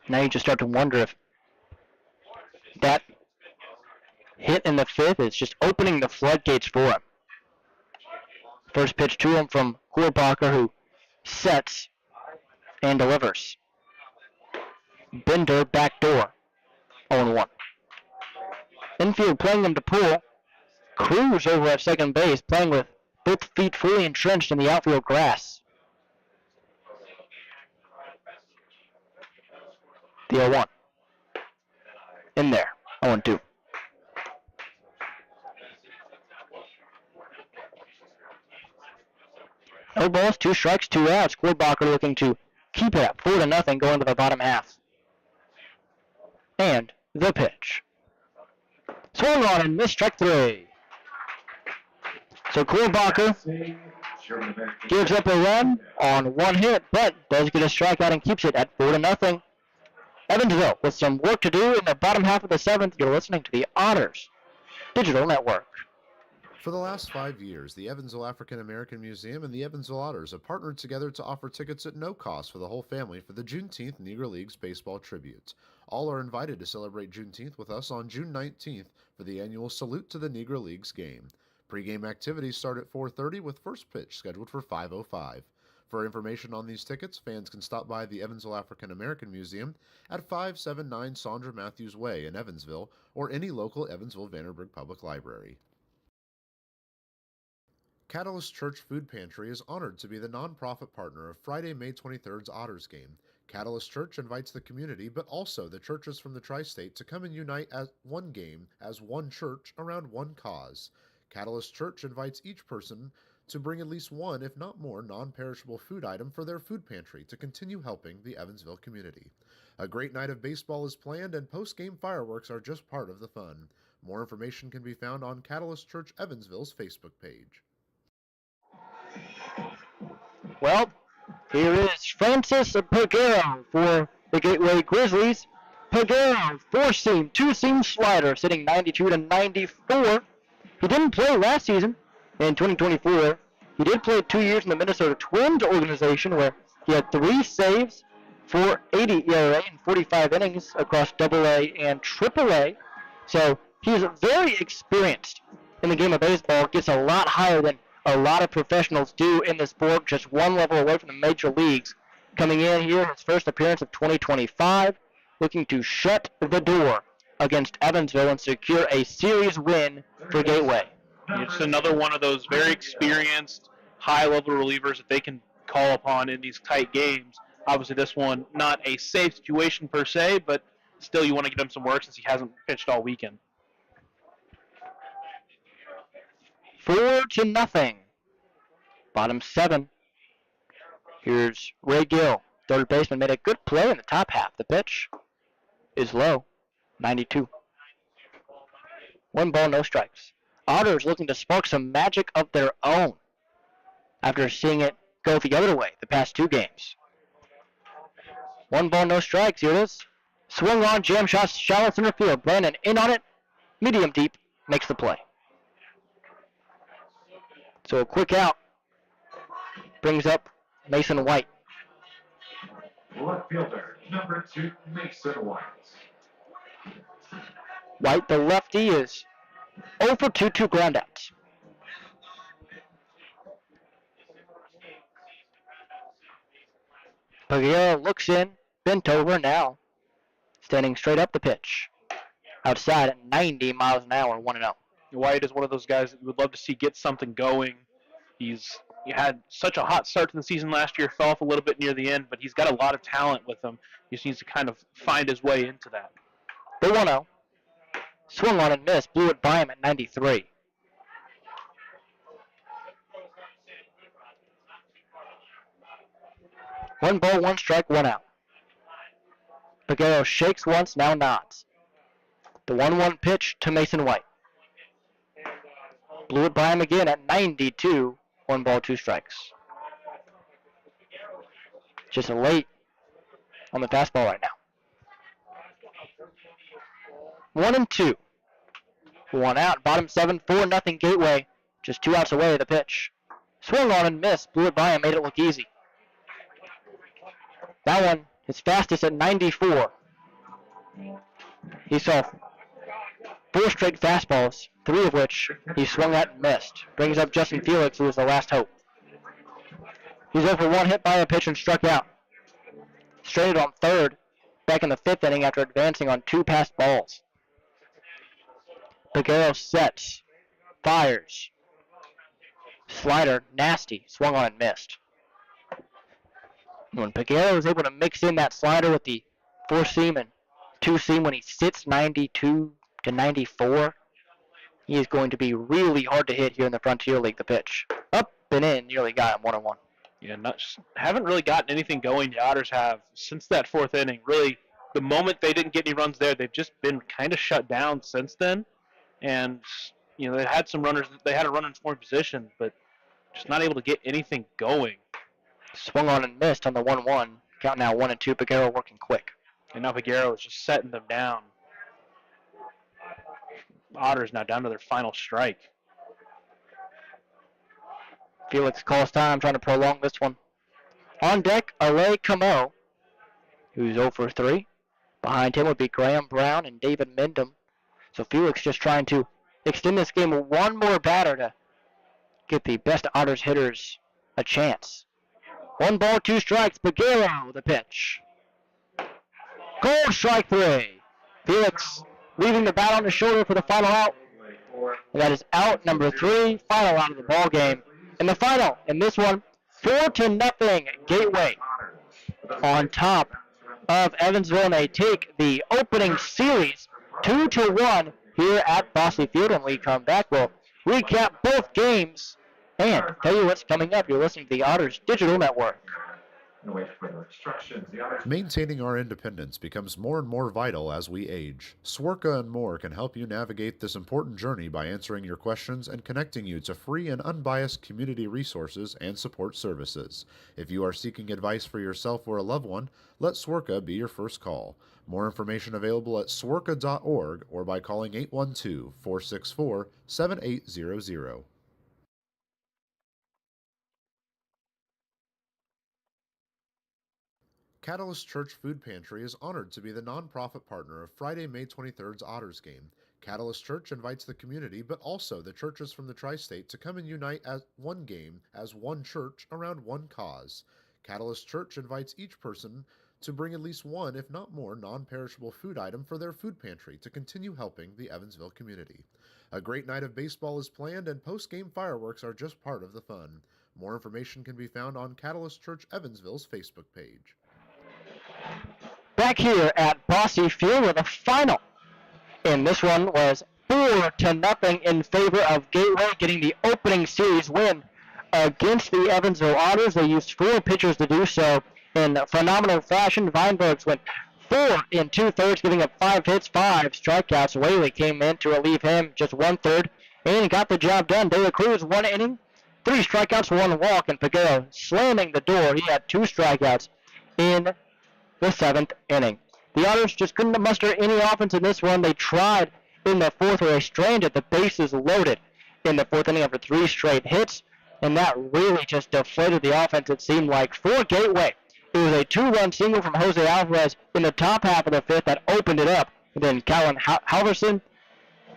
Now you just start to wonder if that hit in the 5th is just opening the floodgates for him. First pitch to him from Horbacher, who sets and delivers. Bender, backdoor, 0-1. Infield playing him to pull. Cruz over at second base, playing with both feet fully entrenched in the outfield grass. The 0-1. In there, 0-2. No balls, 2 strikes, 2 outs. Horbacher looking to keep it at 4-0 going to the bottom half. And the pitch. Swung on and missed, strike 3. So Horbacher gives up a run on 1 hit, but does get a strikeout and keeps it at 4-0. Evansville with some work to do in the bottom half of the 7th. You're listening to the Otters Digital Network. For the last 5 years, the Evansville African American Museum and the Evansville Otters have partnered together to offer tickets at no cost for the whole family for the Juneteenth Negro Leagues Baseball Tribute. All are invited to celebrate Juneteenth with us on June 19th for the annual Salute to the Negro Leagues game. Pre-game activities start at 4:30 with first pitch scheduled for 5:05. For information on these tickets, fans can stop by the Evansville African American Museum at 579 Sandra Matthews Way in Evansville or any local Evansville-Vanderburgh Public Library. Catalyst Church Food Pantry is honored to be the nonprofit partner of Friday, May 23rd's Otters game. Catalyst Church invites the community, but also the churches from the tri-state to come and unite as one game, as one church, around one cause. Catalyst Church invites each person to bring at least one, if not more, non-perishable food item for their food pantry to continue helping the Evansville community. A great night of baseball is planned, and post-game fireworks are just part of the fun. More information can be found on Catalyst Church Evansville's Facebook page. Well, here is Francis Peguero for the Gateway Grizzlies. Peguero, 4-seam, 2-seam slider, sitting 92-94. He didn't play last season in 2024. He did play 2 years in the Minnesota Twins organization where he had 3 saves, 4.80 ERA in 45 innings across AA and AAA. So he's very experienced in the game of baseball, gets a lot higher than a lot of professionals do in the sport, just one level away from the major leagues. Coming in here, his first appearance of 2025, looking to shut the door against Evansville and secure a series win for Gateway. It's another one of those very experienced, high-level relievers that they can call upon in these tight games. Obviously, this one, not a safe situation per se, but still you want to get him some work since he hasn't pitched all weekend. 4-0. Bottom 7. Here's Ray Gill. Third baseman made a good play in the top half. The pitch is low. 92. 1 ball, no strikes. Otters looking to spark some magic of their own after seeing it go the other way the past 2 games. 1 ball, no strikes. Here it is. Swung on, jam shot, shallow center field. Brandon in on it. Medium deep. Makes the play. So a quick out brings up Mason White. Left fielder, number 2, Mason White. White, the lefty, is 0 for 2 groundouts. Peguero looks in, bent over now, standing straight up the pitch. Outside at 90 miles an hour, 1-0. White is one of those guys that you would love to see get something going. He had such a hot start to the season last year, fell off a little bit near the end, but he's got a lot of talent with him. He just needs to kind of find his way into that. The 1-0. Swung on and missed, blew it by him at 93. One ball, 1 strike, 1 out. Peguero shakes once, now nods. The 1-1 pitch to Mason White. Blew it by him again at 92. 1 ball, 2 strikes. Just a late on the fastball right now. 1-2. 1 out. Bottom 7, 4-0 Gateway. Just 2 outs away. The pitch. Swung on and missed. Blew it by him. Made it look easy. That one is fastest at 94. He saw 4 straight fastballs 3 of which he swung at and missed. Brings up Justin Felix, who is the last hope. He's over 1 hit by a pitch and struck out. Stranded on third, back in the 5th inning after advancing on 2 passed balls. Peguero sets, fires. Slider, nasty, swung on and missed. When Peguero is able to mix in that slider with the 4-seam and 2-seam when he sits 92 to 94, he is going to be really hard to hit here in the Frontier League, the pitch. Up and in, nearly got him 1-1. Yeah, haven't really gotten anything going, the Otters have, since that 4th inning. Really, the moment they didn't get any runs there, they've just been kind of shut down since then. And, they had some runners, they had a runner in scoring position, but just not able to get anything going. Swung on and missed on the 1-1. Count now 1-2, Peguero working quick. And now Peguero is just setting them down. Otters now down to their final strike. Felix calls time, trying to prolong this one. On deck, Alay Camo, who's 0 for 3. Behind him would be Graham Brown and David Mendham. So Felix just trying to extend this game with one more batter to get the best Otters hitters a chance. 1 ball, 2 strikes. Peguero, the pitch. Cold strike 3. Felix leaving the bat on his shoulder for the final out. And that is out number 3, final out of the ball game. And the final in this one, 4-0 Gateway on top of Evansville, and they take the opening series 2-1 here at Bosley Field. And we come back, we'll recap both games and tell you what's coming up. You're listening to the Otters Digital Network. Maintaining our independence becomes more and more vital as we age. Swerka and More can help you navigate this important journey by answering your questions and connecting you to free and unbiased community resources and support services. If you are seeking advice for yourself or a loved one, let Swerka be your first call. More information available at swerka.org or by calling 812-464-7800. Catalyst Church Food Pantry is honored to be the nonprofit partner of Friday, May 23rd's Otters game. Catalyst Church invites the community, but also the churches from the tri-state to come and unite as one game, as one church, around one cause. Catalyst Church invites each person to bring at least one, if not more, non-perishable food item for their food pantry to continue helping the Evansville community. A great night of baseball is planned, and post-game fireworks are just part of the fun. More information can be found on Catalyst Church Evansville's Facebook page. Back here at Bossy Field, where the final in this one was 4-0 in favor of Gateway, getting the opening series win against the Evansville Otters. They used 4 pitchers to do so in phenomenal fashion. Weinbergs went 4 2/3, giving up 5 hits, 5 strikeouts. Whaley came in to relieve him just 1/3 and got the job done. De La Cruz, 1 inning, 3 strikeouts, 1 walk, and Peguero slamming the door. He had 2 strikeouts in the 7th inning. The Otters just couldn't muster any offense in this one. They tried in the 4th where they stranded the bases loaded in the 4th inning after 3 straight hits, and that really just deflated the offense, it seemed like, for Gateway. It was a 2-run single from Jose Alvarez in the top half of the 5th that opened it up, and then Callan Halverson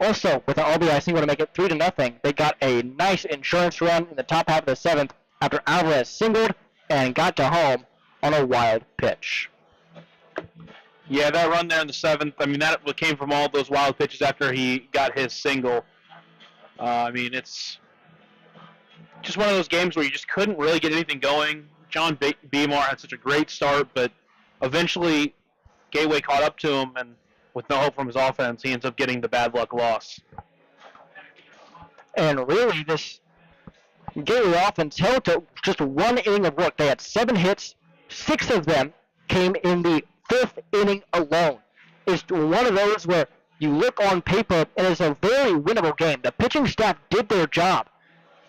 also with an RBI single to make it 3-0. They got a nice insurance run in the top half of the 7th after Alvarez singled and got to home on a wild pitch. Yeah, that run there in the 7th, that came from all those wild pitches after he got his single. It's just one of those games where you just couldn't really get anything going. John Beamar had such a great start, but eventually Gateway caught up to him, and with no hope from his offense, he ends up getting the bad luck loss. And really, this Gateway offense held to just 1 inning of work. They had 7 hits, 6 of them came in the 5th inning alone. It's one of those where you look on paper and it's a very winnable game. The pitching staff did their job,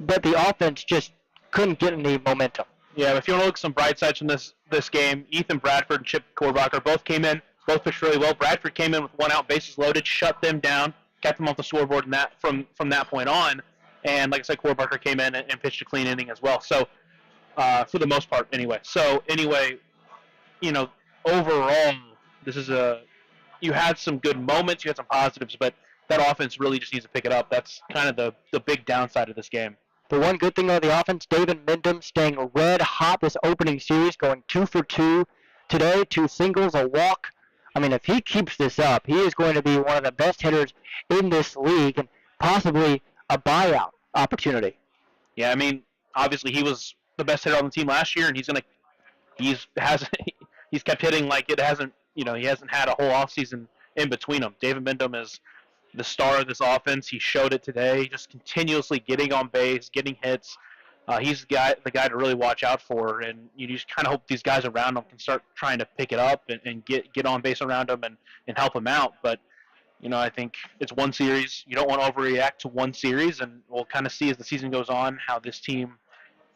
but the offense just couldn't get any momentum. Yeah, if you want to look at some bright sides from this game, Ethan Bradford and Chip Korbacher both came in, both pitched really well. Bradford came in with 1 out, bases loaded, shut them down, kept them off the scoreboard from that point on. And like I said, Korbacher came in and pitched a clean inning as well. So for the most part, anyway. So anyway, overall, this is you had some good moments, you had some positives, but that offense really just needs to pick it up. That's kind of the big downside of this game. The one good thing about the offense, David Mindham staying red hot this opening series, going 2 for 2 today, 2 singles, a walk. I mean, if he keeps this up, he is going to be one of the best hitters in this league and possibly a buyout opportunity. Yeah, I mean, obviously he was the best hitter on the team last year, and he's kept hitting like it hasn't, he hasn't had a whole offseason in between them. David Mindham is the star of this offense. He showed it today, just continuously getting on base, getting hits. He's the guy to really watch out for, and you just kind of hope these guys around him can start trying to pick it up and get on base around him and help him out. But, I think it's one series. You don't want to overreact to one series, and we'll kind of see as the season goes on how this team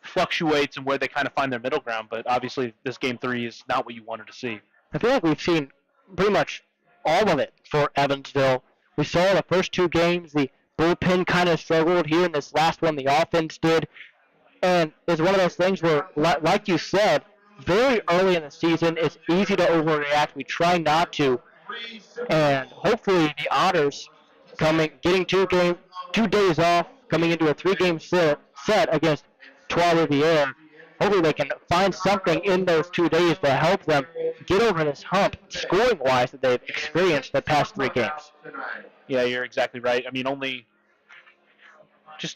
fluctuates and where they kind of find their middle ground. But obviously this Game 3 is not what you wanted to see. I feel like we've seen pretty much all of it for Evansville. We saw the first 2 games, the bullpen kind of struggled. Here in this last one, the offense did. And it's one of those things where, like you said, very early in the season, it's easy to overreact. We try not to. And hopefully the Otters getting 2 days off, coming into a 3-game set against Trois-Rivières. Hopefully they can find something in those 2 days to help them get over this hump, scoring-wise, that they've experienced the past 3 games. Yeah, you're exactly right. I mean,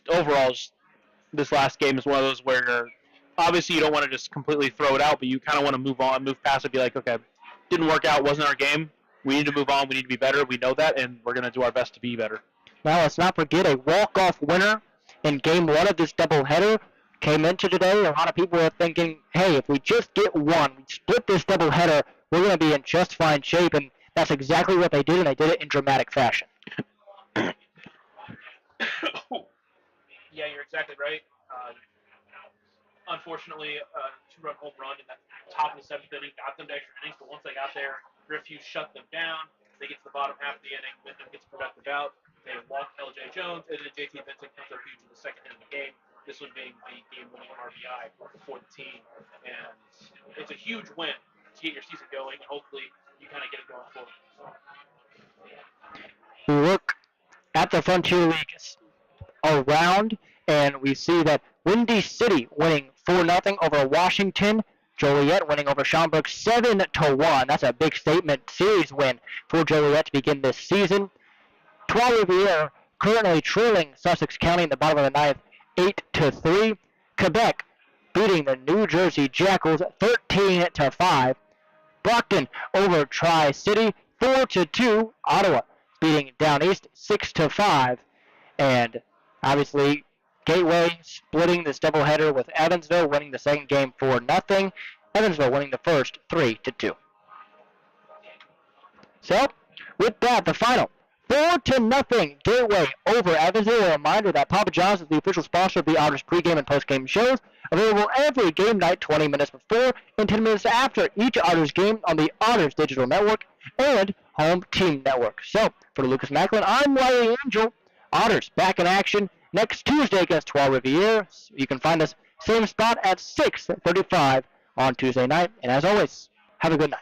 overall, this last game is one of those where obviously you don't want to just completely throw it out, but you kind of want to move on, move past it, be like, okay, didn't work out, wasn't our game. We need to move on. We need to be better. We know that, and we're going to do our best to be better. Now, let's not forget a walk-off winner in Game 1 of this doubleheader came into today. A lot of people are thinking, hey, if we just get one, we split this doubleheader, we're going to be in just fine shape, and that's exactly what they did, and they did it in dramatic fashion. Yeah, you're exactly right. Unfortunately, 2-run home run in that top of the 7th inning got them to extra innings, but once they got there, Griff Hughes shut them down. They get to the bottom half of the inning. Wyndham gets productive out. They walk L.J. Jones, and then J.T. Vincent comes up huge in the 2nd inning of the game. This one being the game-winning RBI for the team. And it's a huge win to get your season going, and hopefully you kind of get it going forward. We look at the Frontier League around, and we see that Windy City winning 4-0 over Washington. Joliet winning over Schaumburg 7-1. That's a big statement series win for Joliet to begin this season. Trois-Rivières currently trailing Sussex County in the bottom of the 9th 8-3. Quebec beating the New Jersey Jackals 13-5. Brockton over Tri-City 4-2. Ottawa beating Down East 6-5. And obviously Gateway splitting this doubleheader with Evansville, winning the second game 4-0. Evansville winning the first 3-2. So, with that, the final 4-0 Gateway over Evansville. A reminder that Papa John's is the official sponsor of the Otters pregame and postgame shows, available every game night 20 minutes before and 10 minutes after each Otters game on the Otters Digital Network and Home Team Network. So, for Lucas Macklin, I'm Riley Angel. Otters back in action next Tuesday against Trois-Rivières. You can find us same spot at 6:35 on Tuesday night. And as always, have a good night.